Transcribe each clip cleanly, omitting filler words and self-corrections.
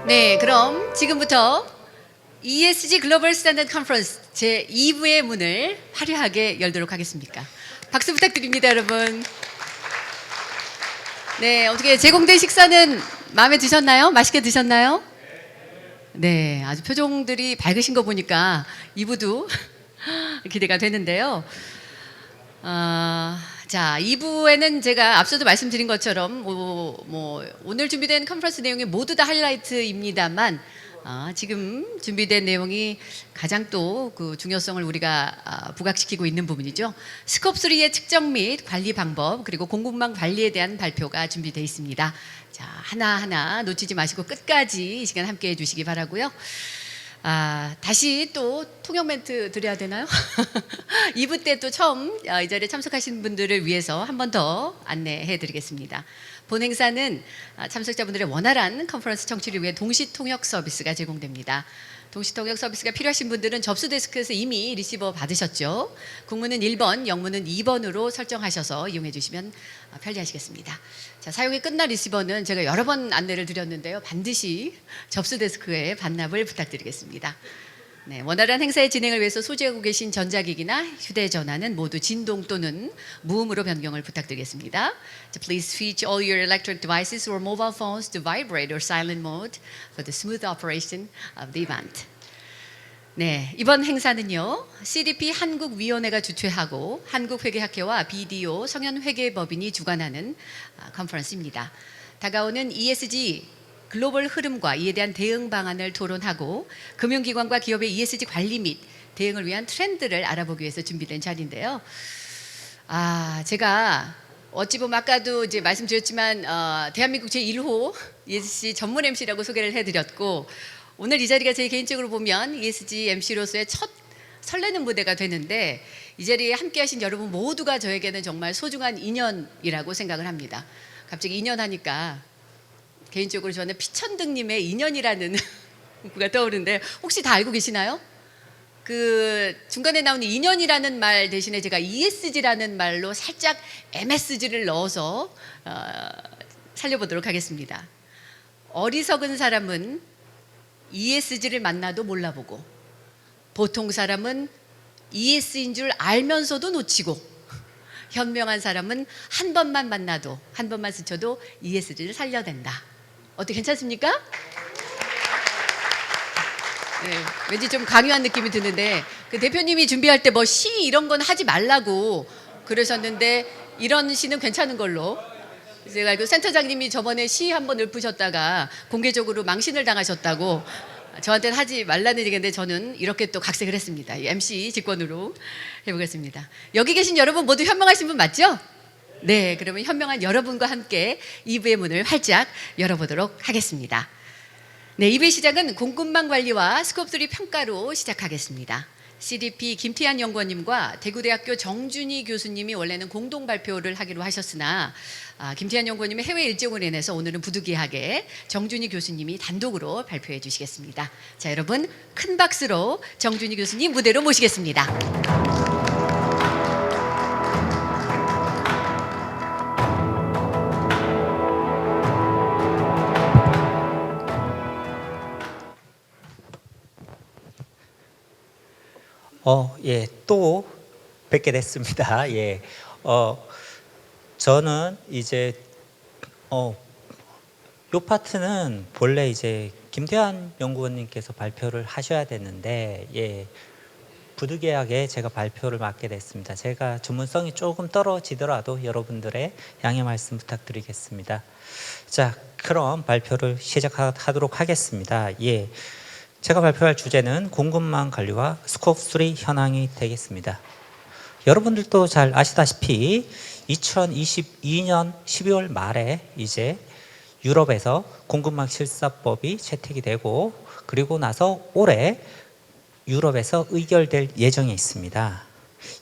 네, 그럼 지금부터 ESG 글로벌 스탠다드 컨퍼런스 제2부의 문을 화려하게 열도록 하겠습니다. 박수 부탁드립니다, 여러분. 네, 어떻게 제공된 식사는 마음에 드셨나요? 맛있게 드셨나요? 네, 아주 표정들이 밝으신 거 보니까 2부도 기대가 되는데요. 자, 2부에는 제가 앞서도 말씀드린 것처럼 오늘 준비된 컨퍼런스 내용이 모두 다 하이라이트입니다만 지금 준비된 내용이 가장 또 그 중요성을 우리가 부각시키고 있는 부분이죠. 스콥 3의 측정 및 관리 방법 그리고 공급망 관리에 대한 발표가 준비되어 있습니다. 자, 하나하나 놓치지 마시고 끝까지 이 시간 함께 해주시기 바라고요. 다시 또 통역 멘트 드려야 되나요? 2부 때 또 처음 이 자리에 참석하신 분들을 위해서 한 번 더 안내해 드리겠습니다. 본 행사는 참석자분들의 원활한 컨퍼런스 청취를 위해 동시 통역 서비스가 제공됩니다. 동시 통역 서비스가 필요하신 분들은 접수 데스크에서 이미 리시버 받으셨죠? 국문은 1번, 영문은 2번으로 설정하셔서 이용해 주시면 편리하시겠습니다. 자, 사용이 끝난 리시버는 제가 여러 번 안내를 드렸는데요. 반드시 접수 데스크에 반납을 부탁드리겠습니다. 네, 원활한 행사의 진행을 위해서 소지하고 계신 전자기기나 휴대전화는 모두 진동 또는 무음으로 변경을 부탁드리겠습니다. So please switch all your electric devices or mobile phones to vibrate or silent mode for the smooth operation of the event. 네, 이번 행사는요, CDP한국위원회가 주최하고 한국회계학회와 BDO성현회계법인이 주관하는 컨퍼런스입니다. 다가오는 ESG 글로벌 흐름과 이에 대한 대응 방안을 토론하고 금융기관과 기업의 ESG 관리 및 대응을 위한 트렌드를 알아보기 위해서 준비된 자리인데요. 제가 어찌 보면 아까도 이제 말씀드렸지만 대한민국 제1호 ESG 전문 MC라고 소개를 해드렸고 오늘 이 자리가 제 개인적으로 보면 ESG MC로서의 첫 설레는 무대가 되는데 이 자리에 함께하신 여러분 모두가 저에게는 정말 소중한 인연이라고 생각을 합니다. 갑자기 인연 하니까 개인적으로 저는 피천등님의 인연이라는 문구가 떠오르는데 혹시 다 알고 계시나요? 그 중간에 나오는 인연이라는 말 대신에 제가 ESG라는 말로 살짝 MSG를 넣어서 살려보도록 하겠습니다. 어리석은 사람은 ESG를 만나도 몰라보고 보통 사람은 ES인 줄 알면서도 놓치고 현명한 사람은 한 번만 만나도 한 번만 스쳐도 ESG를 살려댄다. 어떻게 괜찮습니까? 네, 왠지 좀 강요한 느낌이 드는데 그 대표님이 준비할 때 뭐 시 이런 건 하지 말라고 그러셨는데 이런 시는 괜찮은 걸로 제가 알고 센터장님이 저번에 시 한번 읊으셨다가 공개적으로 망신을 당하셨다고 저한테는 하지 말라는 얘기인데 저는 이렇게 또 각색을 했습니다. MC 직권으로 해보겠습니다. 여기 계신 여러분 모두 현명하신 분 맞죠? 네, 그러면 현명한 여러분과 함께 2부의 문을 활짝 열어보도록 하겠습니다. 네, 2부의 시작은 공급망 관리와 스콥3 평가로 시작하겠습니다. CDP 김태한 연구원님과 대구대학교 정준희 교수님이 원래는 공동 발표를 하기로 하셨으나 김태한 연구원님의 해외 일정으로 인해서 오늘은 부득이하게 정준희 교수님이 단독으로 발표해 주시겠습니다. 자, 여러분 큰 박수로 정준희 교수님 무대로 모시겠습니다. 예, 또 뵙게 됐습니다. 예, 저는 이제 요 파트는 본래 이제 김태환 연구원님께서 발표를 하셔야 됐는데, 예, 부득이하게 제가 발표를 맡게 됐습니다. 제가 전문성이 조금 떨어지더라도 여러분들의 양해 말씀 부탁드리겠습니다. 자, 그럼 발표를 시작하도록 하겠습니다. 예. 제가 발표할 주제는 공급망 관리와 스콥3 현황이 되겠습니다. 여러분들도 잘 아시다시피 2022년 12월 말에 이제 유럽에서 공급망 실사법이 채택이 되고 그리고 나서 올해 유럽에서 의결될 예정에 있습니다.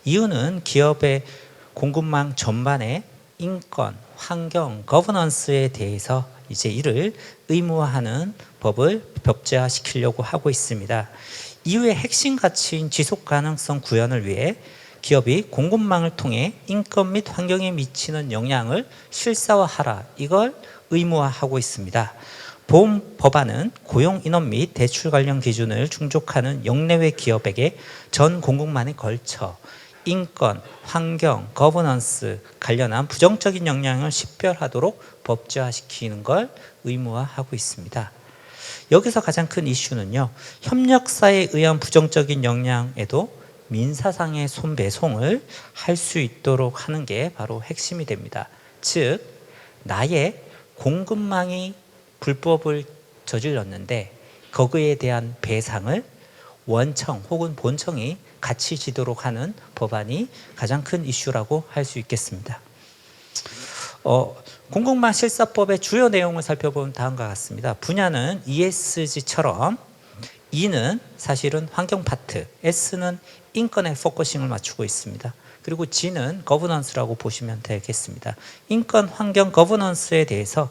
이유는 기업의 공급망 전반의 인권, 환경, 거버넌스에 대해서 이제 이를 의무화하는 법을 법제화시키려고 하고 있습니다. 이후의 핵심 가치인 지속가능성 구현을 위해 기업이 공급망을 통해 인권 및 환경에 미치는 영향을 실사화하라, 이걸 의무화하고 있습니다. 본 법안은 고용 인원 및 대출 관련 기준을 충족하는 영내외 기업에게 전 공급망에 걸쳐 인권, 환경, 거버넌스 관련한 부정적인 영향을 식별하도록 법제화시키는 걸 의무화하고 있습니다. 여기서 가장 큰 이슈는요, 협력사에 의한 부정적인 영향에도 민사상의 손배송을 할 수 있도록 하는 게 바로 핵심이 됩니다. 즉, 나의 공급망이 불법을 저질렀는데 거기에 대한 배상을 원청 혹은 본청이 같이 지도록 하는 법안이 가장 큰 이슈라고 할 수 있겠습니다. 공급망 실사법의 주요 내용을 살펴보면 다음과 같습니다. 분야는 ESG처럼 E는 사실은 환경 파트, S는 인권에 포커싱을 맞추고 있습니다. 그리고 G는 거버넌스라고 보시면 되겠습니다. 인권, 환경, 거버넌스에 대해서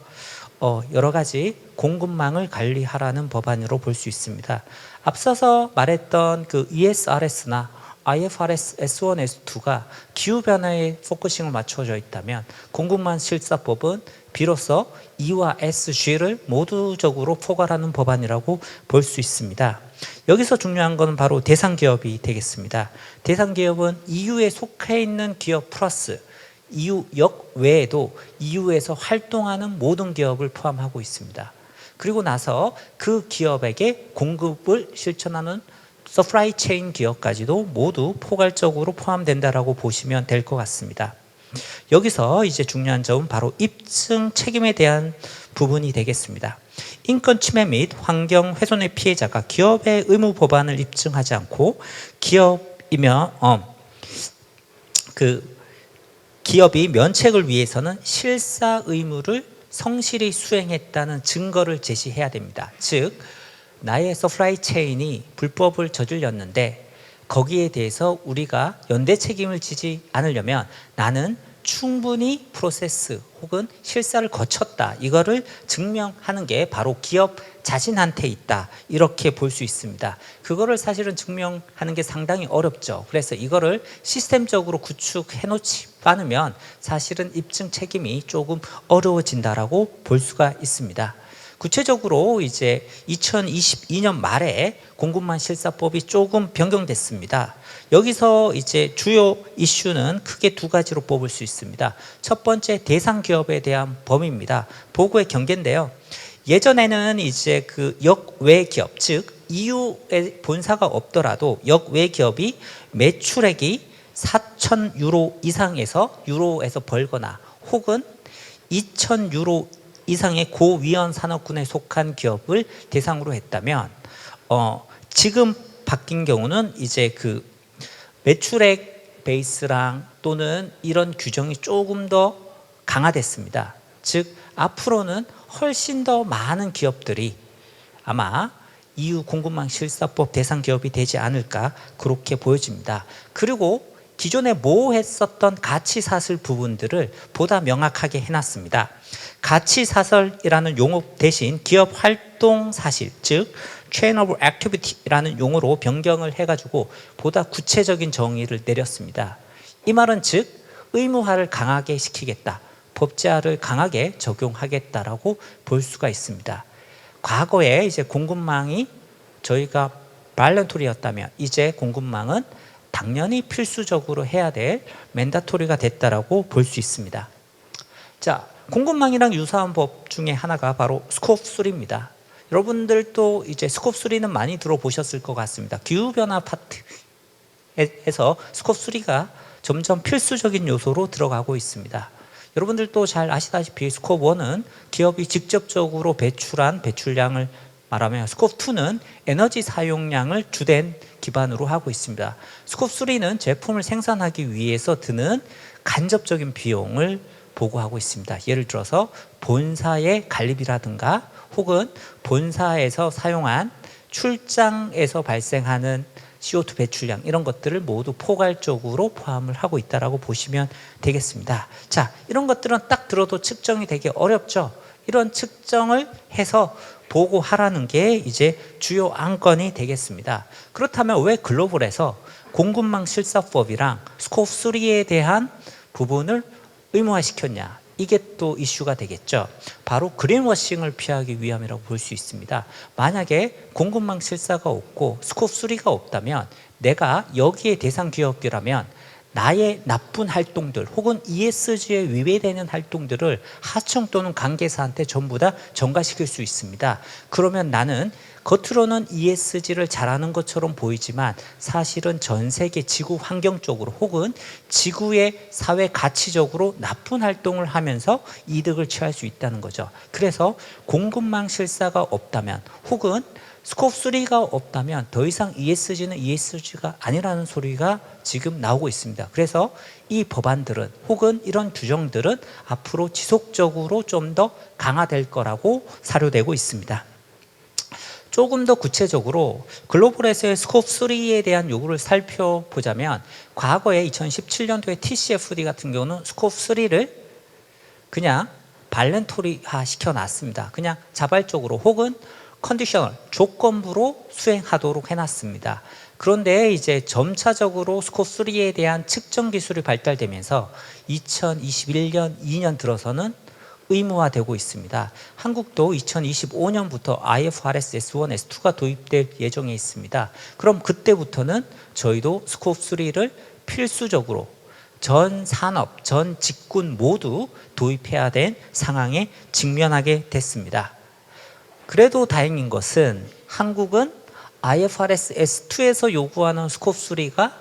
여러 가지 공급망을 관리하라는 법안으로 볼 수 있습니다. 앞서서 말했던 그 ESRS나 IFRS S1, S2가 기후변화에 포커싱을 맞춰져 있다면 공급망 실사법은 비로소 E와 SG를 모두적으로 포괄하는 법안이라고 볼 수 있습니다. 여기서 중요한 것은 바로 대상 기업이 되겠습니다. 대상 기업은 EU에 속해 있는 기업 플러스 EU 역 외에도 EU에서 활동하는 모든 기업을 포함하고 있습니다. 그리고 나서 그 기업에게 공급을 실천하는 서플라이 체인 기업까지도 모두 포괄적으로 포함된다라고 보시면 될 것 같습니다. 여기서 이제 중요한 점은 바로 입증 책임에 대한 부분이 되겠습니다. 인권 침해 및 환경 훼손의 피해자가 기업의 의무 법안을 입증하지 않고 기업이며 기업이 면책을 위해서는 실사 의무를 성실히 수행했다는 증거를 제시해야 됩니다. 즉, 나의 서플라이 체인이 불법을 저질렀는데 거기에 대해서 우리가 연대 책임을 지지 않으려면 나는 충분히 프로세스 혹은 실사를 거쳤다. 이거를 증명하는 게 바로 기업 자신한테 있다. 이렇게 볼 수 있습니다. 그거를 사실은 증명하는 게 상당히 어렵죠. 그래서 이거를 시스템적으로 구축해 놓지 않으면 사실은 입증 책임이 조금 어려워진다라고 볼 수가 있습니다. 구체적으로 이제 2022년 말에 공급망 실사법이 조금 변경됐습니다. 여기서 이제 주요 이슈는 크게 두 가지로 뽑을 수 있습니다. 첫 번째, 대상 기업에 대한 범위입니다. 보고의 경계인데요. 예전에는 이제 그 역외 기업, 즉 EU에 본사가 없더라도 역외 기업이 매출액이 4,000 유로 이상에서 유로에서 벌거나 혹은 2,000 유로 이상의 고위험 산업군에 속한 기업을 대상으로 했다면 지금 바뀐 경우는 이제 그 매출액 베이스랑 또는 이런 규정이 조금 더 강화됐습니다. 즉 앞으로는 훨씬 더 많은 기업들이 아마 EU 공급망 실사법 대상 기업이 되지 않을까 그렇게 보여집니다. 그리고 기존에 모호했었던 가치사슬 부분들을 보다 명확하게 해놨습니다. 가치사슬이라는 용어 대신 기업 활동 사실, 즉 chain of activity라는 용어로 변경을 해가지고 보다 구체적인 정의를 내렸습니다. 이 말은 즉 의무화를 강하게 시키겠다, 법제화를 강하게 적용하겠다라고 볼 수가 있습니다. 과거에 이제 공급망이 저희가 발런토리였다면 이제 공급망은 당연히 필수적으로 해야 될 맨다토리가 됐다라고 볼 수 있습니다. 자, 공급망이랑 유사한 법 중에 하나가 바로 스코프 3입니다. 여러분들도 이제 스코프 3는 많이 들어보셨을 것 같습니다. 기후변화 파트에서 스코프 3가 점점 필수적인 요소로 들어가고 있습니다. 여러분들도 잘 아시다시피 스코프 1은 기업이 직접적으로 배출한 배출량을 말하며 스코프 2는 에너지 사용량을 주된 기반으로 하고 있습니다. 스코프 3는 제품을 생산하기 위해서 드는 간접적인 비용을 보고하고 있습니다. 예를 들어서 본사의 관리비라든가 혹은 본사에서 사용한 출장에서 발생하는 CO2 배출량 이런 것들을 모두 포괄적으로 포함을 하고 있다고 보시면 되겠습니다. 자, 이런 것들은 딱 들어도 측정이 되게 어렵죠. 이런 측정을 해서 보고하라는 게 이제 주요 안건이 되겠습니다. 그렇다면 왜 글로벌에서 공급망 실사법이랑 스코프 3에 대한 부분을 의무화시켰냐? 이게 또 이슈가 되겠죠. 바로 그린워싱을 피하기 위함이라고 볼 수 있습니다. 만약에 공급망 실사가 없고 스콥 3가 없다면 내가 여기에 대상 기업이라면 나의 나쁜 활동들 혹은 ESG에 위배되는 활동들을 하청 또는 관계사한테 전부 다 전가시킬 수 있습니다. 그러면 나는 겉으로는 ESG를 잘하는 것처럼 보이지만 사실은 전 세계 지구 환경적으로 혹은 지구의 사회 가치적으로 나쁜 활동을 하면서 이득을 취할 수 있다는 거죠. 그래서 공급망 실사가 없다면 혹은 스콥 3가 없다면 더 이상 ESG는 ESG가 아니라는 소리가 지금 나오고 있습니다. 그래서 이 법안들은 혹은 이런 규정들은 앞으로 지속적으로 좀 더 강화될 거라고 사료되고 있습니다. 조금 더 구체적으로 글로벌에서의 스콥 3에 대한 요구를 살펴보자면 과거에 2017년도에 TCFD 같은 경우는 스콥 3를 그냥 발렌토리화 시켜놨습니다. 그냥 자발적으로 혹은 컨디셔널, 조건부로 수행하도록 해놨습니다. 그런데 이제 점차적으로 스콥 3에 대한 측정 기술이 발달되면서 2021년, 2년 들어서는 의무화되고 있습니다. 한국도 2025년부터 IFRS S1, S2가 도입될 예정에 있습니다. 그럼 그때부터는 저희도 스콥 3를 필수적으로 전 산업, 전 직군 모두 도입해야 된 상황에 직면하게 됐습니다. 그래도 다행인 것은 한국은 IFRS S2에서 요구하는 스콥 3가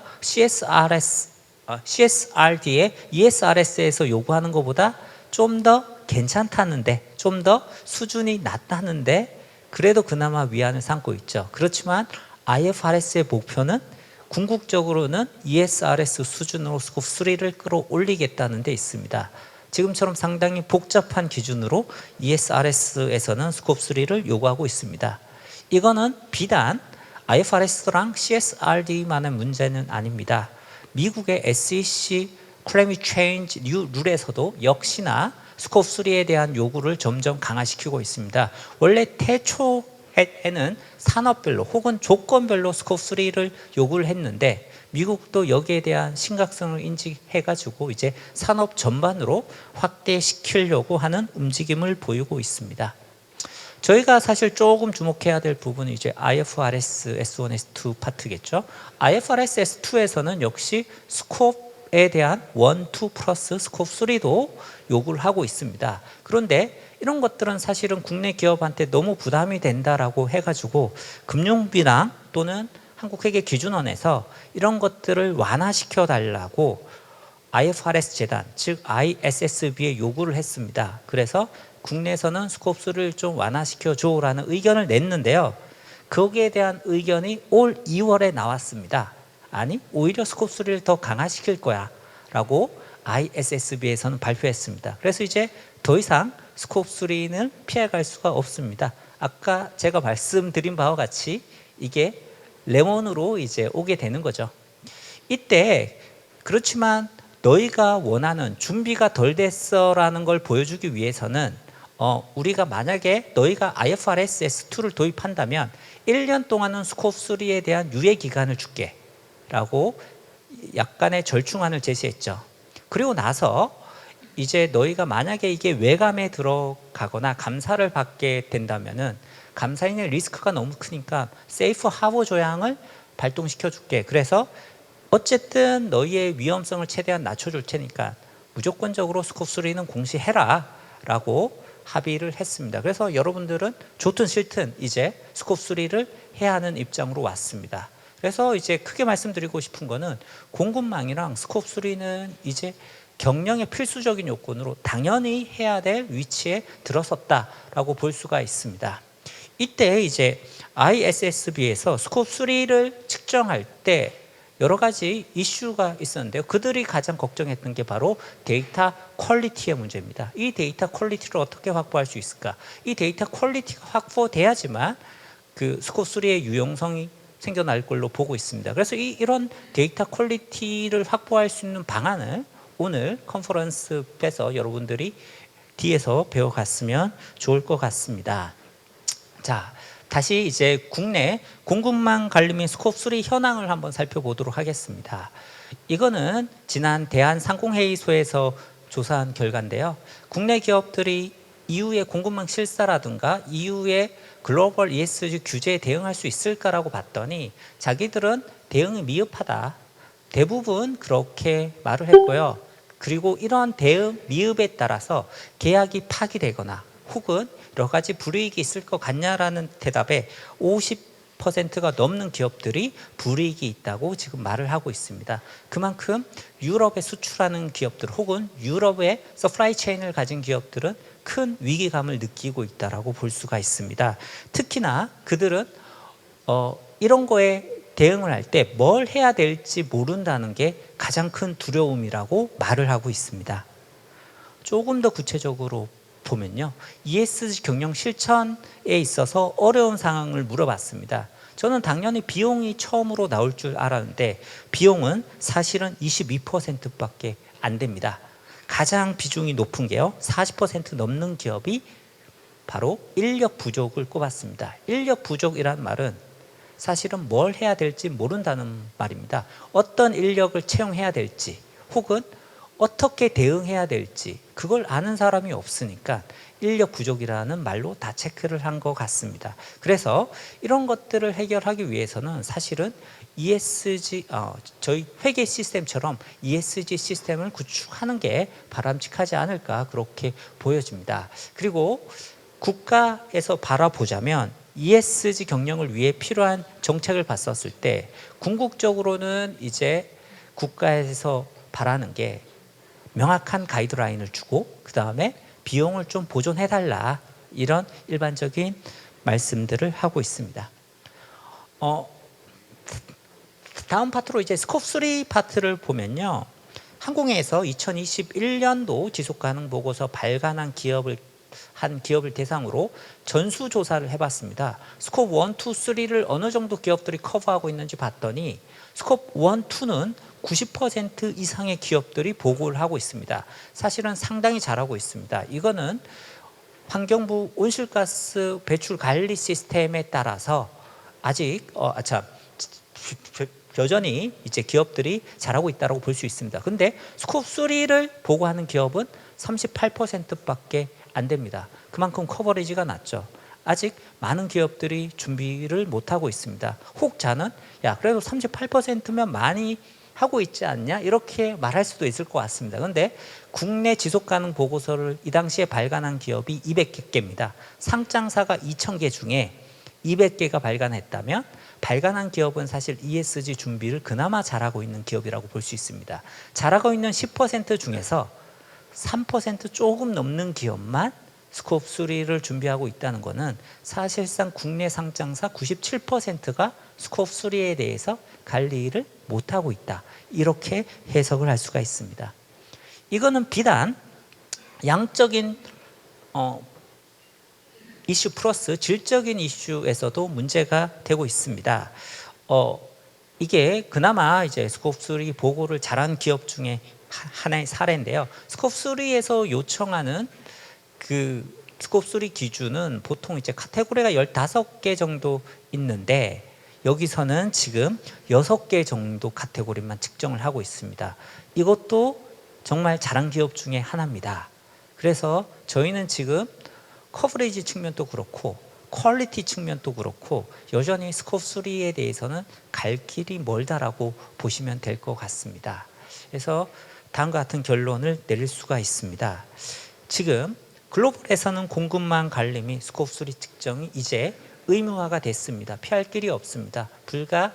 CSRD의 ESRS에서 요구하는 것보다 좀 더 괜찮다는데, 좀 더 수준이 낮다는데 그래도 그나마 위안을 삼고 있죠. 그렇지만 IFRS의 목표는 궁극적으로는 ESRS 수준으로 스콥 3를 끌어올리겠다는 데 있습니다. 지금처럼 상당히 복잡한 기준으로 ESRS에서는 스콥 3를 요구하고 있습니다. 이거는 비단 IFRS랑 CSRD만의 문제는 아닙니다. 미국의 SEC Climate Change New 룰에서도 역시나 스콥 3에 대한 요구를 점점 강화시키고 있습니다. 원래 태초에는 산업별로 혹은 조건별로 스콥 3를 요구를 했는데 미국도 여기에 대한 심각성을 인지해가지고 이제 산업 전반으로 확대시키려고 하는 움직임을 보이고 있습니다. 저희가 사실 조금 주목해야 될 부분이 이제 IFRS S1, S2 파트겠죠. IFRS S2에서는 역시 스콥에 대한 1, 2 플러스 스콥 3도 요구를 하고 있습니다. 그런데 이런 것들은 사실은 국내 기업한테 너무 부담이 된다라고 해가지고 금융비랑 또는 한국회계기준원에서 이런 것들을 완화시켜 달라고 IFRS 재단, 즉 ISSB에 요구를 했습니다. 그래서 국내에서는 스콥 3를 좀 완화시켜 줘라는 의견을 냈는데요. 거기에 대한 의견이 올 2월에 나왔습니다. 아니, 오히려 스콥 3를 더 강화시킬 거야 라고 ISSB에서는 발표했습니다. 그래서 이제 더 이상 스콥 3는 피해갈 수가 없습니다. 아까 제가 말씀드린 바와 같이 이게 레몬으로 이제 오게 되는 거죠. 이때 그렇지만 너희가 원하는 준비가 덜 됐어라는 걸 보여주기 위해서는 우리가 만약에 너희가 IFRS S2를 도입한다면 1년 동안은 스콥 3에 대한 유예 기간을 줄게 라고 약간의 절충안을 제시했죠. 그리고 나서 이제 너희가 만약에 이게 외감에 들어가거나 감사를 받게 된다면은 감사인의 리스크가 너무 크니까 세이프 하버 조항을 발동시켜 줄게. 그래서 어쨌든 너희의 위험성을 최대한 낮춰줄 테니까 무조건적으로 스콥 3는 공시해라 라고 합의를 했습니다. 그래서 여러분들은 좋든 싫든 이제 스콥 3를 해야 하는 입장으로 왔습니다. 그래서 이제 크게 말씀드리고 싶은 거는 공급망이랑 스콥 3는 이제 경영의 필수적인 요건으로 당연히 해야 될 위치에 들어섰다라고 볼 수가 있습니다. 이때 이제 ISSB에서 스콥 3를 측정할 때 여러 가지 이슈가 있었는데요. 그들이 가장 걱정했던 게 바로 데이터 퀄리티의 문제입니다. 이 데이터 퀄리티를 어떻게 확보할 수 있을까? 이 데이터 퀄리티가 확보돼야지만 그 스콥 3의 유용성이 생겨날 걸로 보고 있습니다. 그래서 이런 데이터 퀄리티를 확보할 수 있는 방안을 오늘 컨퍼런스에서 여러분들이 뒤에서 배워갔으면 좋을 것 같습니다. 자, 다시 이제 국내 공급망 관리 및 스콥 3 현황을 한번 살펴보도록 하겠습니다. 이거는 지난 대한상공회의소에서 조사한 결과인데요. 국내 기업들이 이후에 공급망 실사라든가 이후에 글로벌 ESG 규제에 대응할 수 있을까라고 봤더니 자기들은 대응이 미흡하다. 대부분 그렇게 말을 했고요. 그리고 이런 대응 미흡에 따라서 계약이 파기되거나 혹은 여러 가지 불이익이 있을 것 같냐라는 대답에 50%가 넘는 기업들이 불이익이 있다고 지금 말을 하고 있습니다. 그만큼 유럽에 수출하는 기업들 혹은 유럽의 서플라이 체인을 가진 기업들은 큰 위기감을 느끼고 있다라고 볼 수가 있습니다. 특히나 그들은 이런 거에 대응을 할 때 뭘 해야 될지 모른다는 게 가장 큰 두려움이라고 말을 하고 있습니다. 조금 더 구체적으로 보면요. ESG 경영 실천에 있어서 어려운 상황을 물어봤습니다. 저는 당연히 비용이 처음으로 나올 줄 알았는데 비용은 사실은 22%밖에 안 됩니다. 가장 비중이 높은 게요. 40% 넘는 기업이 바로 인력 부족을 꼽았습니다. 인력 부족이란 말은 사실은 뭘 해야 될지 모른다는 말입니다. 어떤 인력을 채용해야 될지 혹은 어떻게 대응해야 될지 그걸 아는 사람이 없으니까 인력 부족이라는 말로 다 체크를 한 것 같습니다. 그래서 이런 것들을 해결하기 위해서는 사실은 ESG, 저희 회계 시스템처럼 ESG 시스템을 구축하는 게 바람직하지 않을까 그렇게 보여집니다. 그리고 국가에서 바라보자면 ESG 경영을 위해 필요한 정책을 봤었을 때 궁극적으로는 이제 국가에서 바라는 게 명확한 가이드라인을 주고 그 다음에 비용을 좀 보존해달라 이런 일반적인 말씀들을 하고 있습니다. 다음 파트로 이제 스코프 3 파트를 보면요. 한국에서 2021년도 지속가능 보고서 발간한 기업을 대상으로 전수조사를 해봤습니다. 스코프 1, 2, 3를 어느 정도 기업들이 커버하고 있는지 봤더니 스코프 1, 2는 90% 이상의 기업들이 보고를 하고 있습니다. 사실은 상당히 잘하고 있습니다. 이거는 환경부 온실가스 배출 관리 시스템에 따라서 아직 여전히 이제 기업들이 잘하고 있다고 볼 수 있습니다. 근데 스코프 3를 보고하는 기업은 38%밖에 안 됩니다. 그만큼 커버리지가 낮죠. 아직 많은 기업들이 준비를 못하고 있습니다. 혹자는 야 그래도 38%면 많이 하고 있지 않냐 이렇게 말할 수도 있을 것 같습니다. 그런데 국내 지속가능 보고서를 이 당시에 발간한 기업이 200개입니다. 상장사가 2,000개 중에 200개가 발간했다면 발간한 기업은 사실 ESG 준비를 그나마 잘하고 있는 기업이라고 볼 수 있습니다. 잘하고 있는 10% 중에서 3% 조금 넘는 기업만 스코프 3를 준비하고 있다는 것은 사실상 국내 상장사 97%가 스코프 3에 대해서 관리를 못하고 있다. 이렇게 해석을 할 수가 있습니다. 이거는 비단 양적인 이슈 플러스 질적인 이슈에서도 문제가 되고 있습니다. 이게 그나마 이제 스코프 3 보고를 잘한 기업 중에 하나의 사례인데요. 스코프 3에서 요청하는 그 스코프 3 기준은 보통 이제 카테고리가 15개 정도 있는데 여기서는 지금 6개 정도 카테고리만 측정을 하고 있습니다. 이것도 정말 잘한 기업 중에 하나입니다. 그래서 저희는 지금 커버리지 측면도 그렇고 퀄리티 측면도 그렇고 여전히 스코프 3에 대해서는 갈 길이 멀다라고 보시면 될 것 같습니다. 그래서 다음과 같은 결론을 내릴 수가 있습니다. 지금 글로벌에서는 공급망 관리 및 스코프 3 측정이 이제 의무화가 됐습니다. 피할 길이 없습니다. 불과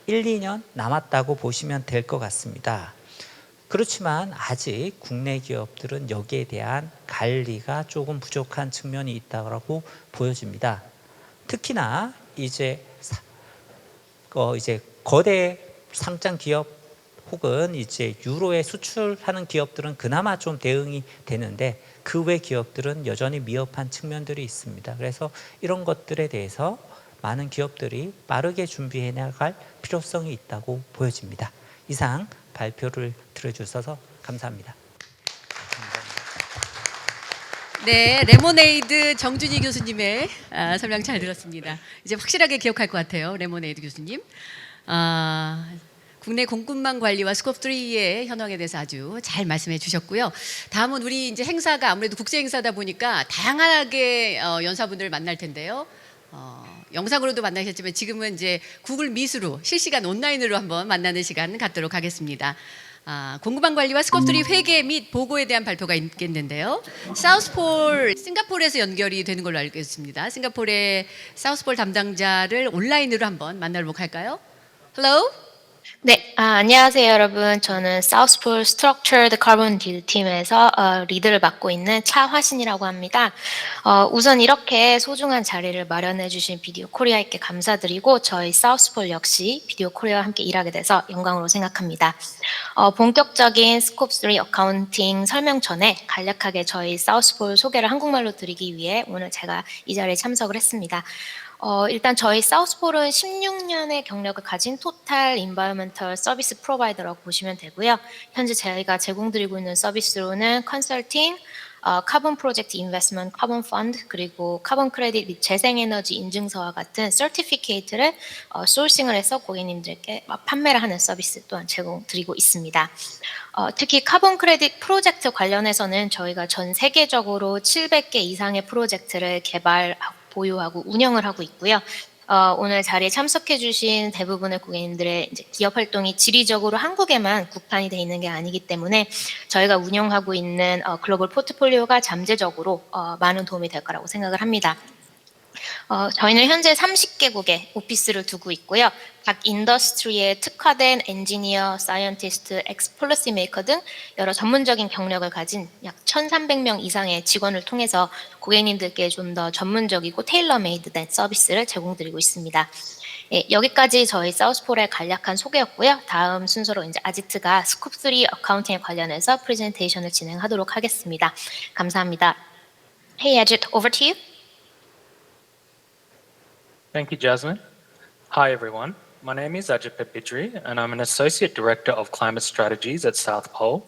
1, 2년 남았다고 보시면 될 것 같습니다. 그렇지만 아직 국내 기업들은 여기에 대한 관리가 조금 부족한 측면이 있다고 보여집니다. 특히나 이제 거대 상장 기업 혹은 이제 유로에 수출하는 기업들은 그나마 좀 대응이 되는데 그 외 기업들은 여전히 미흡한 측면들이 있습니다. 그래서 이런 것들에 대해서 많은 기업들이 빠르게 준비해 나갈 필요성이 있다고 보여집니다. 이상 발표를 들어주셔서 감사합니다. 네, 레모네이드 정준희 교수님의 설명 잘 들었습니다. 이제 확실하게 기억할 것 같아요, 레모네이드 교수님. 국내 공급망 관리와 스콥 3의 현황에 대해서 아주 잘 말씀해 주셨고요. 다음은 우리 이제 행사가 아무래도 국제 행사다 보니까 다양하게 연사분들을 만날 텐데요. 영상으로도 만나셨지만 지금은 이제 구글 미스로 실시간 온라인으로 한번 만나는 시간 갖도록 하겠습니다. 공급망 관리와 스콥 3 회계 및 보고에 대한 발표가 있겠는데요. 사우스폴, 싱가포르에서 연결이 되는 걸로 알고 있습니다. 싱가포르의 사우스폴 담당자를 온라인으로 한번 만나보도록 할까요? Hello? 네, 안녕하세요 여러분. 저는 사우스폴 스트럭처드 카본 딜 팀에서 리드를 맡고 있는 차화신이라고 합니다. 우선 이렇게 소중한 자리를 마련해 주신 비디오 코리아에게 감사드리고 저희 사우스폴 역시 비디오 코리아와 함께 일하게 돼서 영광으로 생각합니다. 본격적인 스콥 3 어카운팅 설명 전에 간략하게 저희 사우스폴 소개를 한국말로 드리기 위해 오늘 제가 이 자리에 참석을 했습니다. 일단 저희 사우스폴은 16년의 경력을 가진 토탈 인바이오멘털 서비스 프로바이더라고 보시면 되고요. 현재 저희가 제공드리고 있는 서비스로는 컨설팅, 카본 프로젝트 인베스트먼트, 카본 펀드, 그리고 카본 크레딧 및 재생에너지 인증서와 같은 서티피케이트를 소싱을 해서 고객님들께 판매를 하는 서비스 또한 제공드리고 있습니다. 특히 카본 크레딧 프로젝트 관련해서는 저희가 전 세계적으로 700개 이상의 프로젝트를 보유하고 운영을 하고 있고요. 오늘 자리에 참석해 주신 대부분의 고객님들의 이제 기업 활동이 지리적으로 한국에만 국한이 되어 있는 게 아니기 때문에 저희가 운영하고 있는 글로벌 포트폴리오가 잠재적으로 많은 도움이 될 거라고 생각을 합니다. 저희는 현재 30개국에 오피스를 두고 있고요. 각 인더스트리에 특화된 엔지니어, 사이언티스트, 엑스플로시 메이커 등 여러 전문적인 경력을 가진 약 1,300명 이상의 직원을 통해서 고객님들께 좀 더 전문적이고 테일러 메이드된 서비스를 제공드리고 있습니다. 예, 여기까지 저희 사우스폴의 간략한 소개였고요. 다음 순서로 이제 아지트가 스콥 3 어카운팅에 관련해서 프레젠테이션을 진행하도록 하겠습니다. 감사합니다. Hey Ajit, over to you. Thank you, Jasmine. Hi, everyone. My name is Ajit Papichri, and I'm an Associate Director of Climate Strategies at South Pole.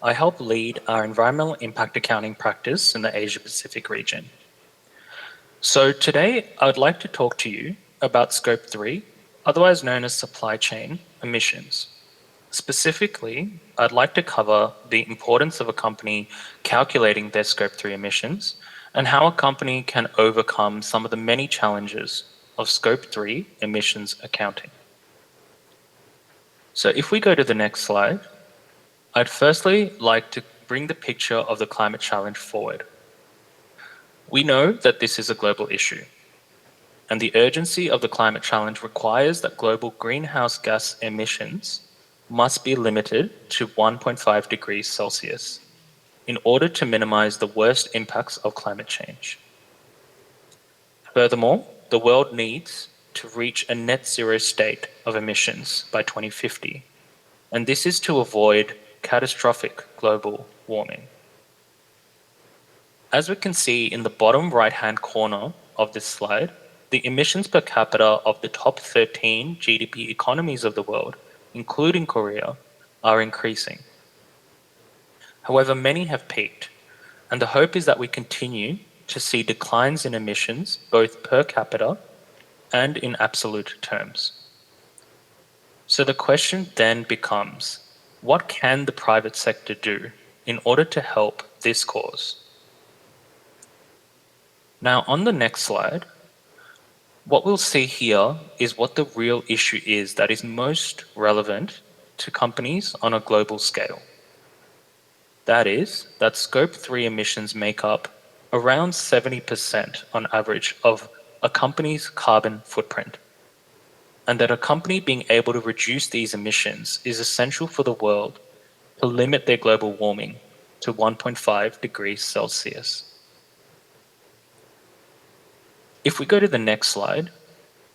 I help lead our environmental impact accounting practice in the Asia-Pacific region. So today, I would like to talk to you about Scope 3, otherwise known as supply chain emissions. Specifically, I'd like to cover the importance of a company calculating their Scope 3 emissions and how a company can overcome some of the many challenges of Scope 3 emissions accounting. So if we go to the next slide, I'd firstly like to bring the picture of the climate challenge forward. We know that this is a global issue, and the urgency of the climate challenge requires that global greenhouse gas emissions must be limited to 1.5 degrees Celsius in order to minimize the worst impacts of climate change. Furthermore, the world needs to reach a net zero state of emissions by 2050, and this is to avoid catastrophic global warming. As we can see in the bottom right-hand corner of this slide, the emissions per capita of the top 13 GDP economies of the world, including Korea, are increasing. However, many have peaked, and the hope is that we continue to see declines in emissions both per capita and in absolute terms. So the question then becomes, what can the private sector do in order to help this cause? Now, on the next slide, what we'll see here is what the real issue is that is most relevant to companies on a global scale. That is, that Scope 3 emissions make up around 70% on average of a company's carbon footprint, and that a company being able to reduce these emissions is essential for the world to limit their global warming to 1.5 degrees Celsius. If we go to the next slide,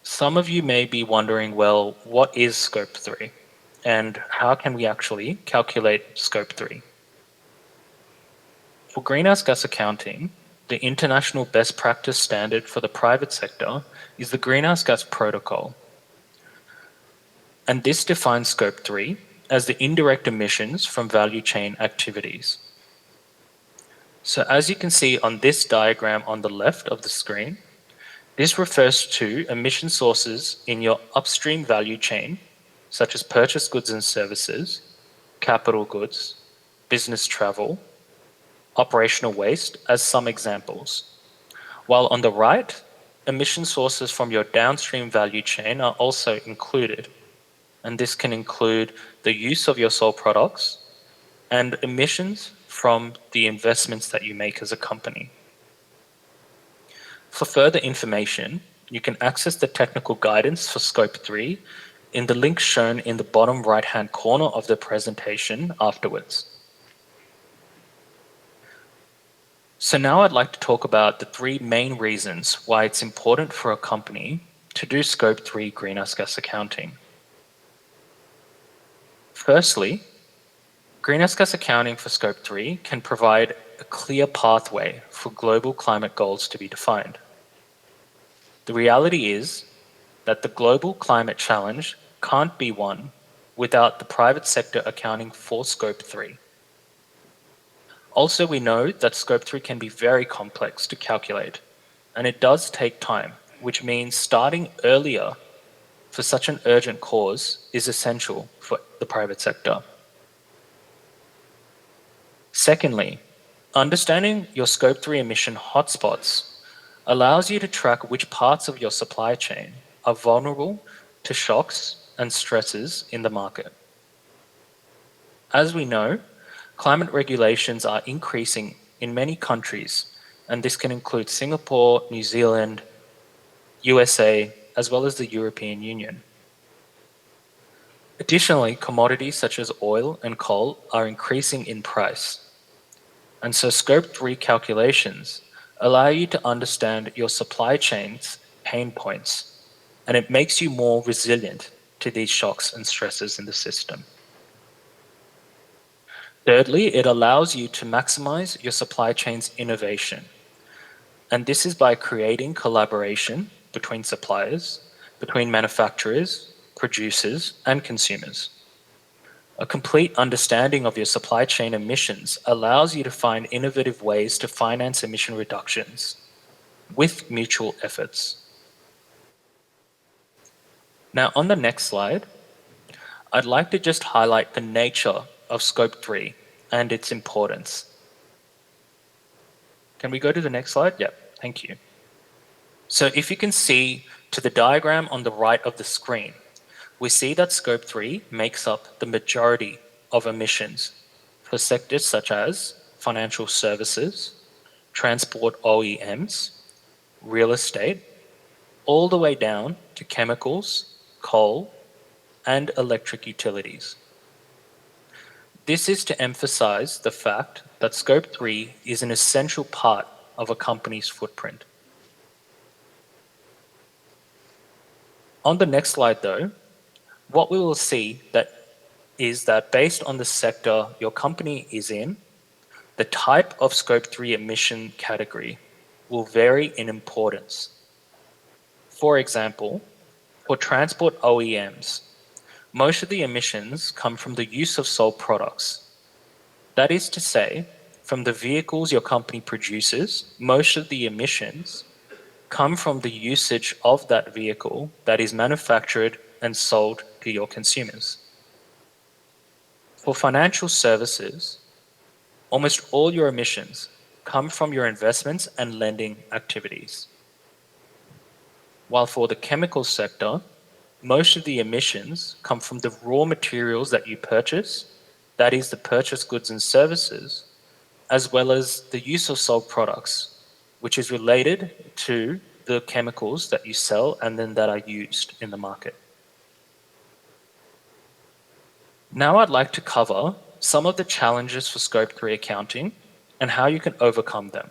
some of you may be wondering, well, what is Scope 3? And how can we actually calculate Scope 3? For greenhouse gas accounting, the international best practice standard for the private sector is the Greenhouse Gas Protocol. And this defines Scope 3 as the indirect emissions from value chain activities. So as you can see on this diagram on the left of the screen, this refers to emission sources in your upstream value chain, such as purchased goods and services, capital goods, business travel, operational waste as some examples. While on the right, emission sources from your downstream value chain are also included. And this can include the use of your sold products and emissions from the investments that you make as a company. For further information, you can access the technical guidance for Scope 3 in the link shown in the bottom right-hand corner of the presentation afterwards. So now I'd like to talk about the 3 main reasons why it's important for a company to do Scope 3 greenhouse gas accounting. Firstly, greenhouse gas accounting for Scope 3 can provide a clear pathway for global climate goals to be defined. The reality is that the global climate challenge can't be won without the private sector accounting for Scope 3. Also, we know that Scope 3 can be very complex to calculate, and it does take time, which means starting earlier for such an urgent cause is essential for the private sector. Secondly, understanding your Scope 3 emission hotspots allows you to track which parts of your supply chain are vulnerable to shocks and stresses in the market. As we know, climate regulations are increasing in many countries, and this can include Singapore, New Zealand, USA, as well as the European Union. Additionally, commodities such as oil and coal are increasing in price. And so Scope 3 calculations allow you to understand your supply chain's pain points, and it makes you more resilient to these shocks and stresses in the system. Thirdly, it allows you to maximize your supply chain's innovation. And this is by creating collaboration between suppliers, between manufacturers, producers, and consumers. A complete understanding of your supply chain emissions allows you to find innovative ways to finance emission reductions with mutual efforts. Now, on the next slide, I'd like to just highlight the nature of Scope 3 and its importance. Can we go to the next slide? Yep, thank you. So if you can see to the diagram on the right of the screen, we see that Scope 3 makes up the majority of emissions for sectors such as financial services, transport OEMs, real estate, all the way down to chemicals, coal, and electric utilities. This is to emphasize the fact that Scope 3 is an essential part of a company's footprint. On the next slide though, what we will see is that based on the sector your company is in, the type of Scope 3 emission category will vary in importance. For example, for transport OEMs, most of the emissions come from the use of sold products. That is to say, from the vehicles your company produces, most of the emissions come from the usage of that vehicle that is manufactured and sold to your consumers. For financial services, almost all your emissions come from your investments and lending activities. While for the chemical sector, most of the emissions come from the raw materials that you purchase, that is the purchased goods and services, as well as the use of sold products, which is related to the chemicals that you sell and then that are used in the market. Now I'd like to cover some of the challenges for Scope 3 accounting and how you can overcome them.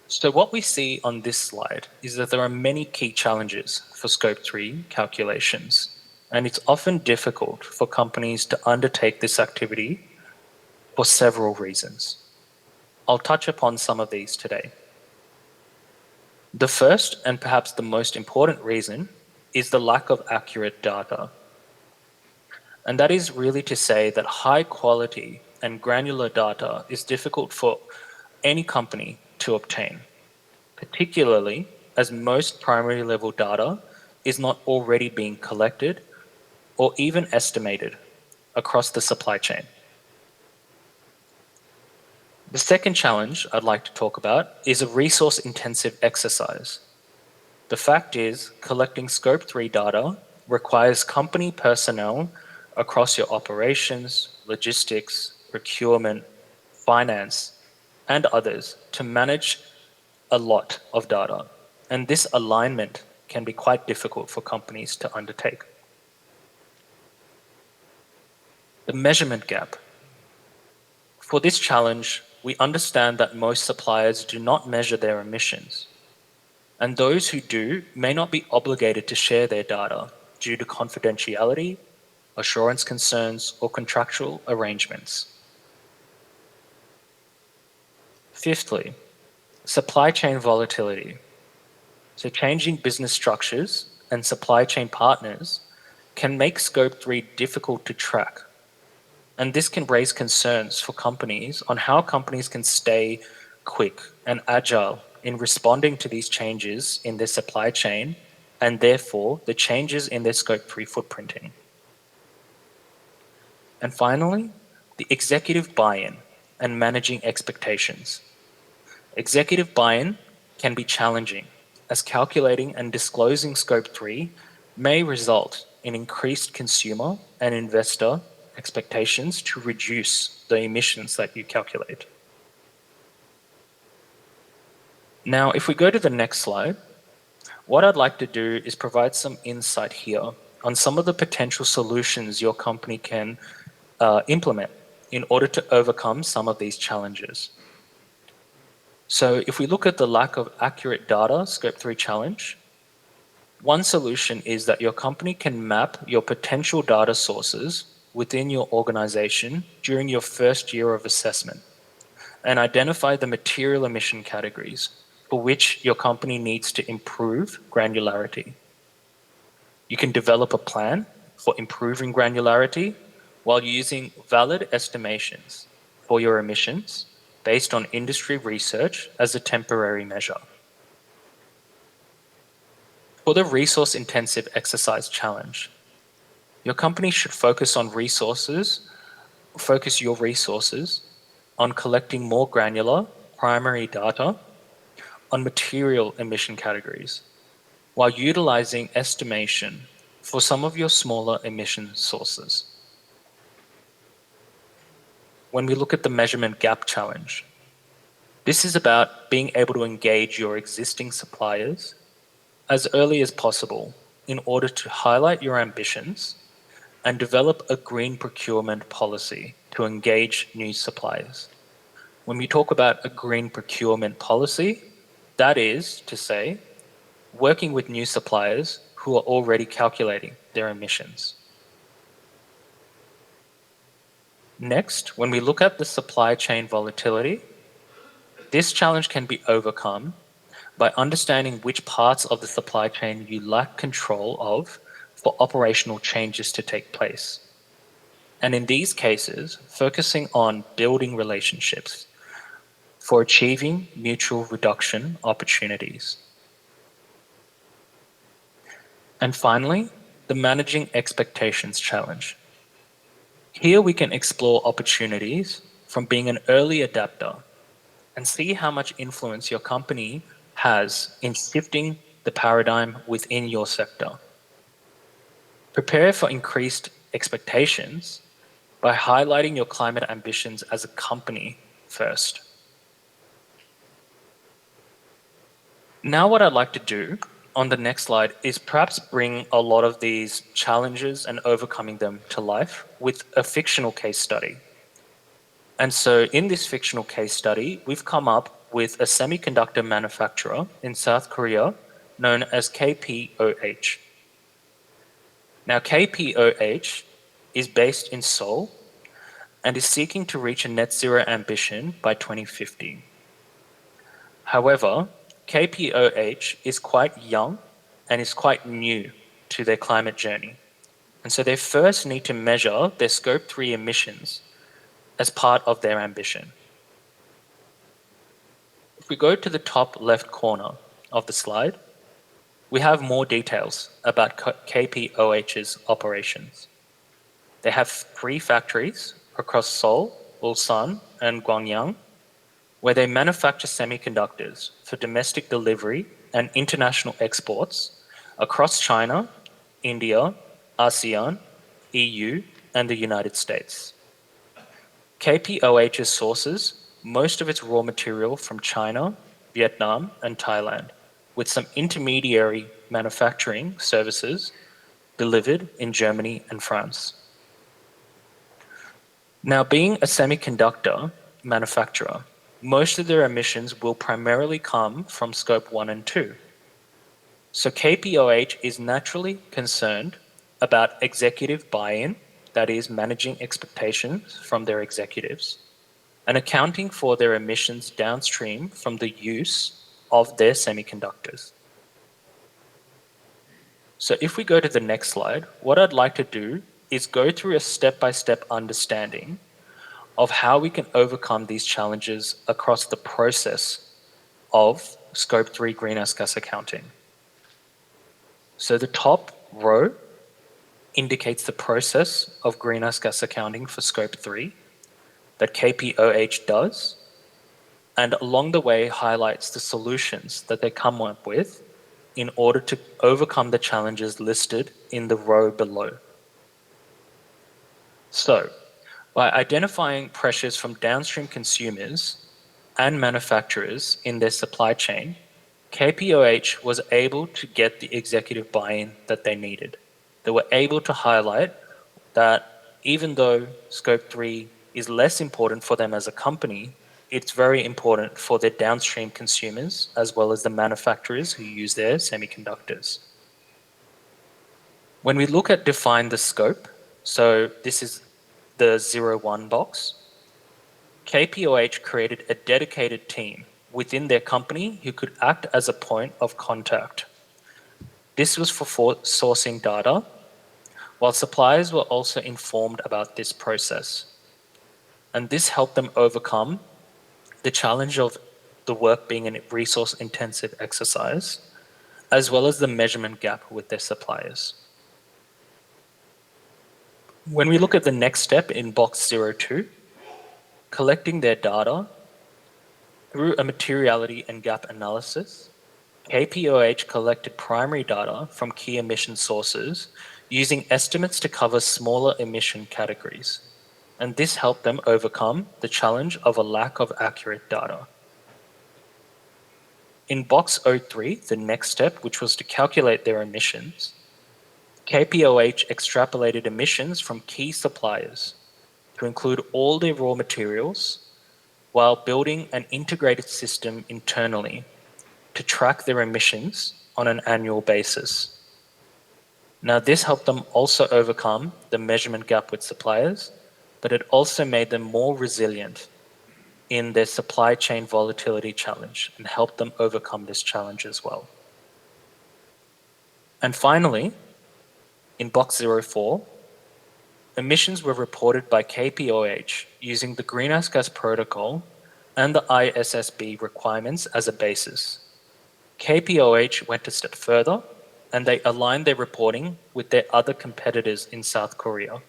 So what we see on this slide is that there are many key challenges for Scope 3 calculations, and it's often difficult for companies to undertake this activity for several reasons. I'll touch upon some of these today. The first, and perhaps the most important reason, is the lack of accurate data. And that is really to say that high quality and granular data is difficult for any company to obtain, particularly as most primary level data is not already being collected or even estimated across the supply chain. The second challenge I'd like to talk about is a resource-intensive exercise. The fact is, collecting Scope 3 data requires company personnel across your operations, logistics, procurement, finance, and others to manage a lot of data. And this alignment can be quite difficult for companies to undertake. The measurement gap. For this challenge, we understand that most suppliers do not measure their emissions, and those who do may not be obligated to share their data due to confidentiality, assurance concerns, or contractual arrangements. Fifthly, supply chain volatility. So changing business structures and supply chain partners can make Scope 3 difficult to track. And this can raise concerns for companies on how companies can stay quick and agile in responding to these changes in their supply chain and therefore the changes in their Scope 3 footprinting. And finally, the executive buy-in and managing expectations. Executive buy-in can be challenging as calculating and disclosing Scope 3 may result in increased consumer and investor expectations to reduce the emissions that you calculate. Now, if we go to the next slide, what I'd like to do is provide some insight here on some of the potential solutions your company can implement in order to overcome some of these challenges. So if we look at the lack of accurate data, Scope 3 challenge, one solution is that your company can map your potential data sources within your organization during your first year of assessment and identify the material emission categories for which your company needs to improve granularity. You can develop a plan for improving granularity while using valid estimations for your emissions based on industry research as a temporary measure. For the resource-intensive exercise challenge, your company should focus your resources on collecting more granular primary data on material emission categories, while utilizing estimation for some of your smaller emission sources. When we look at the measurement gap challenge, this is about being able to engage your existing suppliers as early as possible in order to highlight your ambitions and develop a green procurement policy to engage new suppliers. When we talk about a green procurement policy, that is to say, working with new suppliers who are already calculating their emissions. Next, when we look at the supply chain volatility, this challenge can be overcome by understanding which parts of the supply chain you lack control of for operational changes to take place. And in these cases, focusing on building relationships for achieving mutual reduction opportunities. And finally, the managing expectations challenge. Here we can explore opportunities from being an early adapter and see how much influence your company has in shifting the paradigm within your sector. Prepare for increased expectations by highlighting your climate ambitions as a company first. Now what I'd like to do on the next slide is perhaps bring a lot of these challenges and overcoming them to life with a fictional case study. And so in this fictional case study, we've come up with a semiconductor manufacturer in South Korea known as KPOH. Now KPOH is based in Seoul and is seeking to reach a net zero ambition by 2050. However, KPOH is quite young and is quite new to their climate journey. And so they first need to measure their Scope 3 emissions as part of their ambition. If we go to the top left corner of the slide, we have more details about KPOH's operations. They have 3 factories across Seoul, Ulsan, and Gwangyang, where they manufacture semiconductors for domestic delivery and international exports across China, India, ASEAN, EU, and the United States. KPOH sources most of its raw material from China, Vietnam, and Thailand, with some intermediary manufacturing services delivered in Germany and France. Now, being a semiconductor manufacturer, most of their emissions will primarily come from Scope 1 and 2. So KPOH is naturally concerned about executive buy-in, that is, managing expectations from their executives, and accounting for their emissions downstream from the use of their semiconductors. So if we go to the next slide, what I'd like to do is go through a step-by-step understanding of how we can overcome these challenges across the process of Scope 3 greenhouse gas accounting. So the top row indicates the process of greenhouse gas accounting for Scope 3 that KPOH does, and along the way highlights the solutions that they come up with in order to overcome the challenges listed in the row below. So, by identifying pressures from downstream consumers and manufacturers in their supply chain, KPOH was able to get the executive buy-in that they needed. They were able to highlight that even though Scope 3 is less important for them as a company, it's very important for their downstream consumers as well as the manufacturers who use their semiconductors. When we look at define the scope, so this is the 01 box, KPOH created a dedicated team within their company who could act as a point of contact. This was for sourcing data, while suppliers were also informed about this process. And this helped them overcome the challenge of the work being a resource-intensive exercise, as well as the measurement gap with their suppliers. When we look at the next step in box 02, collecting their data through a materiality and gap analysis, KPOH collected primary data from key emission sources using estimates to cover smaller emission categories. And this helped them overcome the challenge of a lack of accurate data. In box 03, the next step, which was to calculate their emissions, KPOH extrapolated emissions from key suppliers to include all their raw materials while building an integrated system internally to track their emissions on an annual basis. Now, this helped them also overcome the measurement gap with suppliers, but it also made them more resilient in their supply chain volatility challenge and helped them overcome this challenge as well. And finally, in box 04, emissions were reported by KPOH using the Greenhouse Gas Protocol and the ISSB requirements as a basis. KPOH went a step further and they aligned their reporting with their other competitors in South Korea.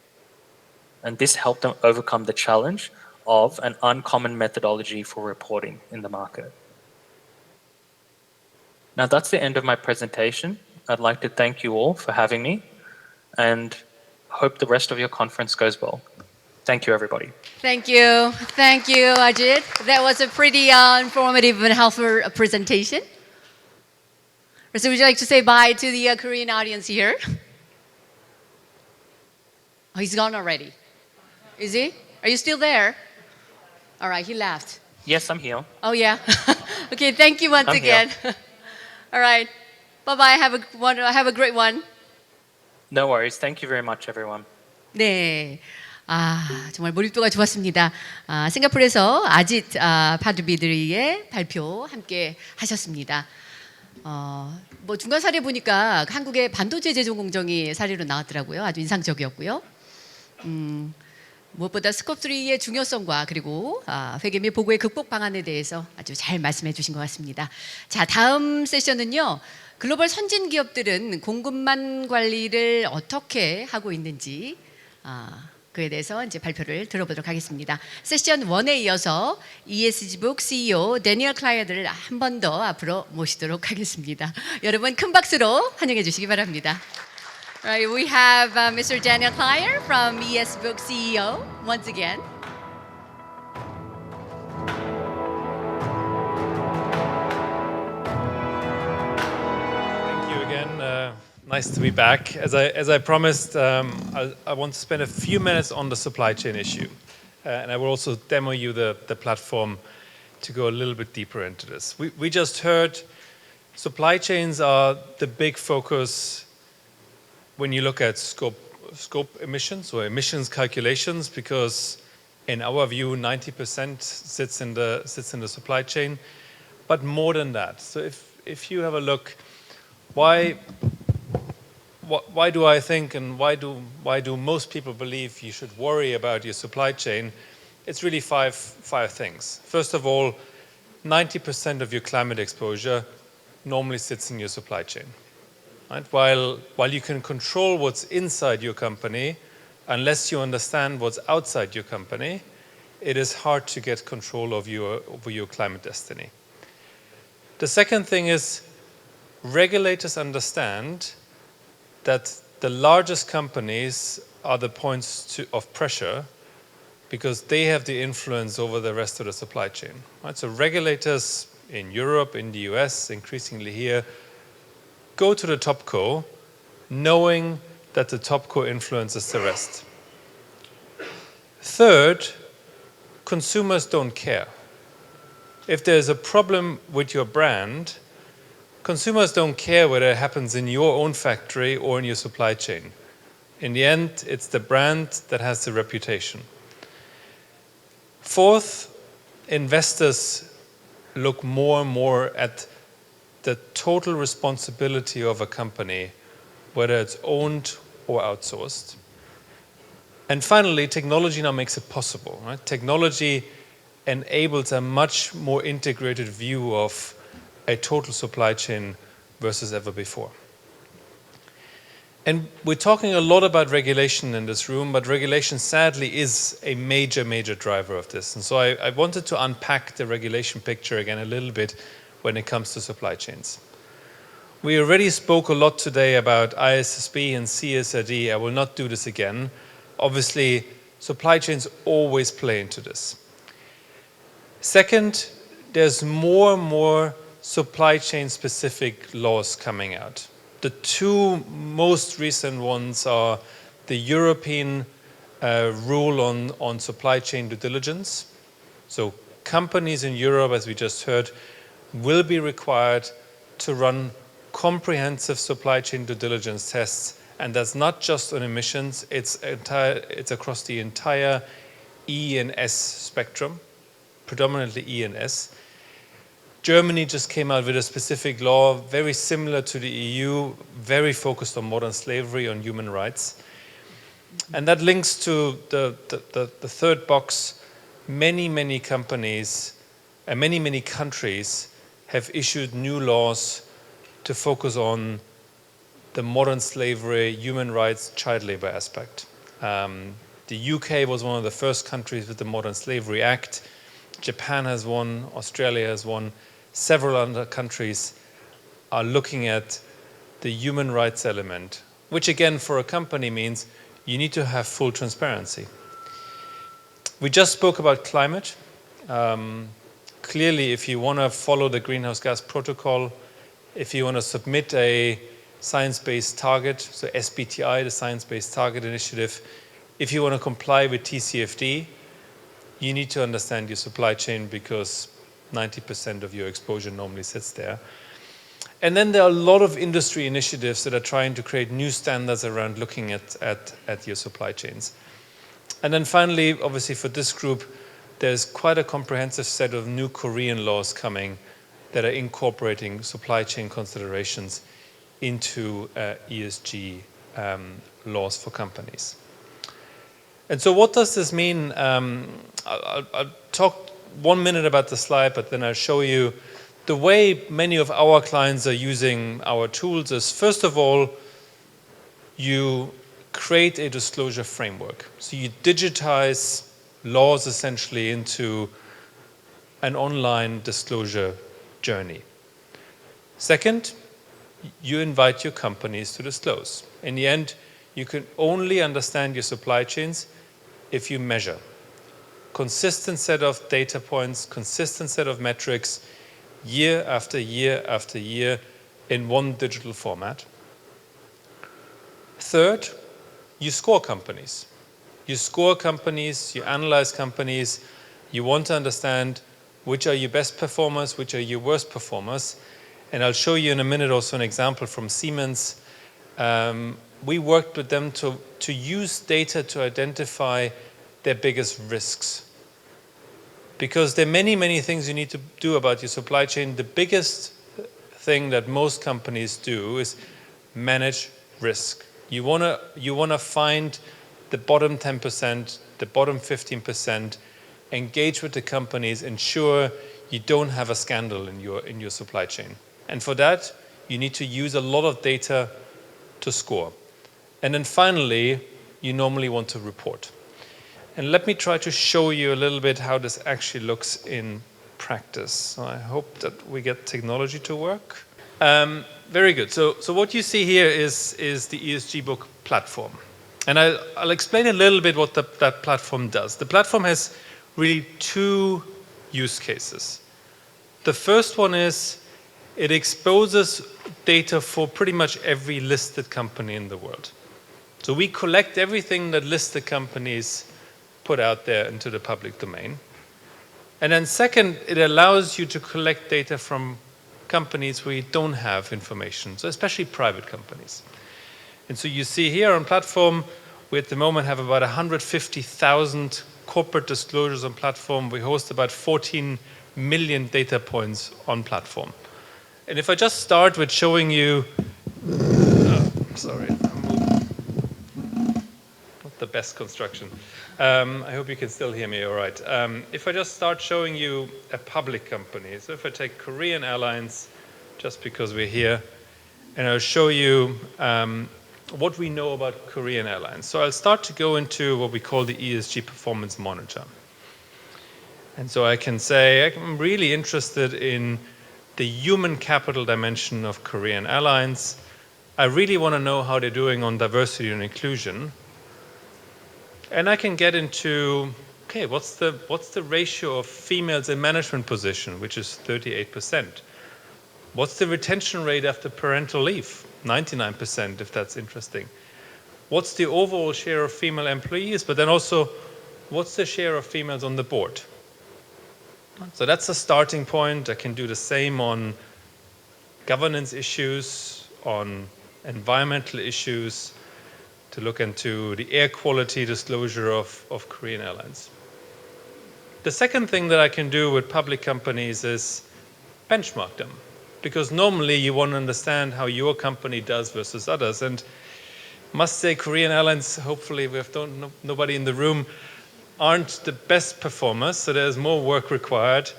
And this helped them overcome the challenge of an uncommon methodology for reporting in the market. Now that's the end of my presentation. I'd like to thank you all for having me and hope the rest of your conference goes well. Thank you, everybody. Thank you. Thank you, Ajit. That was a pretty informative and helpful presentation. So would you like to say bye to the Korean audience here? Oh, he's gone already. Is he? Are you still there? All right, he left. Yes, I'm here. Oh, yeah. Okay, thank you once I'm again. All right. Bye-bye. Have a great one. No worries. Thank you very much, everyone. 네. 정말 몰입도가 좋았습니다. 싱가포르에서 아짓 파드비드리의 발표 함께 하셨습니다. 뭐 중간 사례 보니까 한국의 반도체 제조 공정이 사례로 나왔더라고요. 아주 인상적이었고요. 무엇보다 스콥 3의 중요성과 그리고 회계 및 보고의 극복 방안에 대해서 아주 잘 말씀해 주신 것 같습니다. 자, 다음 세션은요. 글로벌 선진 기업들은 공급망 관리를 어떻게 하고 있는지 그에 대해서 이제 발표를 들어보도록 하겠습니다. 세션 1에 이어서 ESG Book CEO 데니얼 클라이어를 한 번 더 앞으로 모시도록 하겠습니다. 여러분 큰 박수로 환영해 주시기 바랍니다. Right, we have Mr. Daniel Clier from ESG Book CEO once again. Thank you again. Nice to be back. As I promised, I want to spend a few minutes on the supply chain issue, and I will also demo you the platform to go a little bit deeper into this. We just heard supply chains are the big focus when you look at scope emissions or emissions calculations, because in our view 90% sits in the supply chain, but more than that. So if you have a look, why do I think and why do most people believe you should worry about your supply chain? It's really five things. First of all, 90% of your climate exposure normally sits in your supply chain. Right? While you can control what's inside your company, unless you understand what's outside your company, it is hard to get control of over your climate destiny. The second thing is regulators understand that the largest companies are the points of pressure because they have the influence over the rest of the supply chain. Right? So regulators in Europe, in the US, increasingly here, go to the topco knowing that the topco influences the rest. Third, consumers don't care. If there's a problem with your brand, consumers don't care whether it happens in your own factory or in your supply chain. In the end, it's the brand that has the reputation. Fourth, investors look more and more at the total responsibility of a company, whether it's owned or outsourced. And finally, technology now makes it possible. Right? Technology enables a much more integrated view of a total supply chain versus ever before. And we're talking a lot about regulation in this room, but regulation sadly is a major, major driver of this. And so I wanted to unpack the regulation picture again a little bit when it comes to supply chains. We already spoke a lot today about ISSB and CSRD. I will not do this again. Obviously, supply chains always play into this. Second, there's more and more supply chain specific laws coming out. The two most recent ones are the European rule on supply chain due diligence. So companies in Europe, as we just heard, will be required to run comprehensive supply chain due diligence tests, and that's not just on emissions, it's across the entire E and S spectrum, predominantly E and S. Germany just came out with a specific law, very similar to the EU, very focused on modern slavery, on human rights. And that links to the third box. Many companies and many countries have issued new laws to focus on the modern slavery, human rights, child labor aspect. The UK was one of the first countries with the Modern Slavery Act. Japan has one, Australia has one. Several other countries are looking at the human rights element, which again for a company means you need to have full transparency. We just spoke about climate. Clearly, if you want to follow the greenhouse gas protocol, if you want to submit a science-based target, so SBTI, the Science-Based Target Initiative, if you want to comply with TCFD, you need to understand your supply chain because 90% of your exposure normally sits there. And then there are a lot of industry initiatives that are trying to create new standards around looking at your supply chains. And then finally, obviously for this group, there's quite a comprehensive set of new Korean laws coming that are incorporating supply chain considerations into ESG laws for companies. And so what does this mean? I'll talk 1 minute about the slide, but then I'll show you the way many of our clients are using our tools is, first of all, you create a disclosure framework. So you digitize laws essentially into an online disclosure journey. Second, you invite your companies to disclose. In the end, you can only understand your supply chains if you measure. Consistent set of data points, consistent set of metrics, year after year after year in one digital format. Third, you score companies. You score companies, you analyze companies, you want to understand which are your best performers, which are your worst performers. And I'll show you in a minute also an example from Siemens. We worked with them to use data to identify their biggest risks. Because there are many, many things you need to do about your supply chain. The biggest thing that most companies do is manage risk. You wanna find the bottom 10%, the bottom 15%, engage with the companies, ensure you don't have a scandal in your supply chain. And for that, you need to use a lot of data to score. And then finally, you normally want to report. And let me try to show you a little bit how this actually looks in practice. So I hope that we get technology to work. Very good. So what you see here is the ESG Book platform. And I'll explain a little bit what that platform does. The platform has really two use cases. The first one is it exposes data for pretty much every listed company in the world. So we collect everything that listed companies put out there into the public domain. And then second, it allows you to collect data from companies where you don't have information, so especially private companies. And so you see here on platform, we at the moment have about 150,000 corporate disclosures on platform. We host about 14 million data points on platform. And if I just start with showing you, sorry, not the best construction. I hope you can still hear me all right. If I just start showing you a public company, so if I take Korean Airlines, just because we're here, and I'll show you what we know about Korean Airlines. So I'll start to go into what we call the ESG Performance Monitor. And so I can say I'm really interested in the human capital dimension of Korean Airlines. I really want to know how they're doing on diversity and inclusion. And I can get into, okay, what's the ratio of females in management position, which is 38%. What's the retention rate after parental leave? 99%, if that's interesting. What's the overall share of female employees? But then also, what's the share of females on the board? So that's a starting point. I can do the same on governance issues, on environmental issues, to look into the air quality disclosure of Korean Airlines. The second thing that I can do with public companies is benchmark them. Because normally you want to understand how your company does versus others. And I must say Korean Airlines, hopefully we have nobody in the room, aren't the best performers, so there's more work required.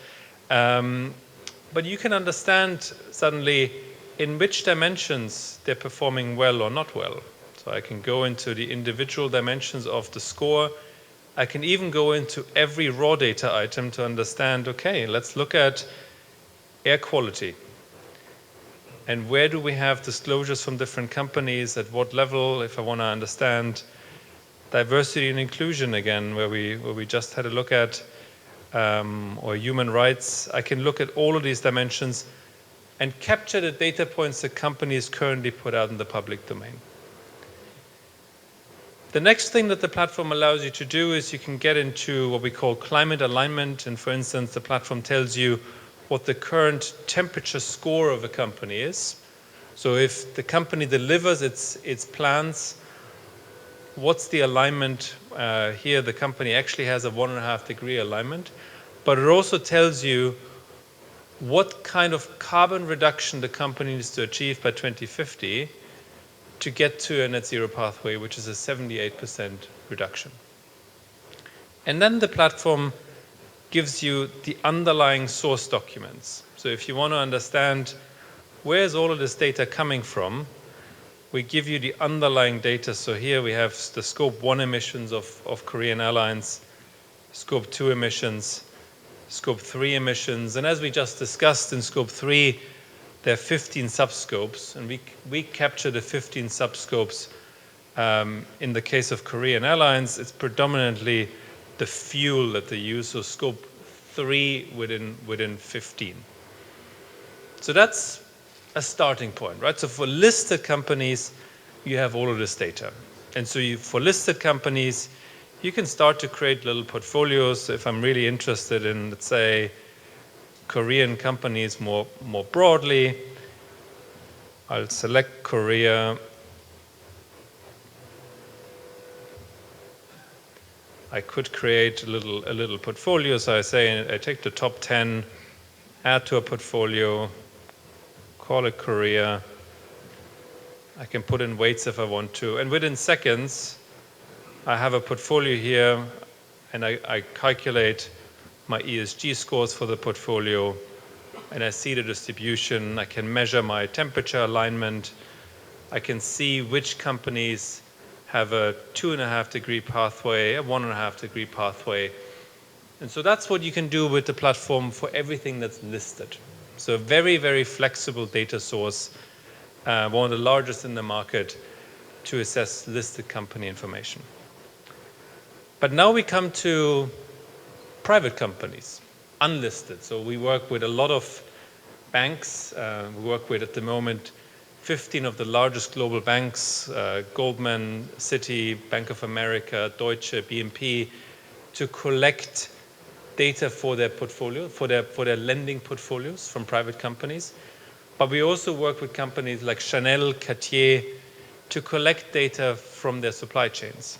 But you can understand suddenly in which dimensions they're performing well or not well. So I can go into the individual dimensions of the score. I can even go into every raw data item to understand, okay, let's look at air quality. And where do we have disclosures from different companies, at what level, if I want to understand diversity and inclusion again, where we just had a look at, or human rights. I can look at all of these dimensions and capture the data points that companies currently put out in the public domain. The next thing that the platform allows you to do is you can get into what we call climate alignment. And for instance, the platform tells you what the current temperature score of a company is. So if the company delivers its plans, what's the alignment? Here the company actually has a 1.5 degree alignment, but it also tells you what kind of carbon reduction the company needs to achieve by 2050 to get to a net zero pathway, which is a 78% reduction. And then the platform gives you the underlying source documents. So if you want to understand where's all of this data coming from, we give you the underlying data. So here we have the Scope 1 emissions of Korean Airlines, Scope 2 emissions, Scope 3 emissions. And as we just discussed in Scope 3, there are 15 subscopes, and we capture the 15 subscopes. In the case of Korean Airlines, it's predominantly the fuel that they use, so Scope 3 within 15. So that's a starting point, right? So for listed companies, you have all of this data. And so for listed companies, you can start to create little portfolios. If I'm really interested in, let's say, Korean companies more broadly, I'll select Korea. I could create a little portfolio. So I say I take the top 10, add to a portfolio, call it Korea. I can put in weights if I want to. And within seconds, I have a portfolio here, and I calculate my ESG scores for the portfolio, and I see the distribution. I can measure my temperature alignment. I can see which companies have a 2.5 degree pathway, a 1.5 degree pathway. And so that's what you can do with the platform for everything that's listed. So a very, very flexible data source, one of the largest in the market to assess listed company information. But now we come to private companies, unlisted. So we work with a lot of banks. We work with, at the moment, 15 of the largest global banks, Goldman, Citi, Bank of America, Deutsche, BNP, to collect data for their portfolio, for their lending portfolios from private companies. But we also work with companies like Chanel, Cartier, to collect data from their supply chains.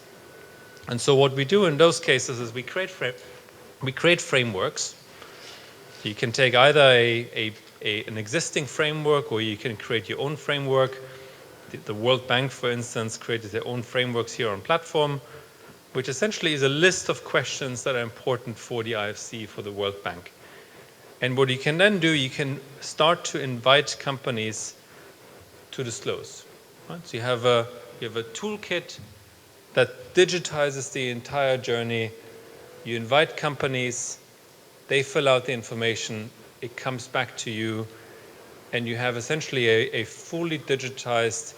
And so what we do in those cases is we create frameworks. You can take either an existing framework, or you can create your own framework. The World Bank, for instance, created their own frameworks here on platform, which essentially is a list of questions that are important for the IFC, for the World Bank. And what you can then do, you can start to invite companies to disclose. Right? So you have a toolkit that digitizes the entire journey. You invite companies, they fill out the information, it comes back to you, and you have essentially a fully digitized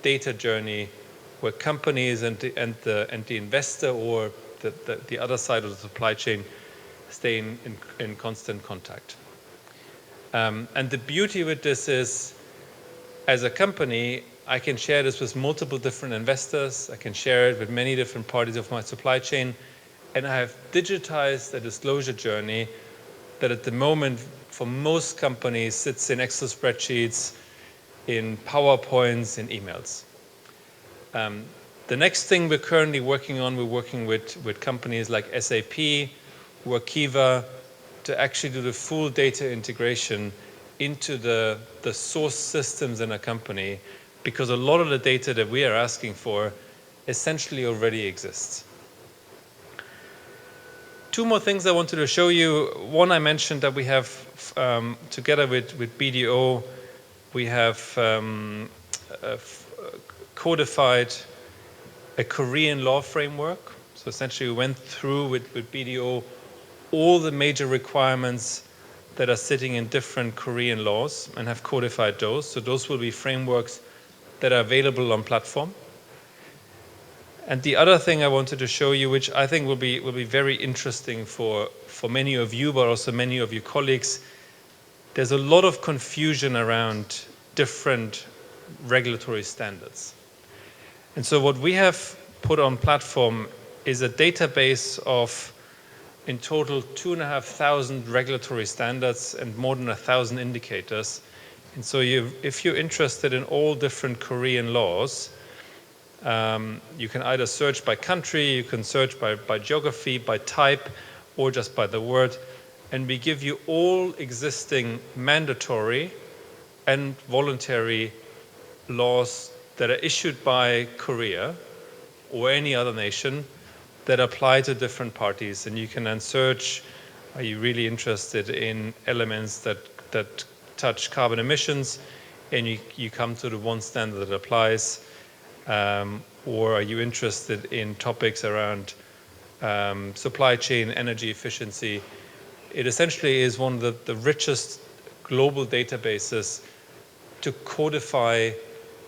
data journey where companies and the investor or the other side of the supply chain stay in constant contact. And the beauty with this is, as a company, I can share this with multiple different investors. I can share it with many different parties of my supply chain. And I have digitized a disclosure journey that at the moment, for most companies, sits in Excel spreadsheets, in PowerPoints, in emails. The next thing we're currently working on, we're working with companies like SAP, Workiva, to actually do the full data integration into the source systems in a company, because a lot of the data that we are asking for essentially already exists. Two more things I wanted to show you. One, I mentioned that we have, together with BDO, we have codified a Korean law framework. So essentially we went through with BDO all the major requirements that are sitting in different Korean laws and have codified those. So those will be frameworks that are available on platform. And the other thing I wanted to show you, which I think will be very interesting for many of you, but also many of your colleagues, there's a lot of confusion around different regulatory standards. And so what we have put on platform is a database of, in total, 2,500 regulatory standards and more than 1,000 indicators. And so if you're interested in all different Korean laws, you can either search by country, you can search by geography, by type, or just by the word. And we give you all existing mandatory and voluntary laws that are issued by Korea or any other nation, that apply to different parties. And you can then search, are you really interested in elements that touch carbon emissions? And you come to the one standard that applies. Or are you interested in topics around supply chain, energy efficiency? It essentially is one of the richest global databases to codify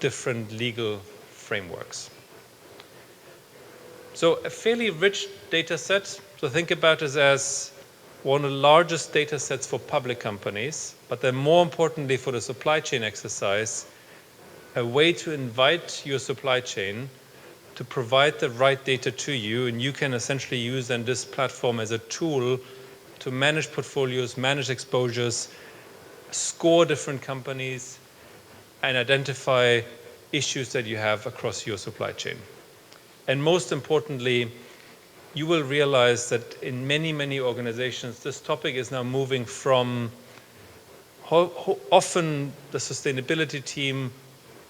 different legal frameworks. So a fairly rich data set. So think about it as one of the largest data sets for public companies, but then more importantly for the supply chain exercise, a way to invite your supply chain to provide the right data to you, and you can essentially use then this platform as a tool to manage portfolios, manage exposures, score different companies, and identify issues that you have across your supply chain. And most importantly, you will realize that in many, many organizations, this topic is now moving from often the sustainability team,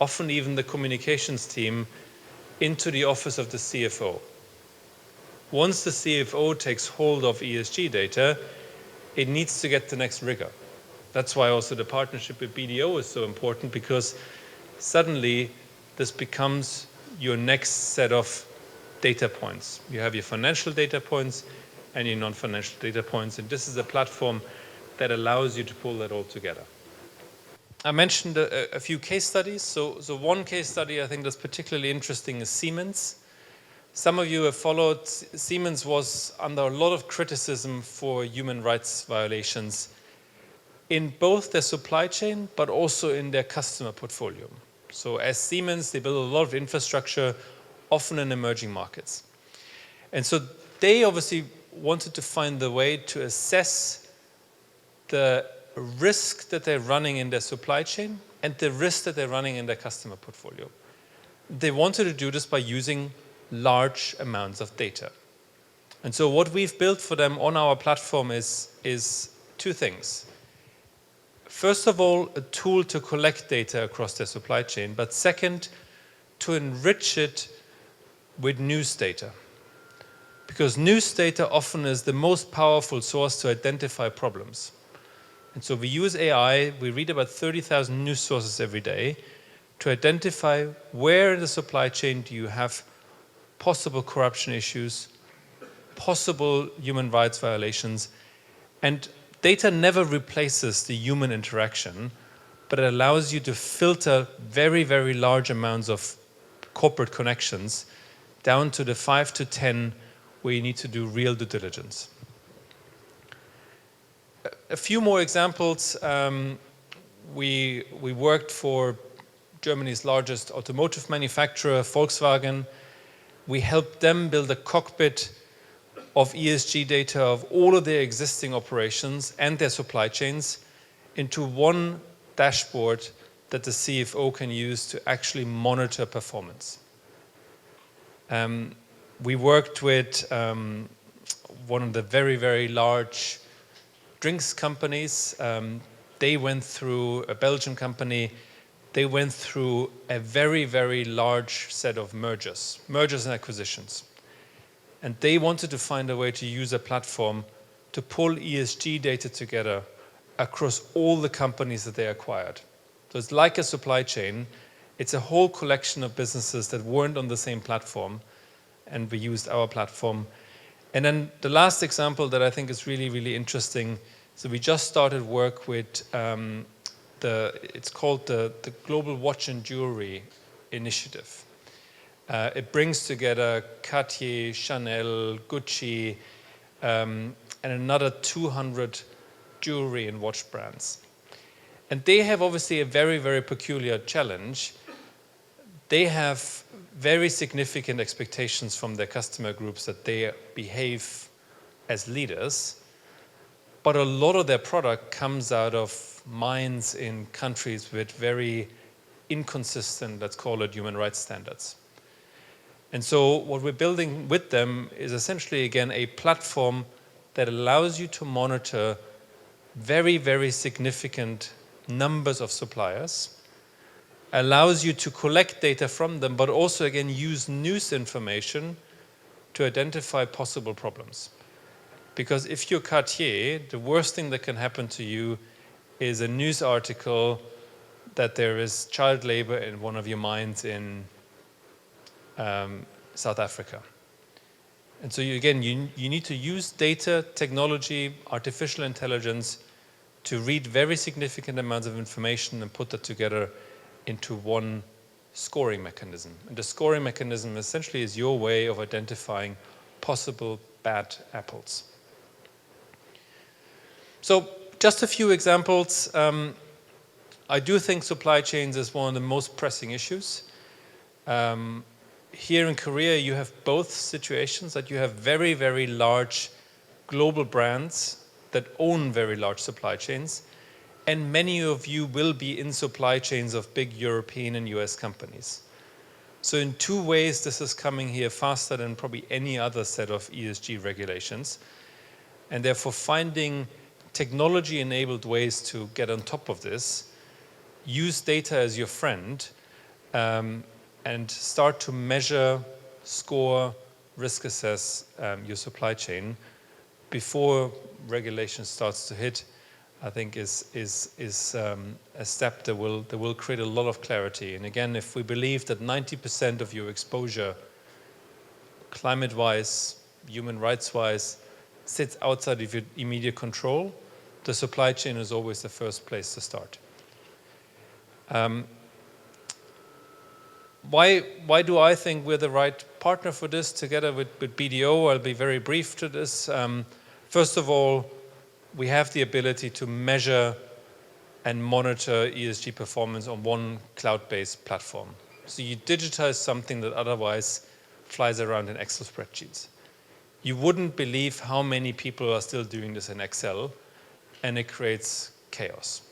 often even the communications team, into the office of the CFO. Once the CFO takes hold of ESG data, it needs to get the next rigor. That's why also the partnership with BDO is so important, because suddenly this becomes your next set of data points. You have your financial data points and your non-financial data points, and this is a platform that allows you to pull that all together. I mentioned a few case studies. So one case study I think that's particularly interesting is Siemens. Some of you have followed. Siemens was under a lot of criticism for human rights violations in both their supply chain, but also in their customer portfolio. So as Siemens, they build a lot of infrastructure, often in emerging markets. And so they obviously wanted to find the way to assess the risk that they're running in their supply chain and the risk that they're running in their customer portfolio. They wanted to do this by using large amounts of data. And so what we've built for them on our platform is two things. First of all, a tool to collect data across their supply chain, but second, to enrich it with news data. Because news data often is the most powerful source to identify problems. And so we use AI, we read about 30,000 news sources every day to identify where in the supply chain do you have possible corruption issues, possible human rights violations. And data never replaces the human interaction, but it allows you to filter very, very large amounts of corporate connections down to the 5 to 10 where you need to do real due diligence. A few more examples. We worked for Germany's largest automotive manufacturer, Volkswagen. We helped them build a cockpit of ESG data of all of their existing operations and their supply chains into one dashboard that the CFO can use to actually monitor performance. We worked with one of the very, very large drinks companies. They went through, a Belgian company, they went through a very, very large set of mergers and acquisitions. And they wanted to find a way to use a platform to pull ESG data together across all the companies that they acquired. So it's like a supply chain. It's a whole collection of businesses that weren't on the same platform, and we used our platform. And then the last example that I think is really, really interesting, so we just started work with it's called the Global Watch and Jewelry Initiative. It brings together Cartier, Chanel, Gucci, and another 200 jewelry and watch brands. And they have obviously a very, very peculiar challenge. They have very significant expectations from their customer groups that they behave as leaders, but a lot of their product comes out of mines in countries with very inconsistent, let's call it, human rights standards. And so what we're building with them is essentially, again, a platform that allows you to monitor very, very significant numbers of suppliers, allows you to collect data from them, but also, again, use news information to identify possible problems. Because if you're Cartier, the worst thing that can happen to you is a news article that there is child labor in one of your mines in South Africa. And so you need to use data, technology, artificial intelligence to read very significant amounts of information and put that together into one scoring mechanism. And the scoring mechanism essentially is your way of identifying possible bad apples. So just a few examples. I do think supply chains is one of the most pressing issues. Here in Korea, you have both situations that you have very, very large global brands that own very large supply chains, and many of you will be in supply chains of big European and US companies. So in two ways, this is coming here faster than probably any other set of ESG regulations, and therefore finding technology-enabled ways to get on top of this, use data as your friend, and start to measure, score, risk assess your supply chain before regulation starts to hit, I think is a step that will create a lot of clarity. And again, if we believe that 90% of your exposure, climate-wise, human rights-wise, sits outside of your immediate control, the supply chain is always the first place to start. Why do I think we're the right partner for this together with BDO? I'll be very brief to this. First of all, we have the ability to measure and monitor ESG performance on one cloud-based platform. So you digitize something that otherwise flies around in Excel spreadsheets. You wouldn't believe how many people are still doing this in Excel, and it creates chaos.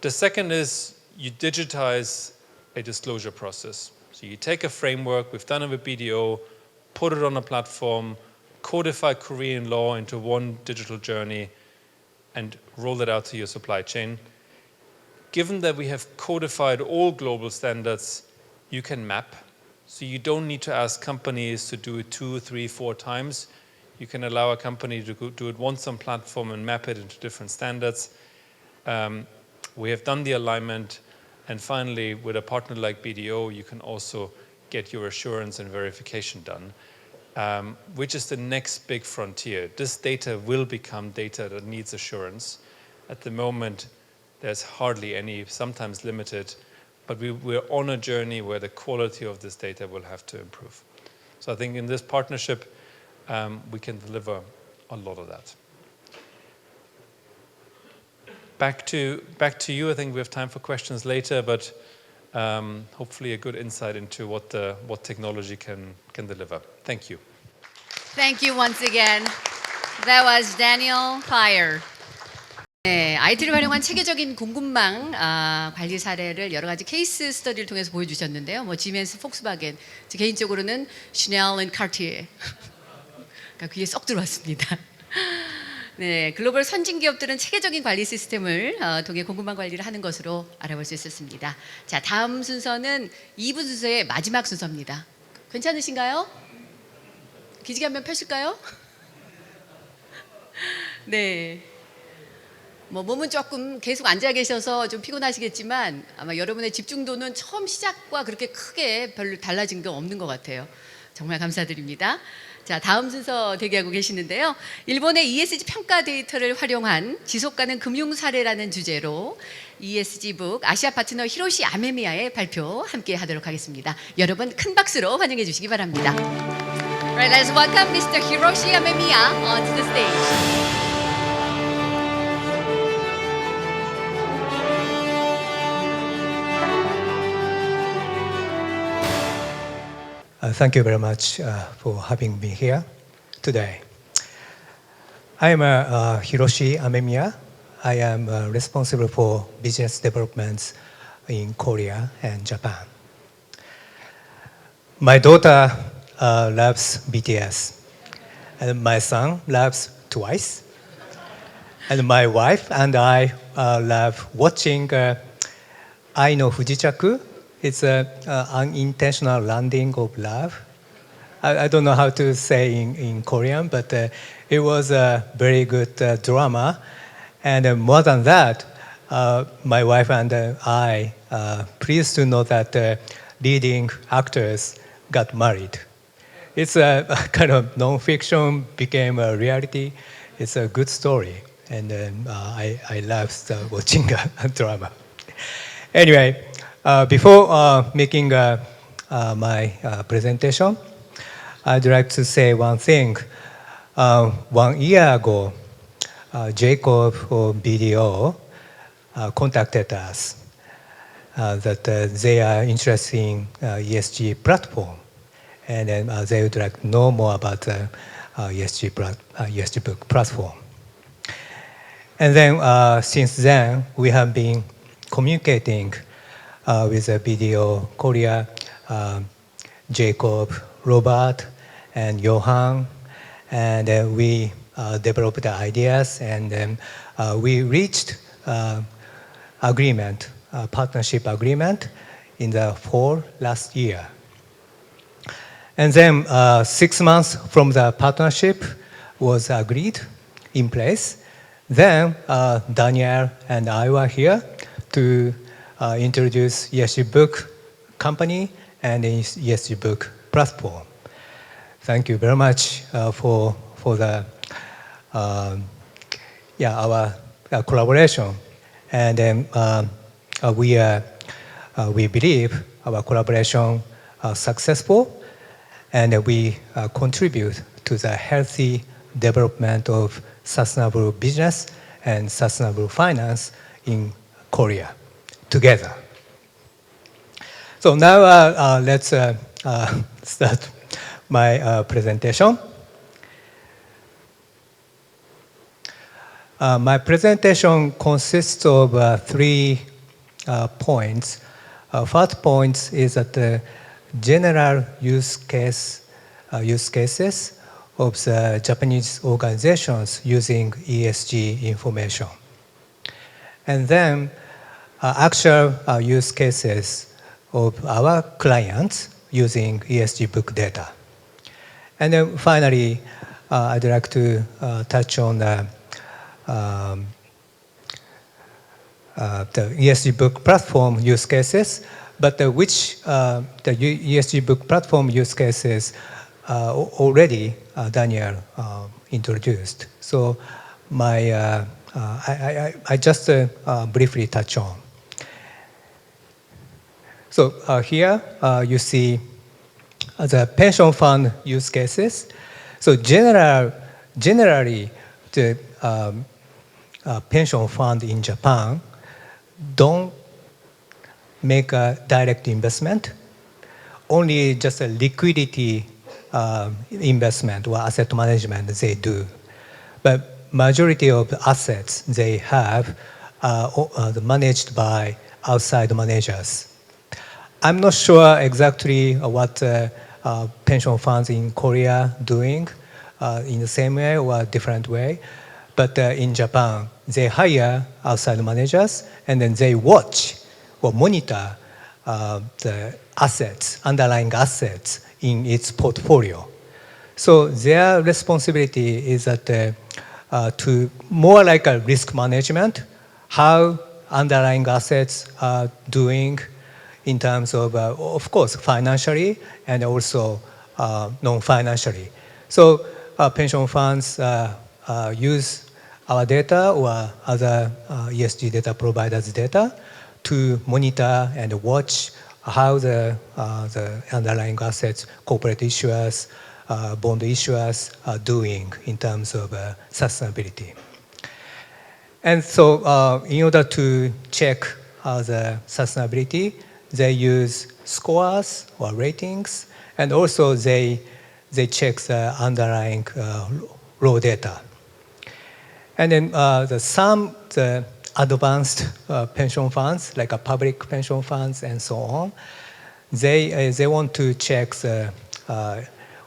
The second is you digitize a disclosure process. So you take a framework, we've done it with BDO, put it on a platform, codify Korean law into one digital journey, and roll it out to your supply chain. Given that we have codified all global standards, you can map. So you don't need to ask companies to do it 2, 3, 4 times. You can allow a company to do it once on platform and map it into different standards. We have done the alignment. And finally, with a partner like BDO, you can also get your assurance and verification done, which is the next big frontier. This data will become data that needs assurance. At the moment, there's hardly any, sometimes limited, but we're on a journey where the quality of this data will have to improve. So I think in this partnership, we can deliver a lot of that. Back to you. I think we have time for questions later, but hopefully a good insight into what technology can deliver. Thank you. Thank you once again. That was Daniel Fire. 네, IT를 활용한 체계적인 공급망 관리 사례를 여러 가지 케이스 스터디를 통해서 보여주셨는데요. 뭐 지멘스, 폭스바겐, 개인적으로는 슈넬 앤 카르티에 그러니까 귀에 쏙 들어왔습니다. 네, 글로벌 선진 기업들은 체계적인 관리 시스템을 통해 공급망 관리를 하는 것으로 알아볼 수 있었습니다. 자, 다음 순서는 2부 순서의 마지막 순서입니다. 괜찮으신가요? 기지개 한번 펴실까요? 네. 뭐 몸은 조금 계속 앉아 계셔서 좀 피곤하시겠지만 아마 여러분의 집중도는 처음 시작과 그렇게 크게 별로 달라진 게 없는 것 같아요. 정말 감사드립니다. 자, 다음 순서 대기하고 계시는데요. 일본의 ESG 평가 데이터를 활용한 지속가능 금융 사례라는 주제로 ESG Book 아시아 파트너 히로시 아메미아의 발표 함께 하도록 하겠습니다. 여러분 큰 박수로 환영해 주시기 바랍니다. Right, let's welcome Mr. Hiroshi Amemiya onto the stage. Thank you very much for having me here today. I am Hiroshi Amemiya. I am responsible for business developments in Korea and Japan. My daughter loves BTS, and my son loves Twice, and my wife and I love watching Ai no Fujichaku. It's an unintentional landing of love I don't know how to say in Korean, but it was a very good drama. And more than that, my wife and I pleased to know that leading actors got married. It's a kind of non-fiction became a reality. It's a good story, and I loved watching a drama. Anyway, before making my presentation, I'd like to say one thing. 1 year ago, Jacob or BDO contacted us that they are interested in ESG platform, and then they would like to know more about the ESG Book platform. And then since then, we have been communicating with BDO Korea, Jacob, Robert, and Johan, and we developed the ideas, and then we reached agreement, partnership agreement in the fall last year. And then 6 months from the partnership was agreed in place. Then Daniel and I were here to introduce ESG Book company and the ESG Book platform. Thank you very much for the our collaboration, and then we believe our collaboration successful, and we contribute to the healthy development of sustainable business and sustainable finance in Korea together. So now let's start my presentation. My presentation consists of 3 points. First point is that the general use cases of the Japanese organizations using ESG information. And then actual use cases of our clients using ESG book data. And then finally, I'd like to touch on the ESG book platform use cases, but the ESG book platform use cases already Daniel introduced. So I just briefly touch on. So here you see the pension fund use cases. So generally the pension fund in Japan don't make a direct investment, only just a liquidity investment or asset management they do. But majority of the assets they have are managed by outside managers. I'm not sure exactly what pension funds in Korea doing in the same way or a different way, but in Japan, they hire outside managers and then they watch or monitor the assets, underlying assets in its portfolio. So their responsibility is that to more like a risk management, how underlying assets are doing in terms of course, financially and also non-financially. So pension funds use our data or other ESG data providers' data to monitor and watch how the underlying assets, corporate issuers, bond issuers are doing in terms of sustainability. And so in order to check the sustainability, they use scores or ratings, and also they check the underlying raw data. And then the advanced pension funds, like public pension funds and so on, they want to check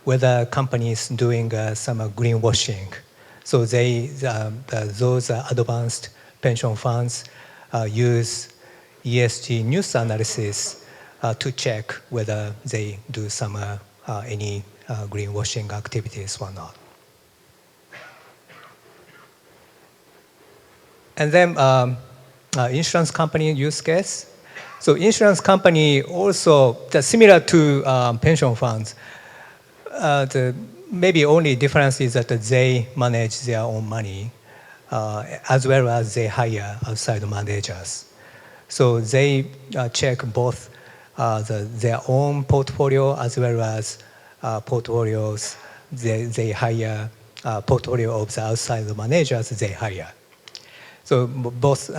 whether companies doing some greenwashing. So those advanced pension funds use ESG news analysis to check whether they do some any greenwashing activities or not. And then insurance company use case. So insurance company also similar to pension funds. The maybe only difference is that they manage their own money as well as they hire outside managers. So they check both their own portfolio as well as portfolios they hire, portfolio of the outside managers they hire. So both,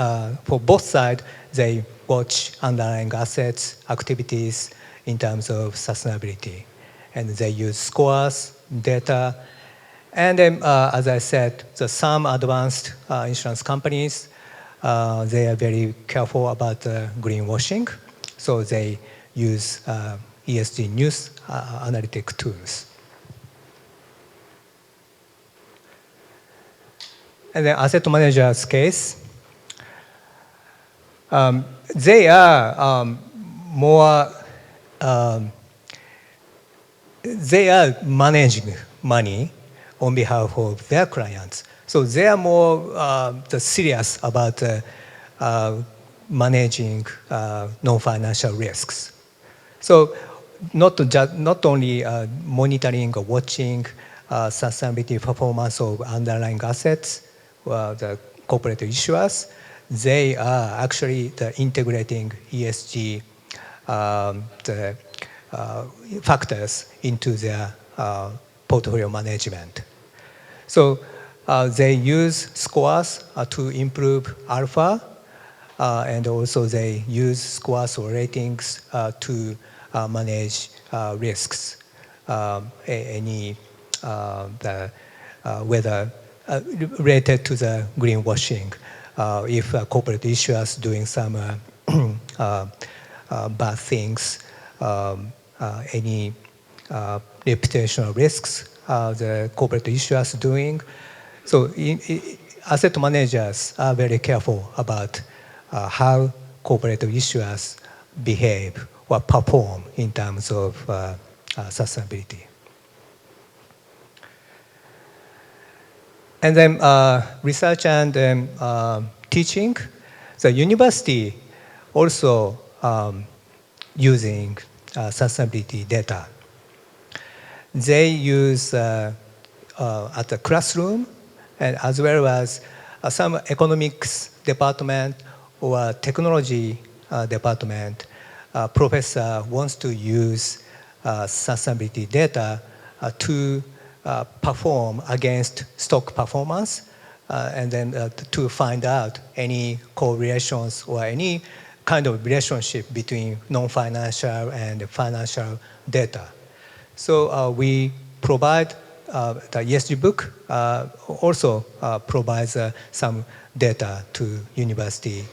for both sides, they watch underlying assets, activities in terms of sustainability. And they use scores, data, and then, as I said, some advanced insurance companies, they are very careful about greenwashing, so they use ESG news analytic tools. And then asset managers case, they are more, they are managing money on behalf of their clients. So they are more serious about managing non-financial risks. So not only monitoring or watching sustainability performance of underlying assets, the corporate issuers, they are actually integrating ESG factors into their portfolio management. So they use scores to improve alpha, and also they use scores or ratings to manage risks, whether related to the greenwashing, if corporate issuers doing some bad things, any reputational risks the corporate issuers doing. So asset managers are very careful about how corporate issuers behave or perform in terms of sustainability. And then research and teaching. The university also using sustainability data. They use at the classroom and as well as some economics department or technology department. Professor wants to use sustainability data to perform against stock performance, and then to find out any correlations or any kind of relationship between non-financial and financial data. So we provide the ESG book also provides some data to university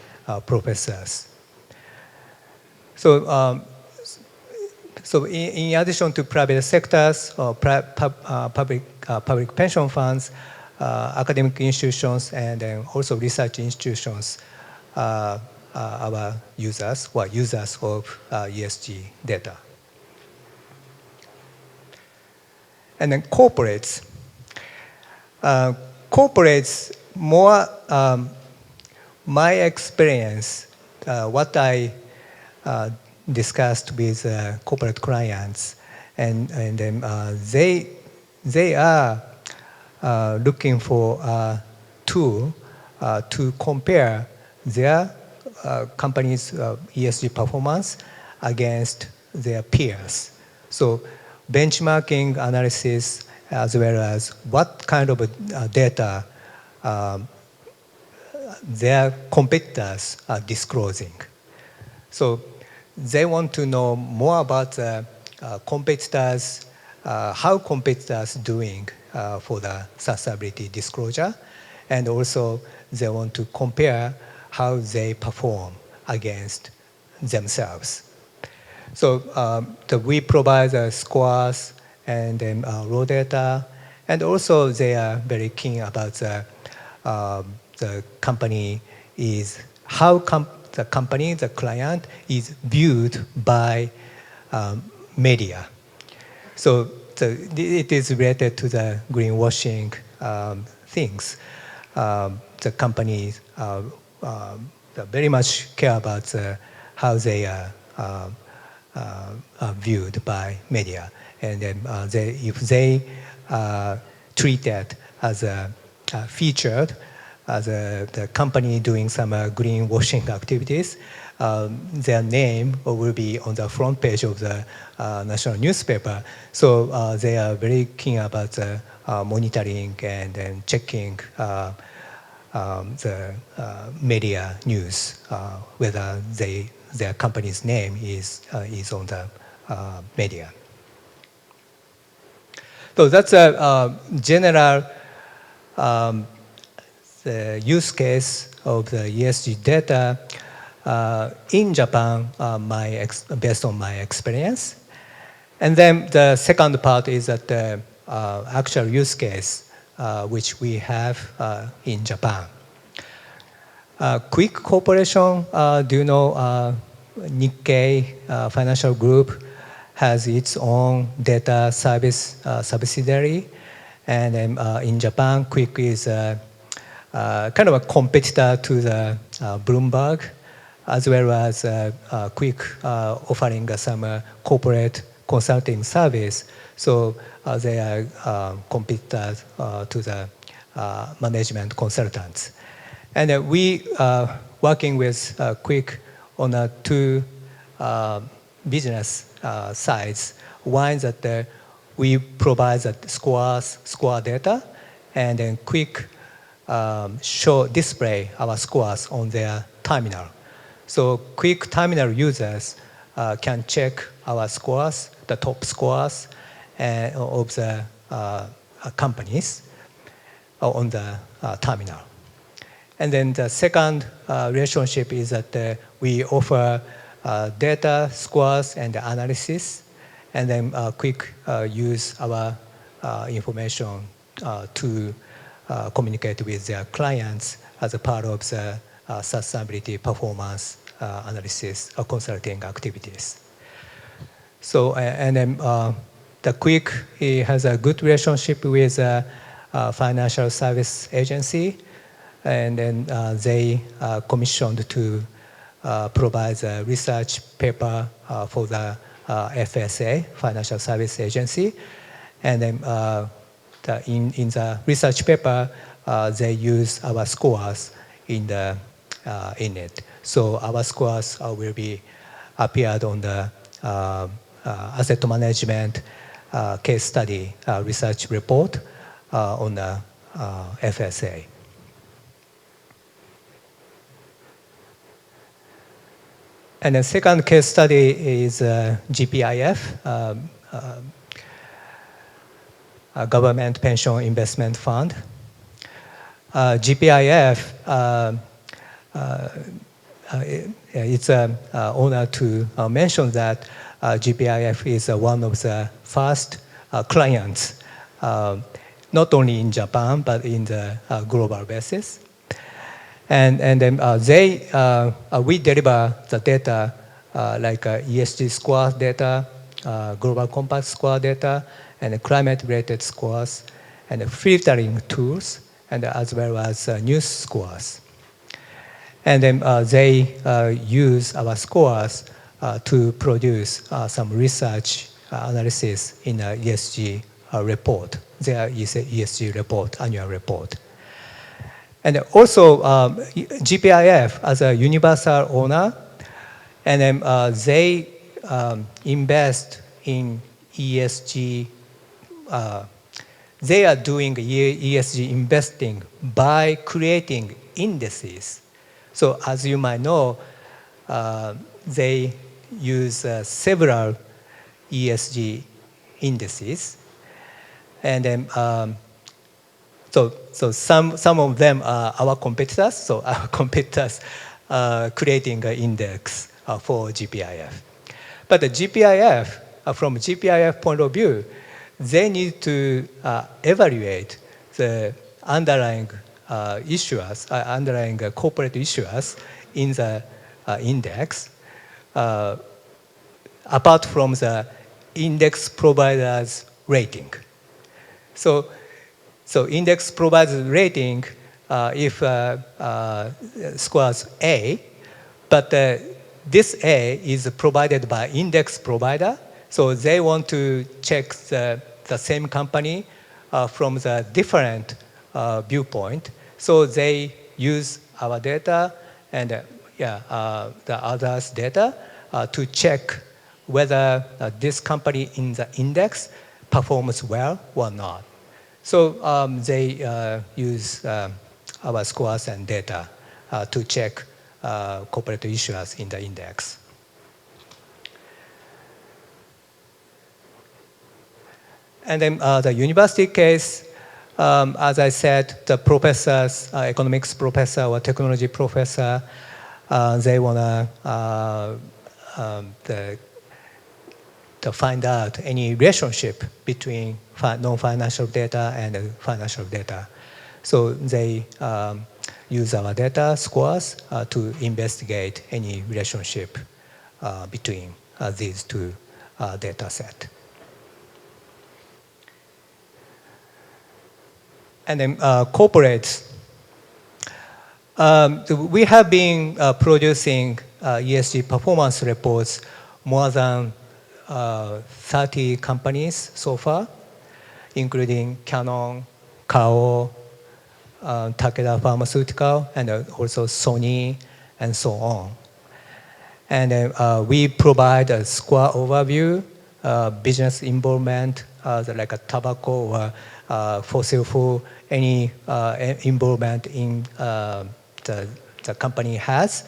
professors. So so in addition to private sectors, public pension funds, academic institutions, and also research institutions are our users or users of ESG data. And then corporates. Corporates, more my experience, what I discussed with corporate clients, and then they are looking for a tool to compare their company's ESG performance against their peers. So benchmarking analysis as well as what kind of data their competitors are disclosing. So they want to know more about competitors, how competitors doing for the sustainability disclosure, and also they want to compare how they perform against themselves. So we provide scores and then raw data, and also they are very keen about the company is how the company, the client, is viewed by media. So it is related to the greenwashing things. The companies very much care about how they are viewed by media, and then if they treat that as a featured as the company doing some greenwashing activities, their name will be on the front page of the national newspaper. So they are very keen about monitoring and then checking the media news, whether their company's name is on the media. So that's a general the use case of the ESG data in Japan, based on my experience. And then the second part is that the actual use case which we have in Japan. Quick Corporation, do you know Nikkei Financial Group has its own data service subsidiary, and in Japan, Quick is kind of a competitor to the Bloomberg, as well as Quick offering some corporate consulting service. So they are competitors to the management consultants. And we are working with Quick on two business sides. One is that we provide score data, and then Quick display our scores on their terminal. So Quick terminal users can check our scores, the top scores of the companies on the terminal. And then the second relationship is that we offer data, scores, and analysis, and then Quick use our information to communicate with their clients as a part of the sustainability performance analysis or consulting activities. So, and then the Quick has a good relationship with a financial service agency, and then they commissioned to provide a research paper for the FSA, Financial Service Agency, and then in the research paper, they use our scores in it. So our scores will be appeared on the asset management case study research report on the FSA. And the second case study is GPIF, Government Pension Investment Fund. GPIF, it's an honor to mention that GPIF is one of the first clients, not only in Japan, but in the global basis. And then we deliver the data like ESG score data, global compact score data, and climate-related scores, and filtering tools, and as well as news scores. And then they use our scores to produce some research analysis in a ESG report. There is a ESG report, annual report. And also GPIF as a universal owner, and then they invest in ESG. They are doing ESG investing by creating indices. So as you might know, they use several ESG indices, and then so some of them are our competitors. So our competitors are creating an index for GPIF. But the GPIF, from GPIF point of view, they need to evaluate the underlying issuers, underlying corporate issuers in the index, apart from the index providers' rating. So index provides rating if scores A, but this A is provided by index provider. So they want to check the same company from the different viewpoint. So they use our data and the others' data to check whether this company in the index performs well or not. So they use our scores and data to check corporate issuers in the index. And then the university case, as I said, the professors, economics professor or technology professor, they want to find out any relationship between non-financial data and financial data. So they use our data scores to investigate any relationship between these two data sets. And then corporates. We have been producing ESG performance reports more than 30 companies so far, including Canon, Kao, Takeda Pharmaceutical, and also Sony, and so on. And we provide a score overview, business involvement, like a tobacco or fossil fuel, any involvement in the company has,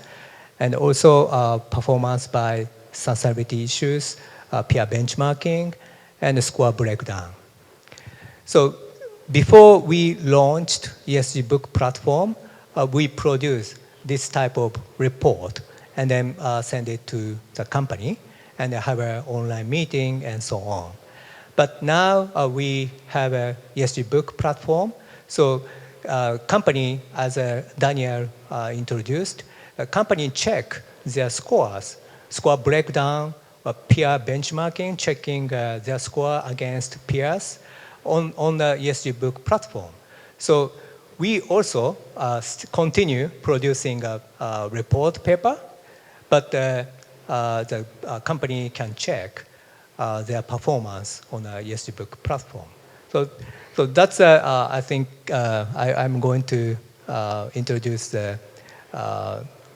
and also performance by sustainability issues, peer benchmarking, and score breakdown. So before we launched ESG Book platform, we produced this type of report and then send it to the company and have an online meeting and so on. But now we have a ESG Book platform. So company, as Daniel introduced, a company check their scores, score breakdown, peer benchmarking, checking their score against peers on the ESG Book platform. So we also continue producing a report paper, but the company can check their performance on the ESG Book platform. So that's, I think, I'm going to introduce the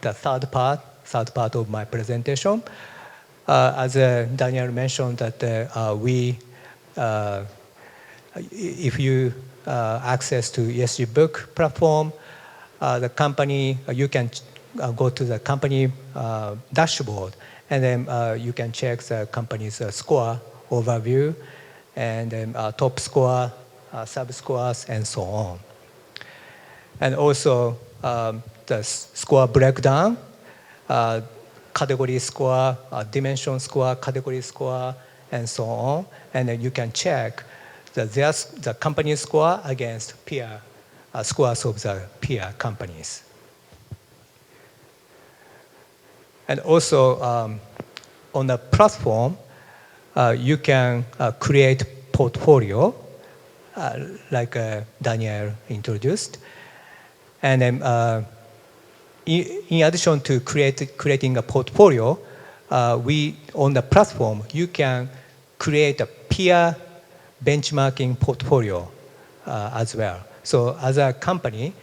third part of my presentation. As Daniel mentioned, that if you access to ESG Book platform, the company, you can go to the company dashboard, and then you can check the company's score overview, and then top score, sub-scores, and so on. And also the score breakdown, category score, dimension score, category score, and so on. And then you can check the company score against peer scores of the peer companies. And also on the platform, you can create portfolio, like Daniel introduced. And then in addition to creating a portfolio, on the platform, you can create a peer benchmarking portfolio as well. So as a company,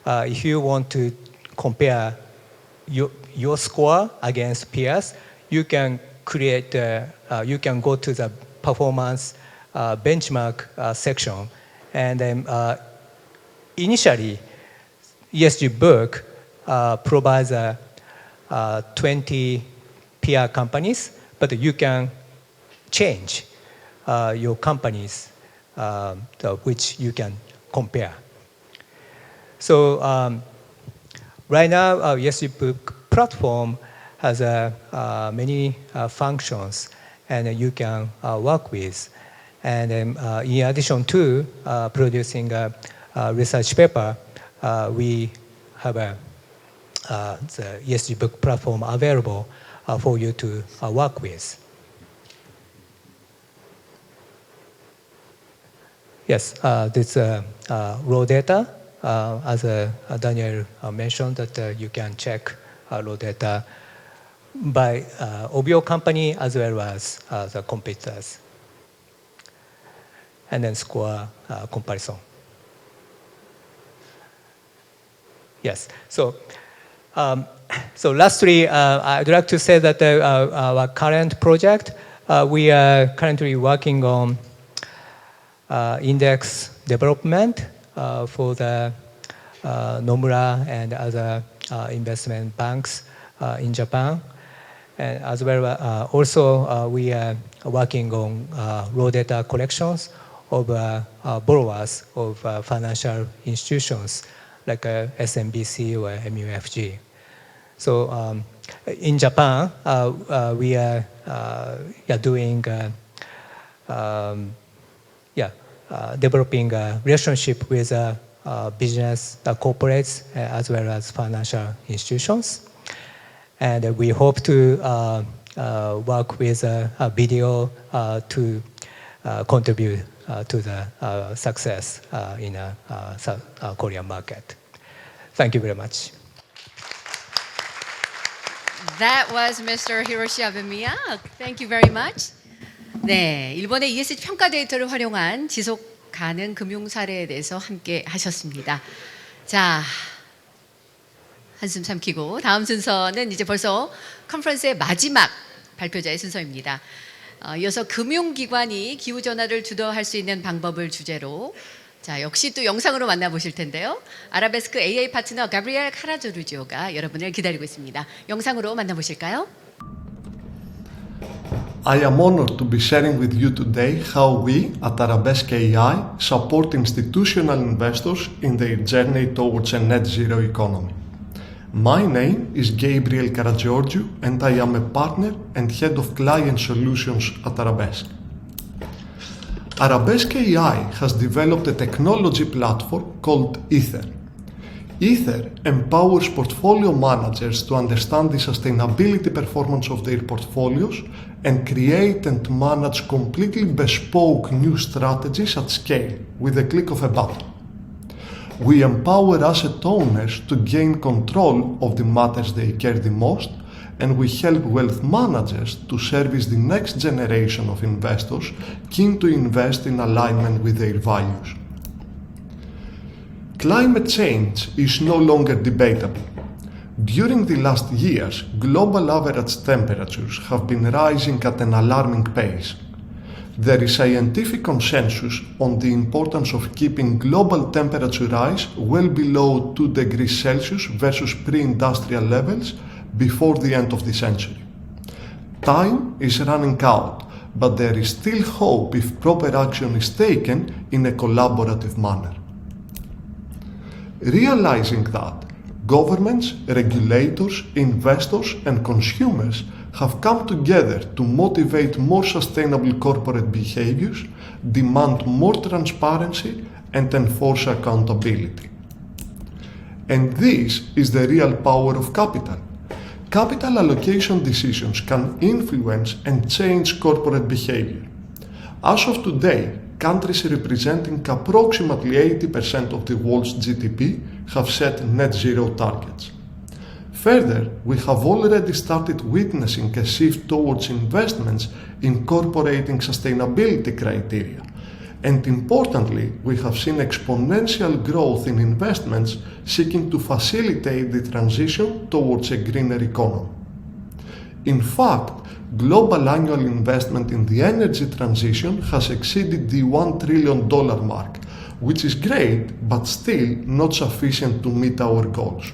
if you want to compare your score against peers, you can create, you can go to the performance benchmark section. And then initially, ESG Book provides 20 peer companies, but you can change your companies which you can compare. So right now, our ESG Book platform has many functions, and you can work with. And in addition to producing a research paper, we have the ESG Book platform available for you to work with. Yes, this raw data, as Daniel mentioned, that you can check raw data by of your company as well as the competitors, and then score comparison. Yes, so lastly, I'd like to say that our current project, we are currently working on index development for the Nomura and other investment banks in Japan. And as well, also we are working on raw data collections of borrowers of financial institutions like SMBC or MUFG. So in Japan, we are doing developing a relationship with business corporates as well as financial institutions. And we hope to work with BDO to contribute to the success in the South Korean market. Thank you very much. That was Mr. Hiroshi Ame미야. Thank you very much. 네, 일본의 ESG 평가 데이터를 활용한 지속 가능 금융 사례에 대해서 함께 하셨습니다. 자, 한숨 삼키고 다음 순서는 이제 벌써 컨퍼런스의 마지막 발표자의 순서입니다. 이어서 금융기관이 기후전환을 주도할 수 있는 방법을 주제로 자, 역시 또 영상으로 만나보실 텐데요. 아라베스크 AI 파트너 가브리엘 카라조르지오가 여러분을 기다리고 있습니다. 영상으로 만나보실까요? I am honored to be sharing with you today how we at Arabesque AI support institutional investors in their journey towards a net zero economy. My name is Gabriel Karadgeorgiou and I am a partner and head of client solutions at Arabesque. Arabesque AI has developed a technology platform called Ether. Ether empowers portfolio managers to understand the sustainability performance of their portfolios and create and manage completely bespoke new strategies at scale with the click of a button. We empower asset owners to gain control of the matters they care the most, and we help wealth managers to service the next generation of investors keen to invest in alignment with their values. Climate change is no longer debatable. During the last years, global average temperatures have been rising at an alarming pace. There is scientific consensus on the importance of keeping global temperature rise well below 2 degrees Celsius versus pre-industrial levels before the end of the century. Time is running out, but there is still hope if proper action is taken in a collaborative manner. Realizing that, governments, regulators, investors, and consumers have come together to motivate more sustainable corporate behaviors, demand more transparency, and enforce accountability. And this is the real power of capital. Capital allocation decisions can influence and change corporate behavior. As of today, countries representing approximately 80% of the world's GDP have set net zero targets. Further, we have already started witnessing a shift towards investments incorporating sustainability criteria. And importantly, we have seen exponential growth in investments seeking to facilitate the transition towards a greener economy. In fact, global annual investment in the energy transition has exceeded the $1 trillion mark, which is great, but still not sufficient to meet our goals.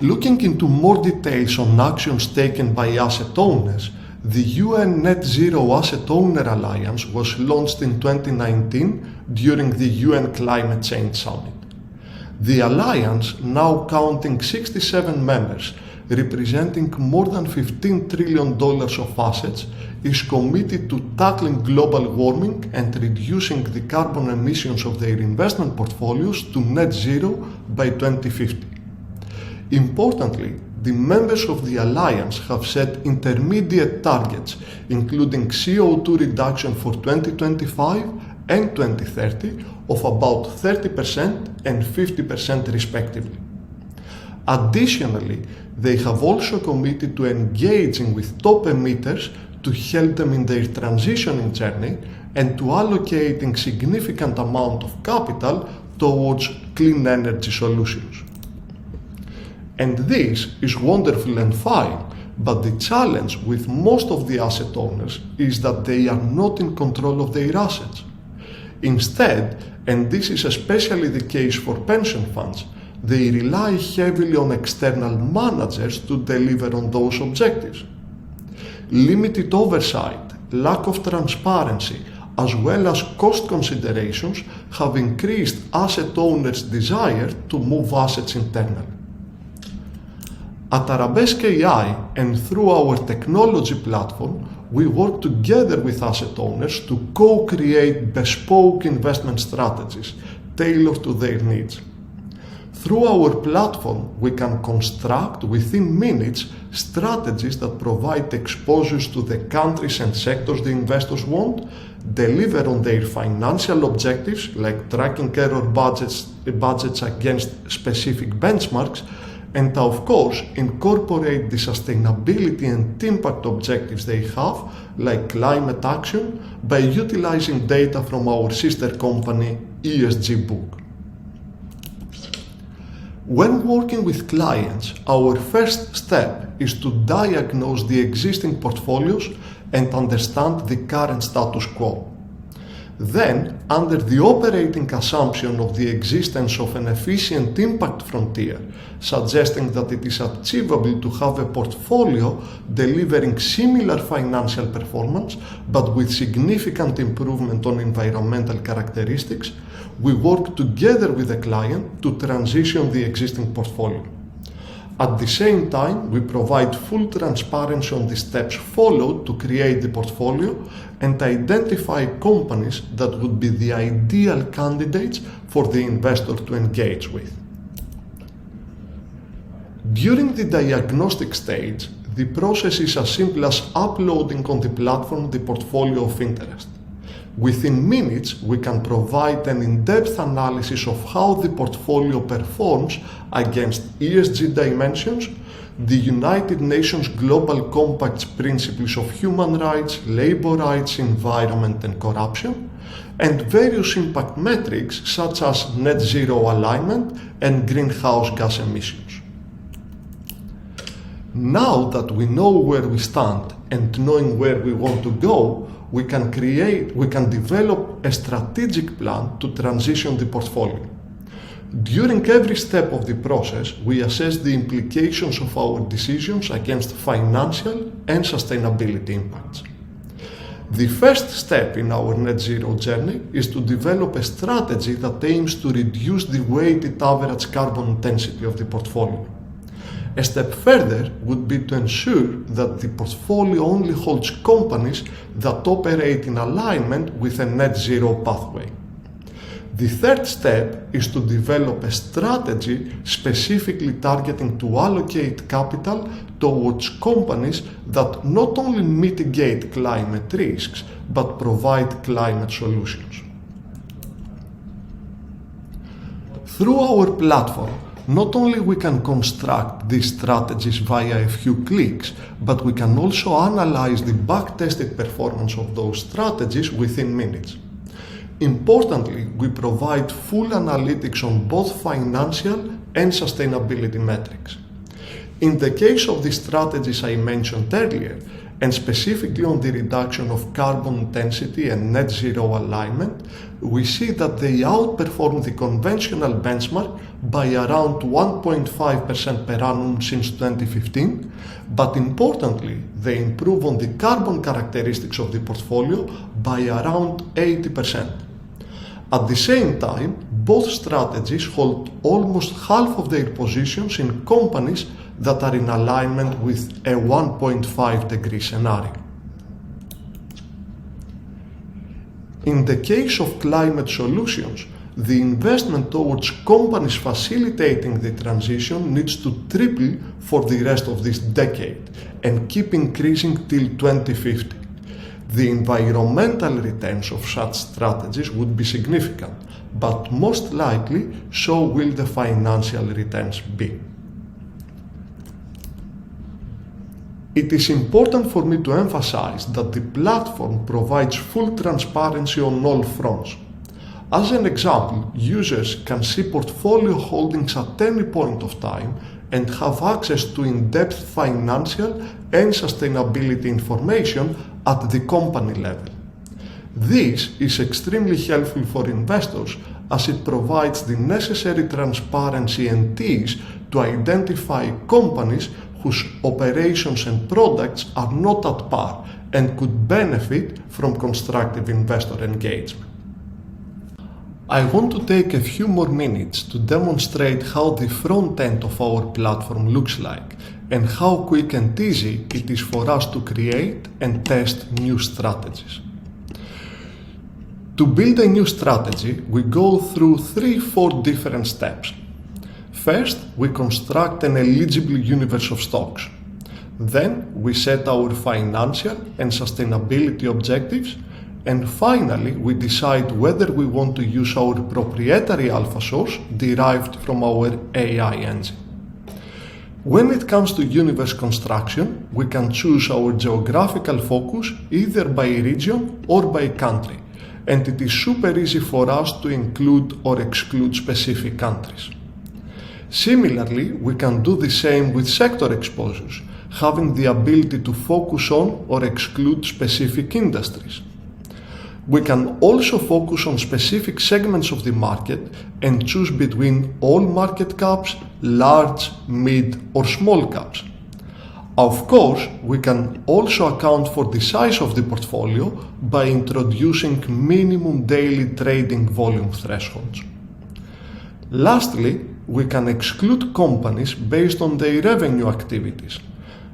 Looking into more details on actions taken by asset owners, the UN Net Zero Asset Owner Alliance was launched in 2019 during the UN Climate Change Summit. The alliance, now counting 67 members, representing more than $15 trillion of assets, is committed to tackling global warming and reducing the carbon emissions of their investment portfolios to net zero by 2050. Importantly, the members of the alliance have set intermediate targets, including CO2 reduction for 2025 and 2030 of about 30% and 50% respectively. Additionally, they have also committed to engaging with top emitters to help them in their transitioning journey and to allocating significant amount of capital towards clean energy solutions. And this is wonderful and fine, but the challenge with most of the asset owners is that they are not in control of their assets. Instead, and this is especially the case for pension funds, they rely heavily on external managers to deliver on those objectives. Limited oversight, lack of transparency, as well as cost considerations have increased asset owners' desire to move assets internally. At Arabesque AI and through our technology platform, we work together with asset owners to co-create bespoke investment strategies tailored to their needs. Through our platform, we can construct within minutes strategies that provide exposures to the countries and sectors the investors want, deliver on their financial objectives like tracking error budgets against specific benchmarks, and of course incorporate the sustainability and impact objectives they have, like climate action, by utilizing data from our sister company ESG Book. When working with clients, our first step is to diagnose the existing portfolios and understand the current status quo. Then, under the operating assumption of the existence of an efficient impact frontier, suggesting that it is achievable to have a portfolio delivering similar financial performance but with significant improvement on environmental characteristics, we work together with the client to transition the existing portfolio. At the same time, we provide full transparency on the steps followed to create the portfolio and identify companies that would be the ideal candidates for the investor to engage with. During the diagnostic stage, the process is as simple as uploading on the platform the portfolio of interest. Within minutes, we can provide an in-depth analysis of how the portfolio performs against ESG dimensions, the United Nations Global Compact's principles of human rights, labor rights, environment and corruption, and various impact metrics such as net zero alignment and greenhouse gas emissions. Now that we know where we stand and knowing where we want to go, we can develop a strategic plan to transition the portfolio. During every step of the process, we assess the implications of our decisions against financial and sustainability impacts. The first step in our net zero journey is to develop a strategy that aims to reduce the weighted average carbon intensity of the portfolio. A step further would be to ensure that the portfolio only holds companies that operate in alignment with a net zero pathway. The third step is to develop a strategy specifically targeting to allocate capital towards companies that not only mitigate climate risks, but provide climate solutions. Through our platform, not only we can construct these strategies via a few clicks, but we can also analyze the back-tested performance of those strategies within minutes. Importantly, we provide full analytics on both financial and sustainability metrics. In the case of the strategies I mentioned earlier, and specifically on the reduction of carbon intensity and net zero alignment, we see that they outperform the conventional benchmark by around 1.5% per annum since 2015, but importantly, they improve on the carbon characteristics of the portfolio by around 80%. At the same time, both strategies hold almost half of their positions in companies that are in alignment with a 1.5-degree scenario. In the case of climate solutions, the investment towards companies facilitating the transition needs to triple for the rest of this decade and keep increasing till 2050. The environmental returns of such strategies would be significant, but most likely so will the financial returns be. It is important for me to emphasize that the platform provides full transparency on all fronts. As an example, users can see portfolio holdings at any point of time and have access to in-depth financial and sustainability information at the company level. This is extremely helpful for investors as it provides the necessary transparency and ease to identify companies whose operations and products are not at par and could benefit from constructive investor engagement. I want to take a few more minutes to demonstrate how the front end of our platform looks like and how quick and easy it is for us to create and test new strategies. To build a new strategy, we go through 3-4 different steps. First, we construct an eligible universe of stocks. Then, we set our financial and sustainability objectives. And finally, we decide whether we want to use our proprietary alpha source derived from our AI engine. When it comes to universe construction, we can choose our geographical focus either by region or by country, and it is super easy for us to include or exclude specific countries. Similarly, we can do the same with sector exposures, having the ability to focus on or exclude specific industries. We can also focus on specific segments of the market and choose between all market caps, large, mid, or small caps. Of course, we can also account for the size of the portfolio by introducing minimum daily trading volume thresholds. Lastly, we can exclude companies based on their revenue activities.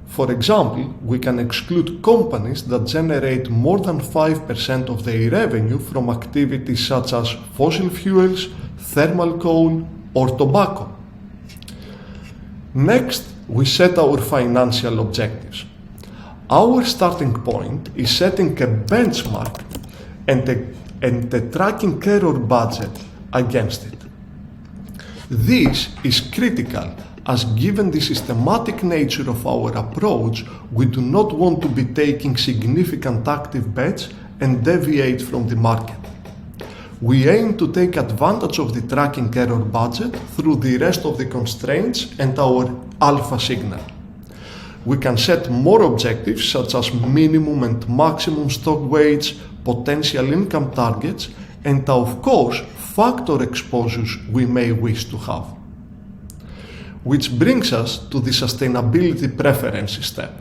For example, we can exclude companies that generate more than 5% of their revenue from activities such as fossil fuels, thermal coal, or tobacco. Next, we set our financial objectives. Our starting point is setting a benchmark and a tracking error budget against it. This is critical as given the systematic nature of our approach, we do not want to be taking significant active bets and deviate from the market. We aim to take advantage of the tracking error budget through the rest of the constraints and our alpha signal. We can set more objectives such as minimum and maximum stock weights, potential income targets, and of course, factor exposures we may wish to have. Which brings us to the sustainability preferences step.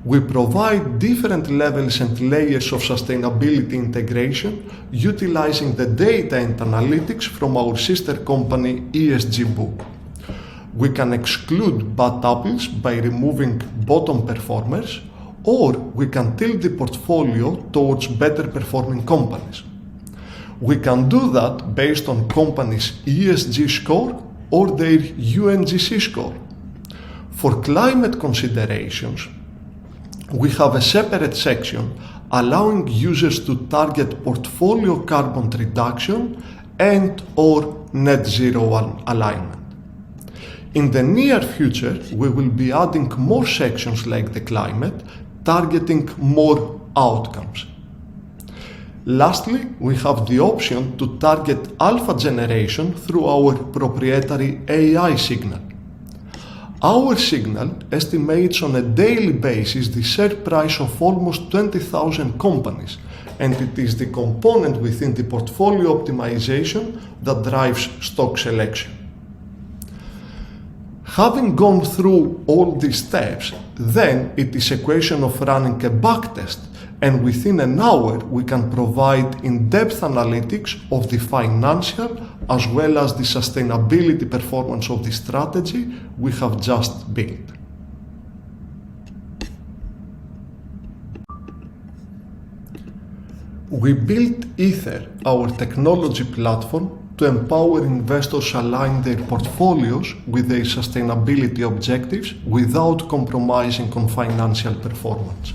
We provide different levels and layers of sustainability integration utilizing the data and analytics from our sister company ESG Book. We can exclude bad apples by removing bottom performers, or we can tilt the portfolio towards better performing companies. We can do that based on companies' ESG score or their UNGC score. For climate considerations, we have a separate section allowing users to target portfolio carbon reduction and or net zero alignment. In the near future, we will be adding more sections like the climate, targeting more outcomes. Lastly, we have the option to target alpha generation through our proprietary AI signal. Our signal estimates on a daily basis the share price of almost 20,000 companies, and it is the component within the portfolio optimization that drives stock selection. Having gone through all these steps, then it is a question of running a backtest, and within an hour we can provide in-depth analytics of the financial as well as the sustainability performance of the strategy we have just built. We built Ether, our technology platform, to empower investors align their portfolios with their sustainability objectives without compromising on financial performance.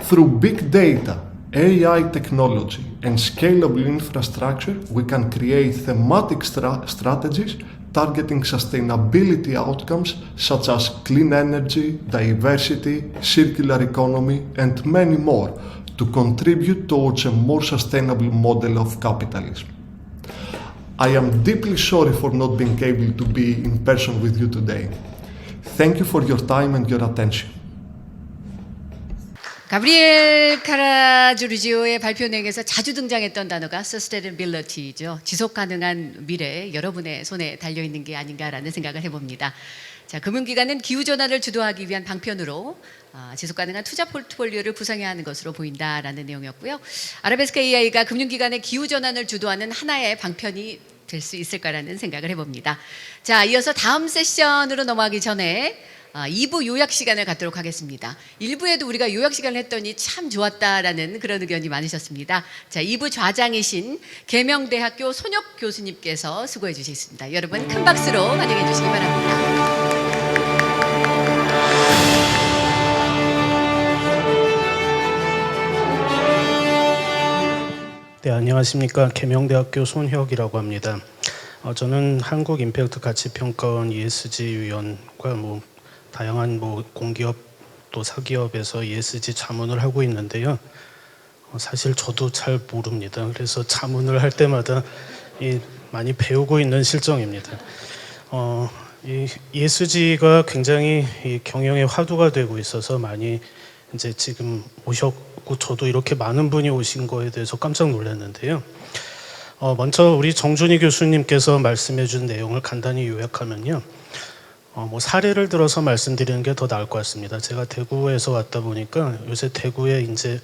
Through big data, AI technology, and scalable infrastructure, we can create thematic strategies targeting sustainability outcomes such as clean energy, diversity, circular economy, and many more to contribute towards a more sustainable model of capitalism. I am deeply sorry for not being able to be in person with you today. Thank you for your time and your attention. 가브리엘 카라조르지오의 발표 내용에서 자주 등장했던 단어가 sustainability죠. 지속 가능한 미래, 여러분의 손에 달려 있는 게 아닌가라는 생각을 해봅니다. 자, 금융기관은 기후전환을 주도하기 위한 방편으로 지속 가능한 투자 포트폴리오를 구성해야 하는 것으로 보인다라는 내용이었고요. 아라베스크 AI가 금융기관의 기후전환을 주도하는 하나의 방편이 될 수 있을까라는 생각을 해봅니다. 자, 이어서 다음 세션으로 넘어가기 전에 2부 요약 시간을 갖도록 하겠습니다. 1부에도 우리가 요약 시간을 했더니 참 좋았다라는 그런 의견이 많으셨습니다. 자, 2부 좌장이신 개명대학교 손혁 교수님께서 수고해 주시겠습니다. 여러분 큰 박수로 환영해 주시기 바랍니다. 네, 안녕하십니까. 개명대학교 손혁이라고 합니다. 저는 한국 임팩트 가치평가원 ESG 위원과 다양한 공기업 또 사기업에서 ESG 자문을 하고 있는데요. 사실 저도 잘 모릅니다. 그래서 자문을 할 때마다 많이 배우고 있는 실정입니다. 이 ESG가 굉장히 경영의 화두가 되고 있어서 많이 이제 지금 오셨고 저도 이렇게 많은 분이 오신 거에 대해서 깜짝 놀랐는데요. 먼저 우리 정준희 교수님께서 말씀해 준 내용을 간단히 요약하면요. 사례를 들어서 말씀드리는 게 더 나을 것 같습니다. 제가 대구에서 왔다 보니까 요새 대구에 이제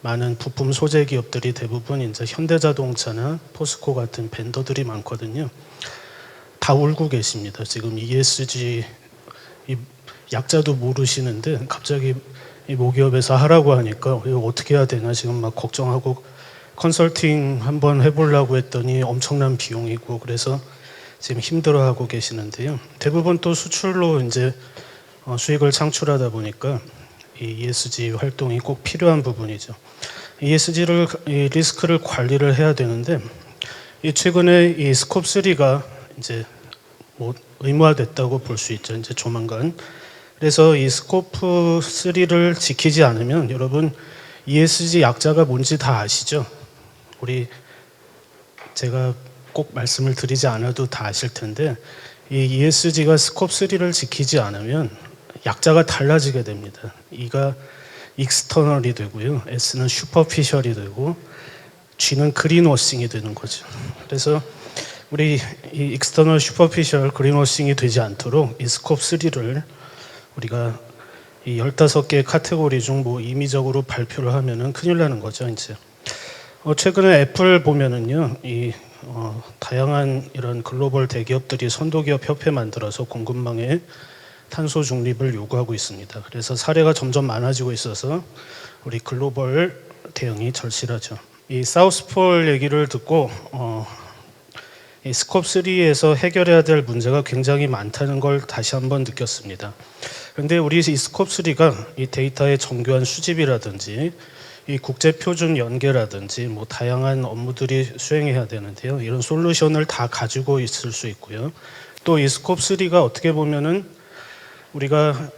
많은 부품 소재 기업들이 대부분 이제 현대자동차나 포스코 같은 벤더들이 많거든요. 다 울고 계십니다. 지금 ESG 약자도 모르시는데 갑자기 이 모기업에서 하라고 하니까 이거 어떻게 해야 되나 지금 막 걱정하고 컨설팅 한번 해보려고 했더니 엄청난 비용이고 그래서 지금 힘들어하고 계시는데요. 대부분 또 수출로 이제 수익을 창출하다 보니까 이 ESG 활동이 꼭 필요한 부분이죠. ESG를 리스크를 관리를 해야 되는데 최근에 이 스콥 3가 이제 의무화됐다고 볼 수 있죠. 이제 조만간. 그래서 이 스콥 3를 지키지 않으면 여러분 ESG 약자가 뭔지 다 아시죠? 제가 꼭 말씀을 드리지 않아도 다 아실 텐데 이 ESG가 스콥 3를 지키지 않으면 약자가 달라지게 됩니다. E가 익스터널이 되고요. S는 슈퍼피셜이 되고 G는 그린워싱이 되는 거죠. 그래서 우리 이 익스터널 슈퍼피셜 그린워싱이 되지 않도록 이 스콥 3를 우리가 이 15개의 카테고리 중 임의적으로 발표를 하면은 큰일 나는 거죠, 이제. 최근에 애플 보면은요, 다양한 이런 글로벌 대기업들이 선도기업 협회 만들어서 공급망에 탄소 중립을 요구하고 있습니다. 그래서 사례가 점점 많아지고 있어서 우리 글로벌 대응이 절실하죠. 이 사우스폴 얘기를 듣고 이 스콥 3에서 해결해야 될 문제가 굉장히 많다는 걸 다시 한번 느꼈습니다. 그런데 우리 이 스콥 3가 이 데이터의 정교한 수집이라든지 이 국제 표준 연계라든지 다양한 업무들이 수행해야 되는데요. 이런 솔루션을 다 가지고 있을 수 있고요. 또 이 스콥 3가 어떻게 보면은 우리가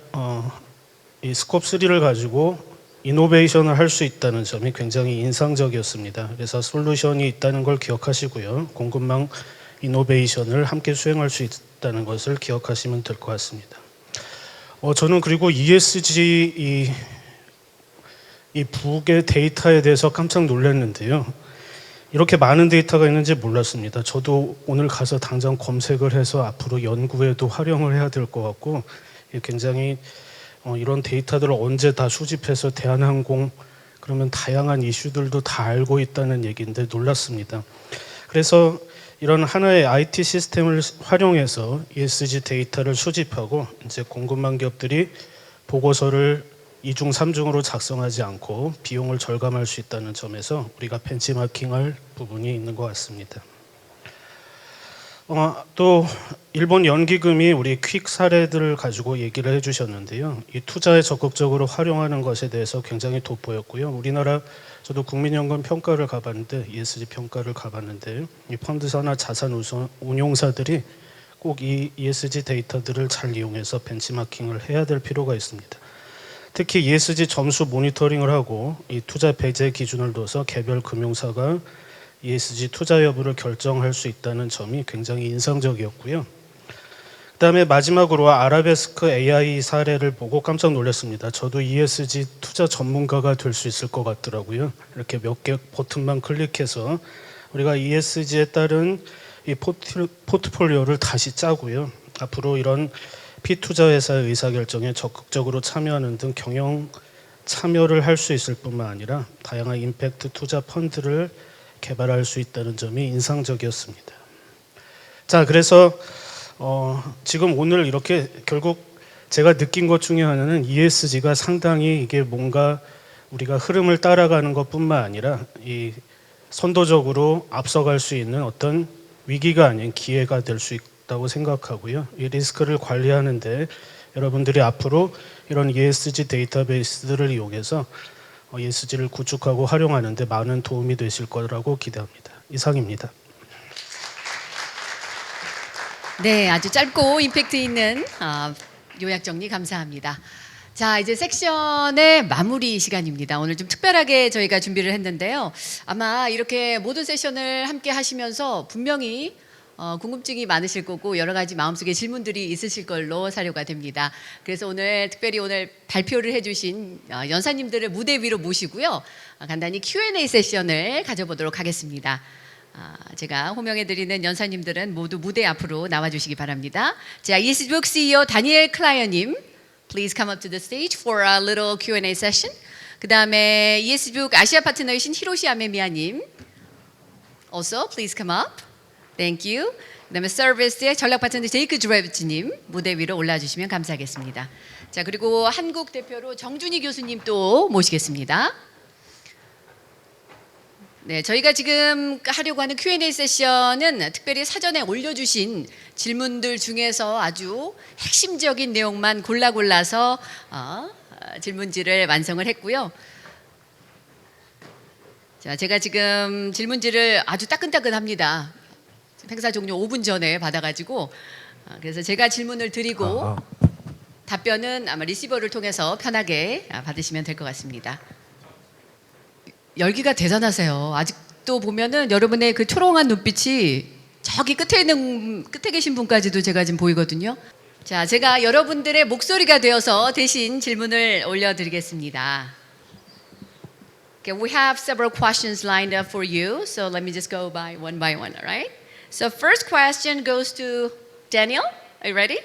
이 스콥 3를 가지고 이노베이션을 할 수 있다는 점이 굉장히 인상적이었습니다. 그래서 솔루션이 있다는 걸 기억하시고요. 공급망 이노베이션을 함께 수행할 수 있다는 것을 기억하시면 될 것 같습니다. 저는 그리고 ESG 이 북의 데이터에 대해서 깜짝 놀랐는데요. 이렇게 많은 데이터가 있는지 몰랐습니다. 저도 오늘 가서 당장 검색을 해서 앞으로 연구에도 활용을 해야 될 것 같고 굉장히 이런 데이터들을 언제 다 수집해서 대한항공 그러면 다양한 이슈들도 다 알고 있다는 얘기인데 놀랐습니다. 그래서 이런 하나의 IT 시스템을 활용해서 ESG 데이터를 수집하고 이제 공급망 기업들이 보고서를 2중, 3중으로 작성하지 않고 비용을 절감할 수 있다는 점에서 우리가 벤치마킹할 부분이 있는 것 같습니다. 또 일본 연기금이 우리 퀵 사례들을 가지고 얘기를 해주셨는데요. 이 투자에 적극적으로 활용하는 것에 대해서 굉장히 돋보였고요. 우리나라 저도 국민연금 평가를 가봤는데 ESG 평가를 가봤는데 이 펀드사나 자산 운용사들이 꼭 이 ESG 데이터들을 잘 이용해서 벤치마킹을 해야 될 필요가 있습니다. 특히 ESG 점수 모니터링을 하고 이 투자 배제 기준을 둬서 개별 금융사가 ESG 투자 여부를 결정할 수 있다는 점이 굉장히 인상적이었고요. 그다음에 마지막으로 아라베스크 AI 사례를 보고 깜짝 놀랐습니다. 저도 ESG 투자 전문가가 될 수 있을 것 같더라고요. 이렇게 몇 개 버튼만 클릭해서 우리가 ESG에 따른 이 포트폴리오를 다시 짜고요. 앞으로 이런 피투자 회사의 의사결정에 적극적으로 참여하는 등 경영 참여를 할 수 있을 뿐만 아니라 다양한 임팩트 투자 펀드를 개발할 수 있다는 점이 인상적이었습니다. 자, 그래서 지금 오늘 이렇게 결국 제가 느낀 것 중에 하나는 ESG가 상당히 이게 뭔가 우리가 흐름을 따라가는 것뿐만 아니라 이 선도적으로 앞서갈 수 있는 어떤 위기가 아닌 기회가 될 수 있다고 생각하고요. 이 리스크를 관리하는데 여러분들이 앞으로 이런 ESG 데이터베이스들을 이용해서 ESG를 구축하고 활용하는 데 많은 도움이 되실 거라고 기대합니다. 이상입니다. 네, 아주 짧고 임팩트 있는 요약 정리 감사합니다. 자, 이제 섹션의 마무리 시간입니다. 오늘 좀 특별하게 저희가 준비를 했는데요. 아마 이렇게 모든 세션을 함께 하시면서 분명히 궁금증이 많으실 거고 여러 가지 마음속에 질문들이 있으실 걸로 사료가 됩니다. 그래서 오늘 특별히 오늘 발표를 해주신 연사님들을 무대 위로 모시고요. 간단히 Q&A 세션을 가져보도록 하겠습니다. 제가 호명해드리는 연사님들은 모두 무대 앞으로 나와주시기 바랍니다. 자, ESG Book CEO 다니엘 클라이어님, please come up to the stage for a little Q&A session. 그 다음에 ESG Book 아시아 파트너이신 히로시 아메미아님, also please come up. Thank you. 그다음에 서비스의 전략 파트너 제이크 드레브치님 무대 위로 올라주시면 감사하겠습니다. 자, 그리고 한국 대표로 정준희 교수님 또 모시겠습니다. 네, 저희가 지금 하려고 하는 Q&A 세션은 특별히 사전에 올려주신 질문들 중에서 아주 핵심적인 내용만 골라서 질문지를 완성을 했고요. 자, 제가 지금 질문지를 아주 따끈따끈합니다. 행사 종료 5분 전에 받아가지고 그래서 제가 질문을 드리고 답변은 아마 리시버를 통해서 편하게 받으시면 될 것 같습니다. 열기가 대단하세요. 아직도 보면은 여러분의 그 초롱한 눈빛이 저기 끝에 계신 분까지도 제가 지금 보이거든요. 자, 제가 여러분들의 목소리가 되어서 대신 질문을 올려드리겠습니다. Okay, we have several questions lined up for you, so let me just go by one, all right? So first question goes to Daniel. Are you ready?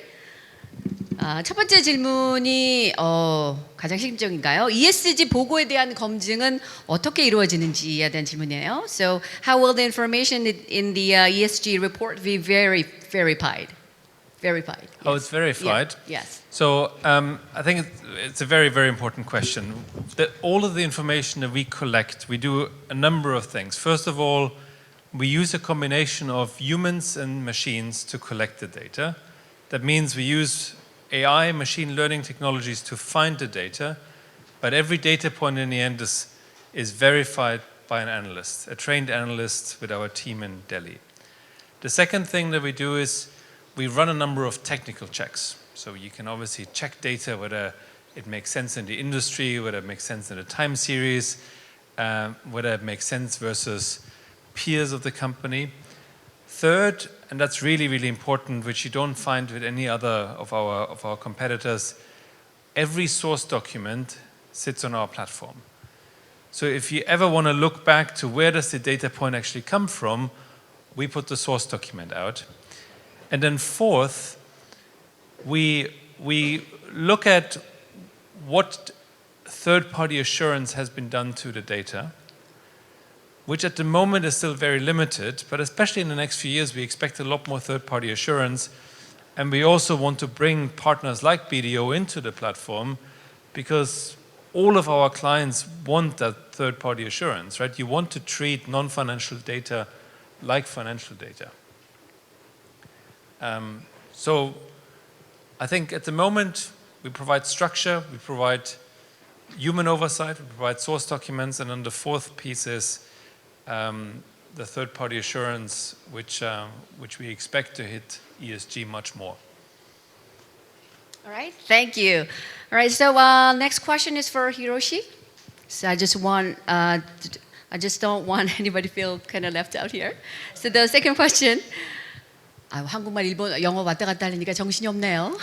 첫 번째 질문이 가장 핵심적인가요? ESG 보고에 대한 검증은 어떻게 이루어지는지에 대한 질문이에요. So how will the information in the ESG report be verified? Verified. Oh, it's verified? Yeah. Yes. So I think it's a very, very important question. All of the information that we collect, we do a number of things. First of all, we use a combination of humans and machines to collect the data. That means we use AI, machine learning technologies to find the data, but every data point in the end is verified by an analyst, a trained analyst with our team in Delhi. The second thing that we do is we run a number of technical checks. So you can obviously check data, whether it makes sense in the industry, whether it makes sense in the time series, whether it makes sense versus peers of the company. Third, and that's really, really important, which you don't find with any other of our competitors, every source document sits on our platform. So if you ever want to look back to where does the data point actually come from, we put the source document out. And then fourth, we look at what third-party assurance has been done to the data, which at the moment is still very limited, but especially in the next few years, we expect a lot more third-party assurance. And we also want to bring partners like BDO into the platform because all of our clients want that third-party assurance, right? You want to treat non-financial data like financial data. So I think at the moment we provide structure, we provide human oversight, we provide source documents, and then the fourth piece is the third-party assurance, which we expect to hit ESG much more. All right, thank you. All right, so next question is for Hiroshi. So I just don't want anybody to feel kind of left out here. So the second question. 한국말, 일본, 영어 왔다 갔다 하려니까 정신이 없네요.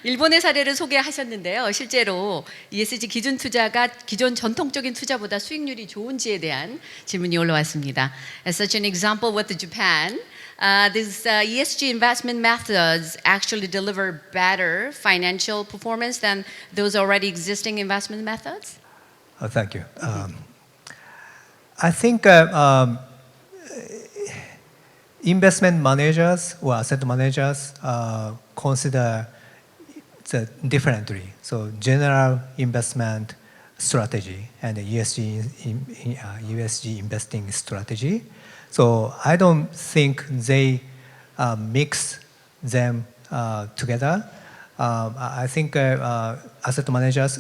일본의 사례를 소개하셨는데요. 실제로 ESG 기준 투자가 기존 전통적인 투자보다 수익률이 좋은지에 대한 질문이 올라왔습니다. As such an example with Japan, these ESG investment methods actually deliver better financial performance than those already existing investment methods? Thank you. I think investment managers or asset managers consider it differently. So general investment strategy and ESG investing strategy. So I don't think they mix them together. I think asset managers,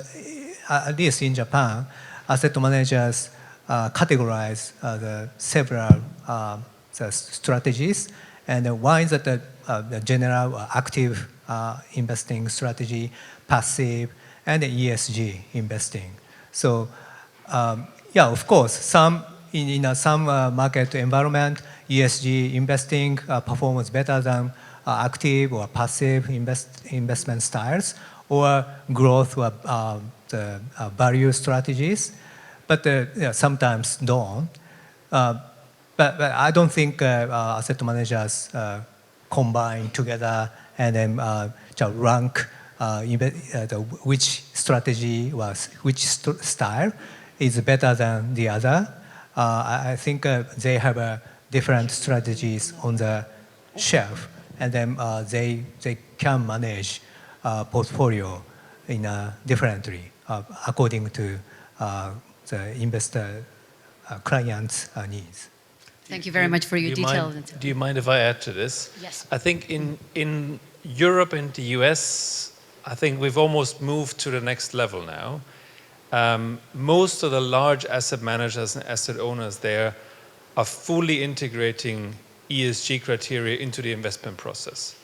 at least in Japan, asset managers categorize the several strategies, and one is the general active investing strategy, passive, and ESG investing. So, yeah, of course, some in some market environment, ESG investing performs better than active or passive investment styles, or growth or the value strategies, but sometimes don't. But I don't think asset managers combine together and then rank which strategy or which style is better than the other. I think they have different strategies on the shelf, and then they can manage portfolio in differently according to the investor client's needs. Thank you very much for your detail. Do you mind if I add to this? Yes. I think in Europe and the US, I think we've almost moved to the next level now. Most of the large asset managers and asset owners there are fully integrating ESG criteria into the investment process.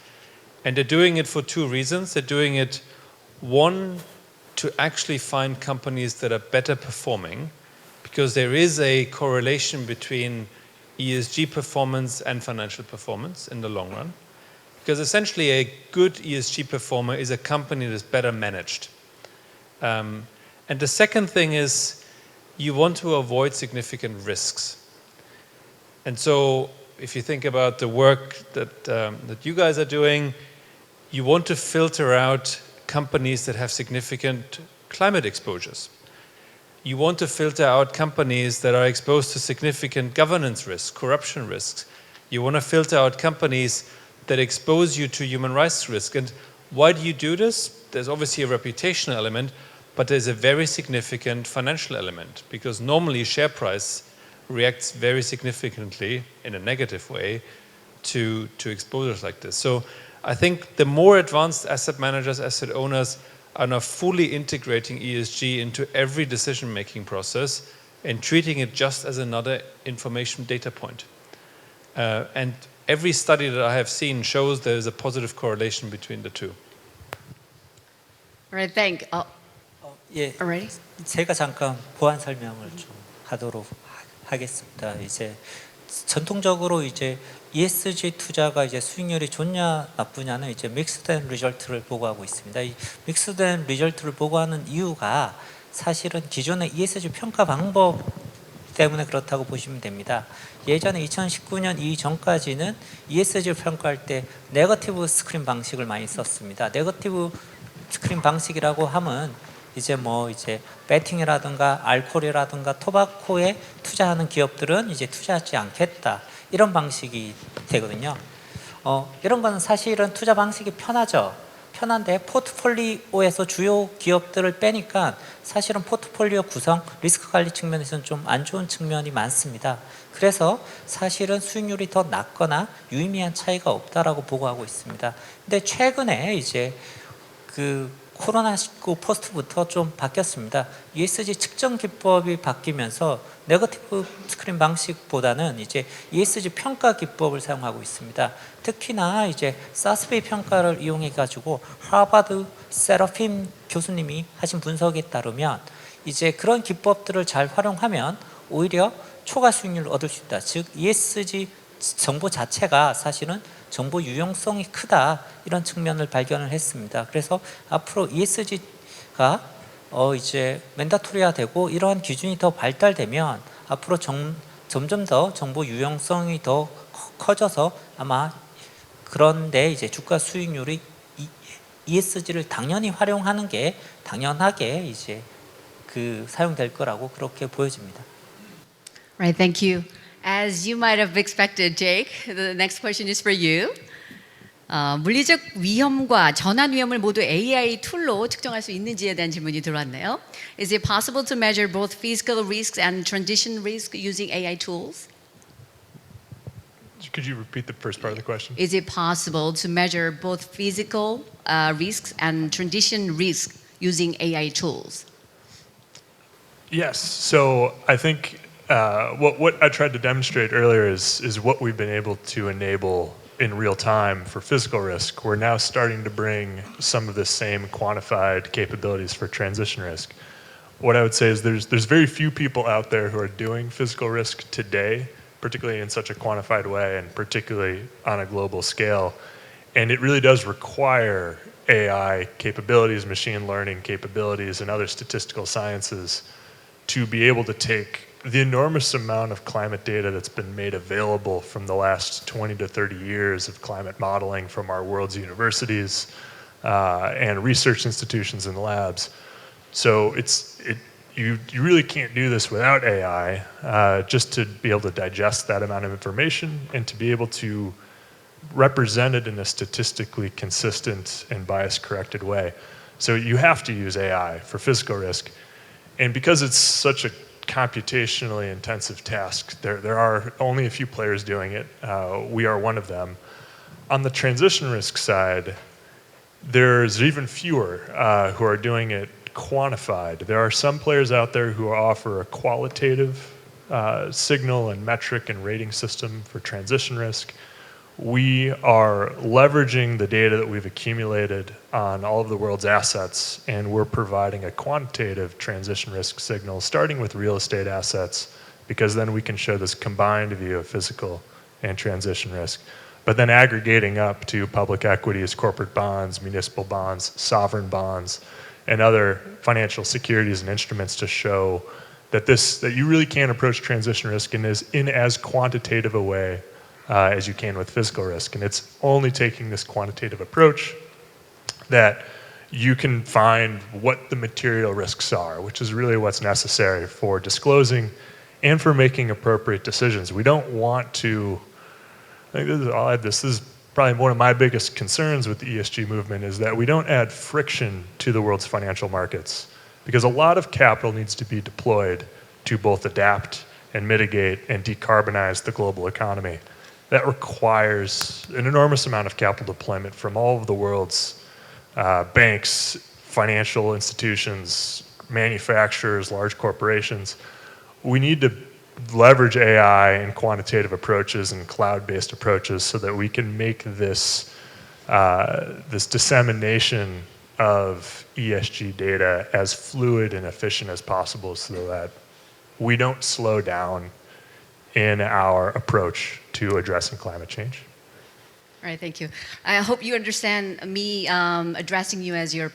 And they're doing it for two reasons. They're doing it, one, to actually find companies that are better performing, because there is a correlation between ESG performance and financial performance in the long run. Because essentially a good ESG performer is a company that's better managed. And the second thing is you want to avoid significant risks. And so if you think about the work that you guys are doing, you want to filter out companies that have significant climate exposures. You want to filter out companies that are exposed to significant governance risks, corruption risks. You want to filter out companies that expose you to human rights risk. And why do you do this? There's obviously a reputational element, but there's a very significant financial element, because normally share price reacts very significantly in a negative way to exposures like this. So I think the more advanced asset managers, asset owners are now fully integrating ESG into every decision-making process and treating it just as another information data point. And every study that I have seen shows there is a positive correlation between the two. All right, thank you. 예, Already? 제가 잠깐 보완 설명을 좀 하도록 하겠습니다. 이제 전통적으로 이제 ESG 투자가 이제 수익률이 좋냐 나쁘냐는 이제 믹스된 리절트를 보고하고 있습니다. 이 믹스된 리절트를 보고하는 이유가 사실은 기존의 ESG 평가 방법 때문에 그렇다고 보시면 됩니다. 예전에 2019년 이전까지는 ESG를 평가할 때 네거티브 스크린 방식을 많이 썼습니다. 네거티브 스크린 방식이라고 하면 이제 배팅이라든가 알코올이라든가 토바코에 투자하는 기업들은 이제 투자하지 않겠다, 이런 방식이 되거든요. 이런 거는 사실은 투자 방식이 편하죠. 편한데 포트폴리오에서 주요 기업들을 빼니까 사실은 포트폴리오 구성, 리스크 관리 측면에서는 좀 안 좋은 측면이 많습니다. 그래서 사실은 수익률이 더 낮거나 유의미한 차이가 없다라고 보고하고 있습니다. 근데 최근에 이제 그 코로나19 포스트부터 좀 바뀌었습니다. ESG 측정 기법이 바뀌면서 네거티브 스크린 방식보다는 이제 ESG 평가 기법을 사용하고 있습니다. 특히나 이제 사스비 평가를 이용해 가지고 하버드 세러핀 교수님이 하신 분석에 따르면 이제 그런 기법들을 잘 활용하면 오히려 초과 수익률을 얻을 수 있다. 즉 ESG 정보 자체가 사실은 정보 유용성이 크다, 이런 측면을 발견을 했습니다. 그래서 앞으로 ESG가 이제 맨다토리화되고 이러한 기준이 더 발달되면 앞으로 점점 더 정보 유용성이 더 커져서 아마 그런데 이제 주가 수익률이 ESG를 당연히 활용하는 게 당연하게 이제 그 사용될 거라고 그렇게 보여집니다. Right, thank you. As you might have expected, Jake, the next question is for you. 물리적 위험과 전환 위험을 모두 AI 툴로 측정할 수 있는지에 대한 질문이 들어왔네요. Is it possible to measure both physical risks and transition risk using AI tools? Could you repeat the first part of the question? Is it possible to measure both physical risks and transition risk using AI tools? Yes. So I think what I tried to demonstrate earlier is what we've been able to enable in real time for physical risk. We're now starting to bring some of the same quantified capabilities for transition risk. What I would say is there's very few people out there who are doing physical risk today, particularly in such a quantified way and particularly on a global scale. And it really does require AI capabilities, machine learning capabilities, and other statistical sciences to be able to take the enormous amount of climate data that's been made available from the last 20 to 30 years of climate modeling from our world's universities and research institutions and labs. So you really can't do this without AI, just to be able to digest that amount of information and to be able to represent it in a statistically consistent and bias-corrected way. So you have to use AI for physical risk. And because it's such a computationally intensive task, there are only a few players doing it. We are one of them. On the transition risk side, there's even fewer who are doing it quantified. There are some players out there who offer a qualitative signal and metric and rating system for transition risk. We are leveraging the data that we've accumulated on all of the world's assets, and we're providing a quantitative transition risk signal, starting with real estate assets, because then we can show this combined view of physical and transition risk. But then aggregating up to public equities, corporate bonds, municipal bonds, sovereign bonds, and other financial securities and instruments to show that you really can approach transition risk in as quantitative a way as you can with physical risk. And it's only taking this quantitative approach that you can find what the material risks are, which is really what's necessary for disclosing and for making appropriate decisions. We don't want to, I'll add this is probably one of my biggest concerns with the ESG movement, is that we don't add friction to the world's financial markets, because a lot of capital needs to be deployed to both adapt and mitigate and decarbonize the global economy. That requires an enormous amount of capital deployment from all of the world's banks, financial institutions, manufacturers, large corporations. We need to leverage AI and quantitative approaches and cloud-based approaches so that we can make this dissemination of ESG data as fluid and efficient as possible, so that we don't slow down in our approach to addressing climate change. All right, thank you. I hope you understand me addressing you as your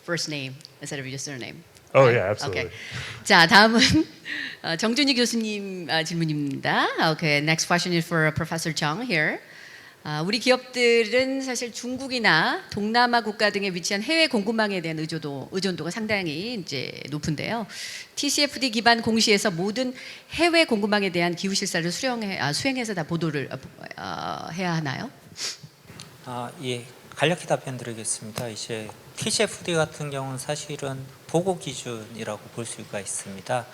first name instead of your surname. Oh, Right? yeah, absolutely. Okay. 자, 다음은 정준희 교수님 질문입니다. Okay, next question is for Professor Chung here. 우리 기업들은 사실 중국이나 동남아 국가 등에 위치한 해외 공급망에 대한 의존도가 상당히 이제 높은데요. TCFD 기반 공시에서 모든 해외 공급망에 대한 기후 실사를 수행해서 다 보도를 해야 하나요? 예. 간략히 답변 드리겠습니다. 이제 TCFD 같은 경우는 사실은 보고 기준이라고 볼 수가 있습니다.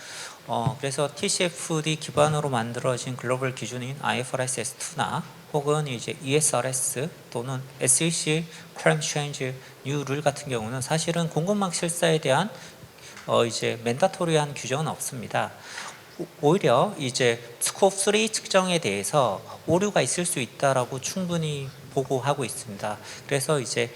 그래서 TCFD 기반으로 만들어진 글로벌 기준인 IFRS S2나 혹은 이제 ESRS 또는 SEC Climate Change New Rule 같은 경우는 사실은 공급망 실사에 대한 이제 맨다토리한 규정은 없습니다. 오히려 이제 스코프 3 측정에 대해서 오류가 있을 수 있다라고 충분히 보고하고 있습니다. 그래서 이제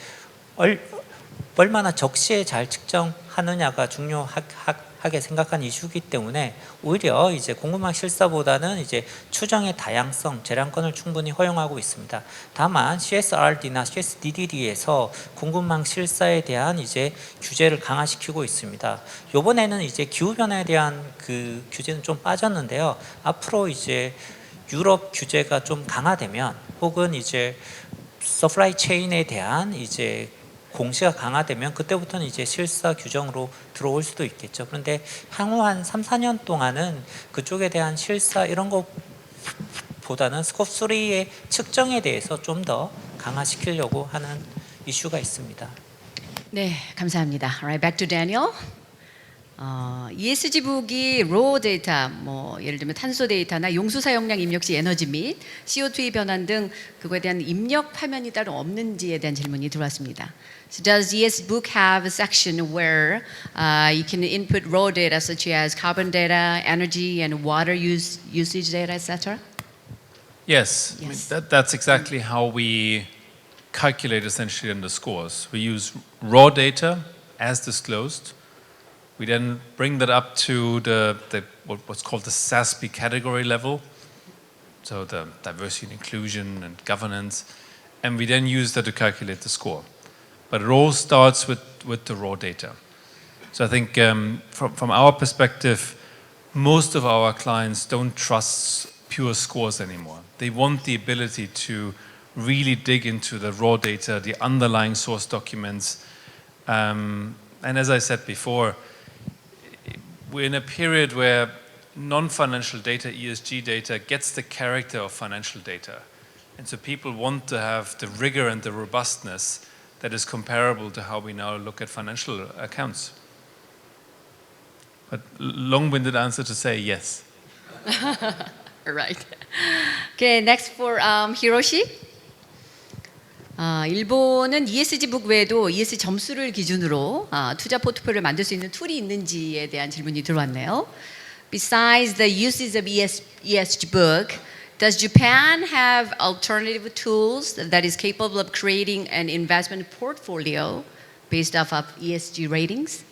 얼마나 적시에 잘 측정하느냐가 중요하게 생각한 이슈이기 때문에 오히려 이제 공급망 실사보다는 이제 추정의 다양성, 재량권을 충분히 허용하고 있습니다. 다만 CSRD나 CSDD에서 공급망 실사에 대한 이제 규제를 강화시키고 있습니다. 이번에는 이제 기후 변화에 대한 그 규제는 좀 빠졌는데요. 앞으로 이제 유럽 규제가 좀 강화되면 혹은 이제 서플라이 체인에 대한 이제 공시가 강화되면 그때부터는 이제 실사 규정으로 들어올 수도 있겠죠. 그런데 향후 한 3, 4년 동안은 그쪽에 대한 실사 이런 것보다는 스코프 3의 측정에 대해서 좀 더 강화시키려고 하는 이슈가 있습니다. 네, 감사합니다. Alright, back to Daniel. ESG 북이 raw 데이터, 뭐 예를 들면 탄소 데이터나 용수 사용량 입력 시 에너지 및 CO2 변환 등 그거에 대한 입력 화면이 따로 없는지에 대한 질문이 들어왔습니다. So does ESG book have a section where you can input raw data such as carbon data, energy and water usage data, etc.? Yes, I mean, Yes. that's exactly how we calculate essentially in the scores. We use raw data as disclosed. We then bring that up to what's called the SASB category level, so the diversity and inclusion and governance, and we then use that to calculate the score. But it all starts with the raw data. So I think from our perspective, most of our clients don't trust pure scores anymore. They want the ability to really dig into the raw data, the underlying source documents, and as I said before, we're in a period where non-financial data, ESG data, gets the character of financial data. And so people want to have the rigor and the robustness that is comparable to how we now look at financial accounts. But long-winded answer to say yes. Right. Okay, next for Hiroshi. 일본은 ESG 북 외에도 ESG 점수를 기준으로 투자 포트폴리오를 만들 수 있는 툴이 있는지에 대한 질문이 들어왔네요. Besides the uses of ESG book, does Japan have alternative tools that is capable of creating an investment portfolio based off of ESG ratings?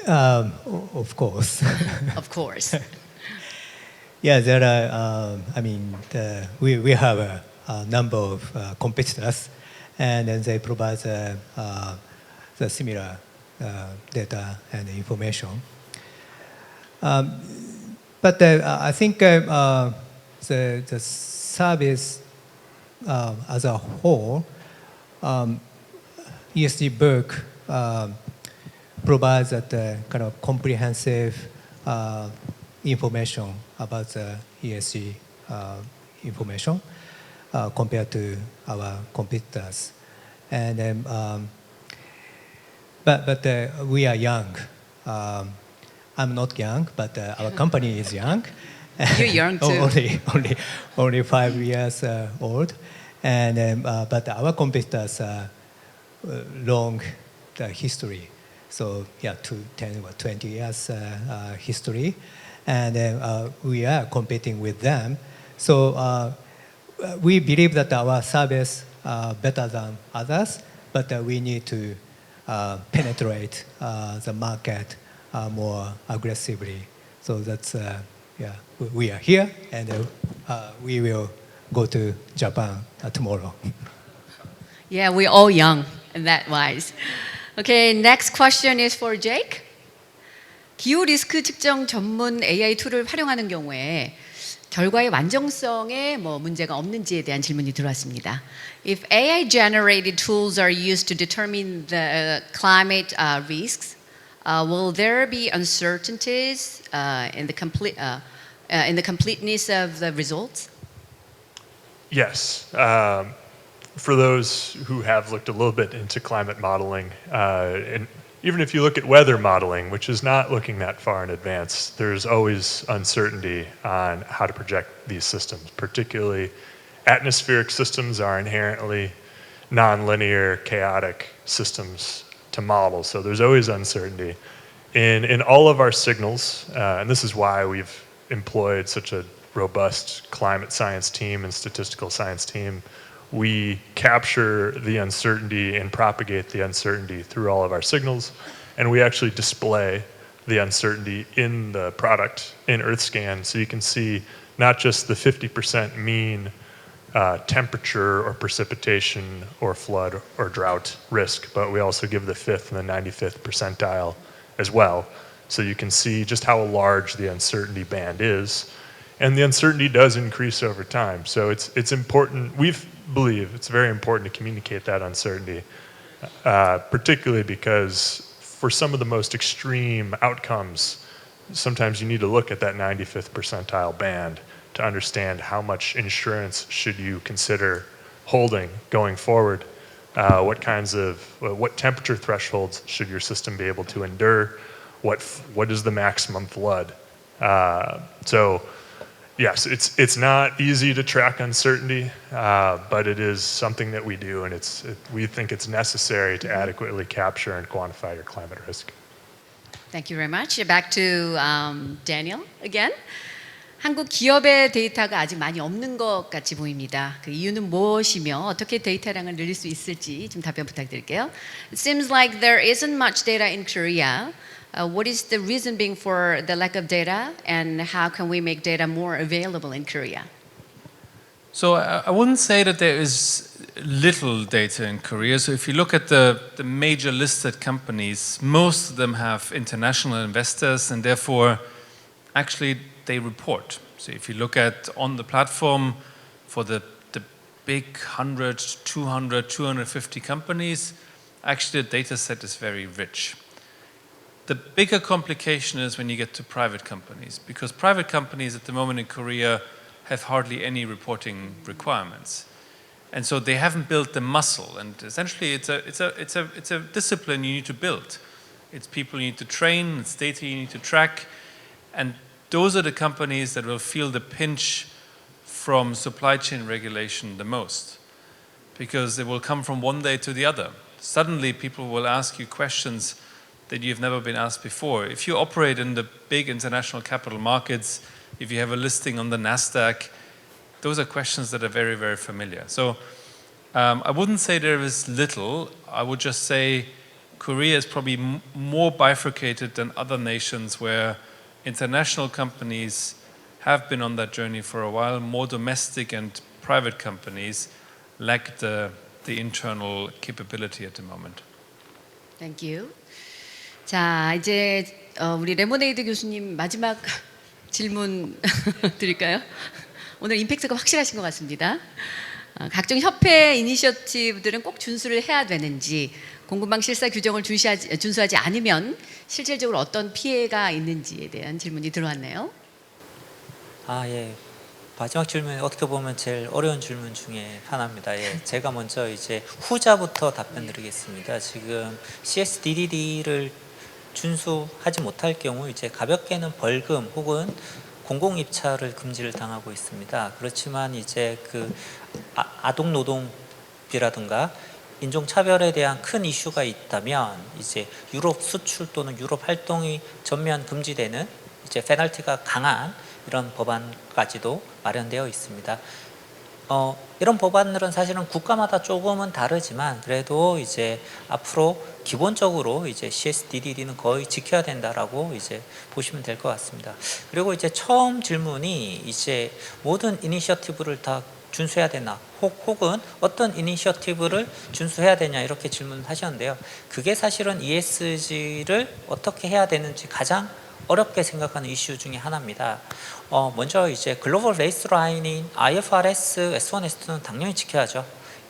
Of course. Of course. Yeah, there are. We have a number of competitors, and then they provide the similar data and information. But I think the service as a whole, ESG book provides that kind of comprehensive information about the ESG information compared to our competitors, and then, but we are young. I'm not young, but our company is young. You're young too. only 5 years old, and but our competitors are long history. So yeah, 10 or 20 years history. And we are competing with them. So we believe that our service better than others, but we need to penetrate the market more aggressively. So that's we are here, and we will go to Japan tomorrow. Yeah, we're all young in that wise. Okay, next question is for Jake. 기후 리스크 측정 전문 AI 툴을 활용하는 경우에 결과의 완전성에 뭐 문제가 없는지에 대한 질문이 들어왔습니다. If AI generated tools are used to determine the climate risks, will there be uncertainties in the completeness of the results? Yes. For those who have looked a little bit into climate modeling, and even if you look at weather modeling, which is not looking that far in advance, there's always uncertainty on how to project these systems. Particularly, atmospheric systems are inherently nonlinear, chaotic systems to model. So there's always uncertainty. In all of our signals, and this is why we've employed such a robust climate science team and statistical science team, we capture the uncertainty and propagate the uncertainty through all of our signals, and we actually display the uncertainty in the product in EarthScan, so you can see not just the 50% mean temperature or precipitation or flood or drought risk, but we also give the 5th and the 95th percentile as well, so you can see just how large the uncertainty band is. And the uncertainty does increase over time, so it's important. We believe it's very important to communicate that uncertainty, particularly because for some of the most extreme outcomes, sometimes you need to look at that 95th percentile band to understand how much insurance should you consider holding going forward. What temperature thresholds should your system be able to endure? What is the maximum flood? So yes, it's not easy to track uncertainty, but it is something that we do, and we think it's necessary to adequately capture and quantify your climate risk. Thank you very much. Back to Daniel again. 한국 기업의 데이터가 아직 많이 없는 것 같이 보입니다. 그 이유는 무엇이며 어떻게 데이터량을 늘릴 수 있을지 좀 답변 부탁드릴게요. It seems like there isn't much data in Korea. What is the reason being for the lack of data, and how can we make data more available in Korea? So I wouldn't say that there is little data in Korea. So if you look at the major listed companies, most of them have international investors, and therefore actually they report. So if you look at on the platform for the big 100, 200, 250 companies, actually the data set is very rich. The bigger complication is when you get to private companies, because private companies at the moment in Korea have hardly any reporting requirements. And so they haven't built the muscle, and essentially it's a discipline you need to build. It's people you need to train, it's data you need to track, and those are the companies that will feel the pinch from supply chain regulation the most, because it will come from one day to the other. Suddenly people will ask you questions that you've never been asked before. If you operate in the big international capital markets, if you have a listing on the NASDAQ, those are questions that are very, very familiar. So I wouldn't say there is little. I would just say Korea is probably more bifurcated than other nations where international companies have been on that journey for a while. More domestic and private companies lack the internal capability at the moment. Thank you. 자, 이제 우리 레모네이드 교수님 마지막 질문 드릴까요? 오늘 임팩트가 확실하신 것 같습니다. 각종 협회 이니셔티브들은 꼭 준수를 해야 되는지, 공급망 실사 규정을 준수하지 않으면 실질적으로 어떤 피해가 있는지에 대한 질문이 들어왔네요. 예. 마지막 질문 어떻게 보면 제일 어려운 질문 중에 하나입니다. 예. 제가 먼저 이제 후자부터 답변드리겠습니다. 지금 CSDDD를 준수하지 못할 경우 이제 가볍게는 벌금 혹은 공공입찰을 금지를 당하고 있습니다. 그렇지만 이제 그 아동 노동비라든가 인종차별에 대한 큰 이슈가 있다면 이제 유럽 수출 또는 유럽 활동이 전면 금지되는 이제 페널티가 강한 이런 법안까지도 마련되어 있습니다. 이런 법안들은 사실은 국가마다 조금은 다르지만 그래도 이제 앞으로 기본적으로 이제 CSDDD는 거의 지켜야 된다라고 이제 보시면 될 것 같습니다. 그리고 이제 처음 질문이 이제 모든 이니셔티브를 다 준수해야 되나 혹은 어떤 이니셔티브를 준수해야 되냐 이렇게 질문하셨는데요. 그게 사실은 ESG를 어떻게 해야 되는지 가장 어렵게 생각하는 이슈 중에 하나입니다. 먼저 이제 글로벌 베이스라인인 IFRS S1, S2는 당연히 지켜야죠.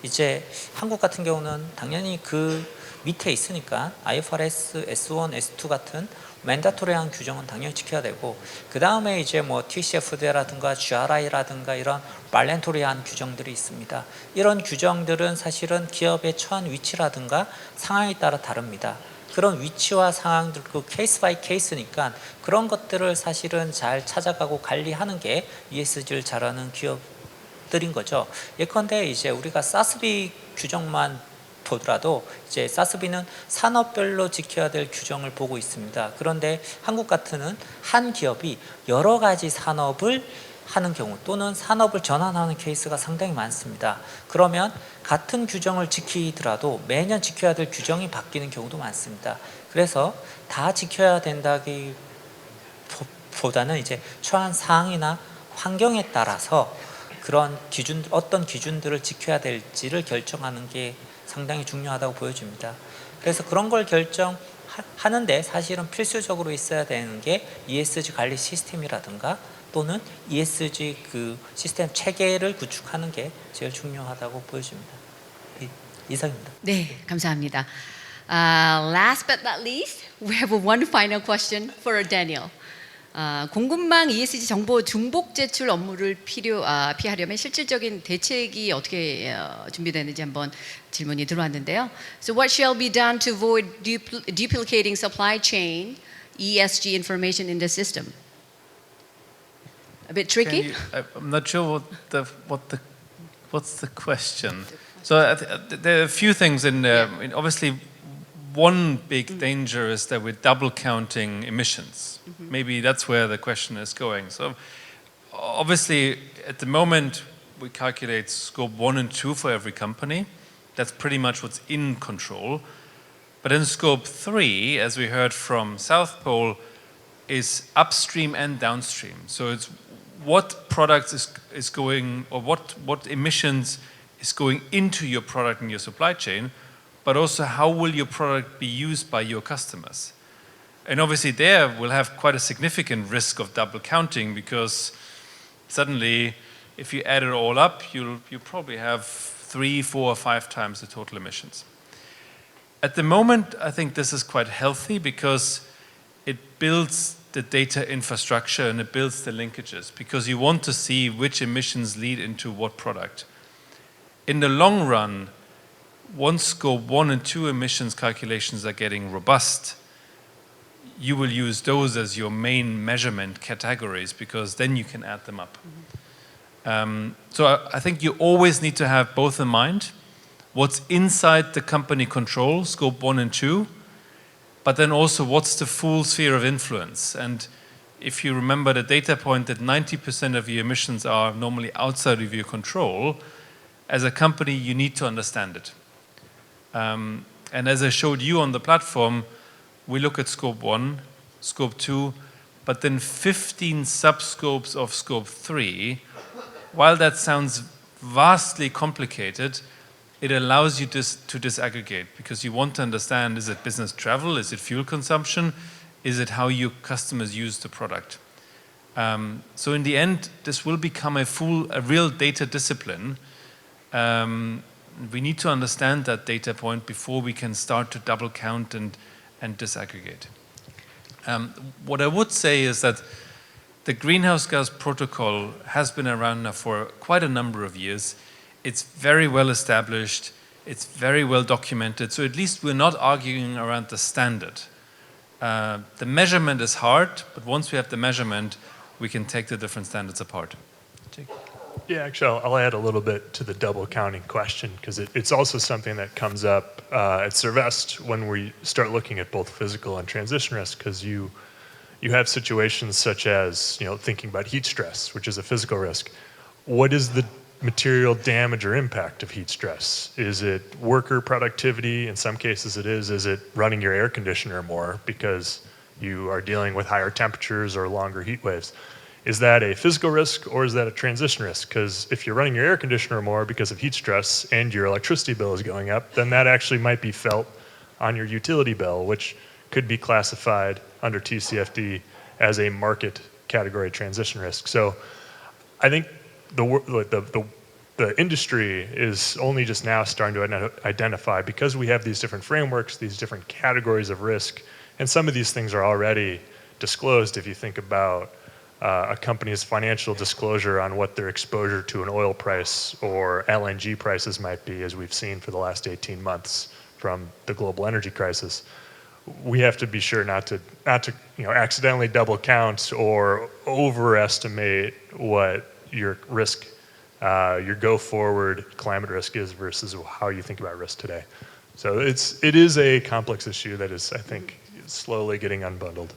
이제 한국 같은 경우는 당연히 그 밑에 있으니까 IFRS S1, S2 같은 맨다토리한 규정은 당연히 지켜야 되고, 그 다음에 이제 뭐 TCFD라든가 GRI라든가 이런 발렌토리한 규정들이 있습니다. 이런 규정들은 사실은 기업의 처한 위치라든가 상황에 따라 다릅니다. 그런 위치와 상황들, 그 케이스 바이 케이스니까 그런 것들을 사실은 잘 찾아가고 관리하는 게 ESG를 잘하는 기업들인 거죠. 예컨대 이제 우리가 사스비 규정만 보더라도 이제 사스비는 산업별로 지켜야 될 규정을 보고 있습니다. 그런데 한국 같은 한 기업이 여러 가지 산업을 하는 경우 또는 산업을 전환하는 케이스가 상당히 많습니다. 그러면 같은 규정을 지키더라도 매년 지켜야 될 규정이 바뀌는 경우도 많습니다. 그래서 다 지켜야 된다기보다는 이제 처한 상황이나 환경에 따라서 그런 기준, 어떤 기준들을 지켜야 될지를 결정하는 게 상당히 중요하다고 보여집니다. 그래서 그런 걸 결정하는데 사실은 필수적으로 있어야 되는 게 ESG 관리 시스템이라든가 또는 ESG 그 시스템 체계를 구축하는 게 제일 중요하다고 보여집니다. 이상입니다. 네, 감사합니다. Last but not least, we have one final question for Daniel. 공급망 ESG 정보 중복 제출 업무를 피하려면 실질적인 대책이 어떻게 준비되는지 한번 질문이 들어왔는데요. So what shall be done to avoid duplicating supply chain ESG information in the system? A bit tricky. I'm not sure what's the question. So there are a few things in there. I mean, obviously, one big danger is that we're double counting emissions. Maybe that's where the question is going. So obviously, at the moment, we calculate scope 1 and 2 for every company. That's pretty much what's in control. But in scope 3, as we heard from South Pole, is upstream and downstream. So it's what products is going, or what emissions is going into your product and your supply chain, but also how will your product be used by your customers. And obviously there we'll have quite a significant risk of double counting, because suddenly if you add it all up, you probably have 3, 4, or 5 times the total emissions. At the moment, I think this is quite healthy because it builds the data infrastructure and it builds the linkages, because you want to see which emissions lead into what product. In the long run, once scope 1 and 2 emissions calculations are getting robust, you will use those as your main measurement categories, because then you can add them up. So I think you always need to have both in mind. What's inside the company control, scope 1 and 2, but then also what's the full sphere of influence. And if you remember the data point that 90% of your emissions are normally outside of your control, as a company, you need to understand it. And as I showed you on the platform, we look at scope 1, scope 2, but then 15 subscopes of scope 3. While that sounds vastly complicated, it allows you to disaggregate, because you want to understand, is it business travel, is it fuel consumption, is it how your customers use the product? So in the end, this will become a real data discipline. We need to understand that data point before we can start to double count and disaggregate. What I would say is that the greenhouse gas protocol has been around now for quite a number of years. It's very well established, it's very well documented, so at least we're not arguing around the standard. The measurement is hard, but once we have the measurement, we can take the different standards apart. Jake? Yeah, actually, I'll add a little bit to the double counting question, because it's also something that comes up at Servest when we start looking at both physical and transition risk, because you have situations such as, thinking about heat stress, which is a physical risk. What is the material damage or impact of heat stress? Is it worker productivity? In some cases it is. Is it running your air conditioner more because you are dealing with higher temperatures or longer heat waves? Is that a physical risk or is that a transition risk? Because if you're running your air conditioner more because of heat stress and your electricity bill is going up, then that actually might be felt on your utility bill, which could be classified under TCFD as a market category transition risk. So I think the industry is only just now starting to identify, because we have these different frameworks, these different categories of risk, And some of these things are already disclosed if you think about a company's financial disclosure on what their exposure to an oil price or LNG prices might be, as we've seen for the last 18 months from the global energy crisis. We have to be sure not to accidentally double count or overestimate what your risk, your go forward climate risk is versus how you think about risk today. So it is a complex issue that is, I think, slowly getting unbundled.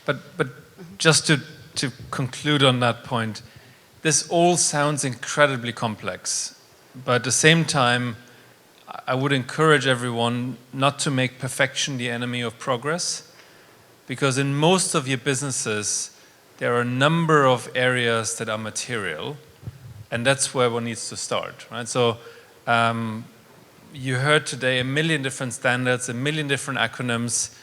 But just to conclude on that point, this all sounds incredibly complex, but at the same time, I would encourage everyone not to make perfection the enemy of progress, because in most of your businesses, there are a number of areas that are material, and that's where one needs to start, right? So you heard today a million different standards, a million different acronyms.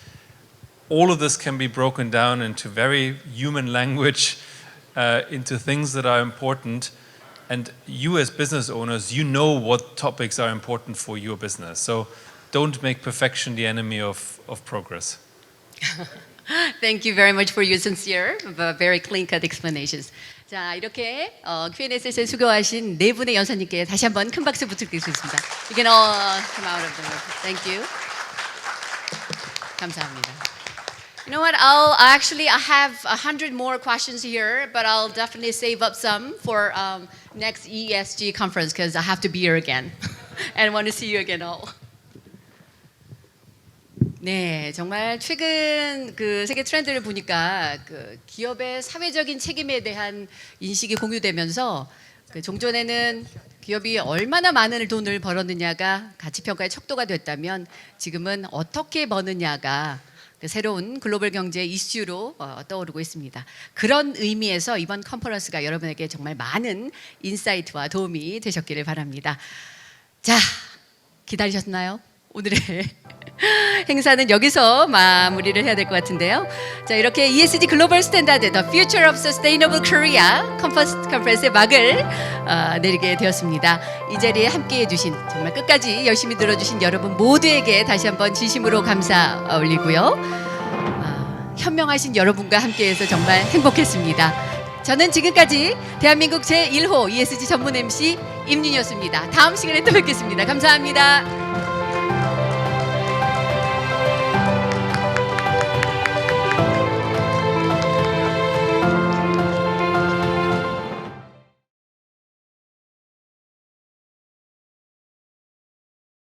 All of this can be broken down into very human language, into things that are important. And you as business owners, you know what topics are important for your business. So don't make perfection the enemy of progress. Thank you very much for your sincere, but very clean-cut explanations. 자, 이렇게 Q&A 세션 수고하신 네 분의 연사님께 다시 한번 큰 박수 부탁드리겠습니다. You can all come out of the room. Thank you. 감사합니다. You know what? I have 100 more questions here, but I'll definitely save up some for next ESG conference because I have to be here again and want to see you again all. 네, 정말 최근 그 세계 트렌드를 보니까 그 기업의 사회적인 책임에 대한 인식이 공유되면서 그 종전에는 기업이 얼마나 많은 돈을 벌었느냐가 가치 평가의 척도가 됐다면 지금은 어떻게 버느냐가 새로운 글로벌 경제 이슈로 떠오르고 있습니다. 그런 의미에서 이번 컨퍼런스가 여러분에게 정말 많은 인사이트와 도움이 되셨기를 바랍니다. 자, 기다리셨나요? 오늘의 행사는 여기서 마무리를 해야 될 것 같은데요. 자, 이렇게 ESG 글로벌 스탠다드 The Future of Sustainable Korea 컨퍼런스의 막을 내리게 되었습니다. 이 자리에 함께해 주신 정말 끝까지 열심히 들어주신 여러분 모두에게 다시 한번 진심으로 감사 올리고요. 현명하신 여러분과 함께해서 정말 행복했습니다. 저는 지금까지 대한민국 제1호 ESG 전문 MC 임윤이었습니다. 다음 시간에 또 뵙겠습니다. 감사합니다.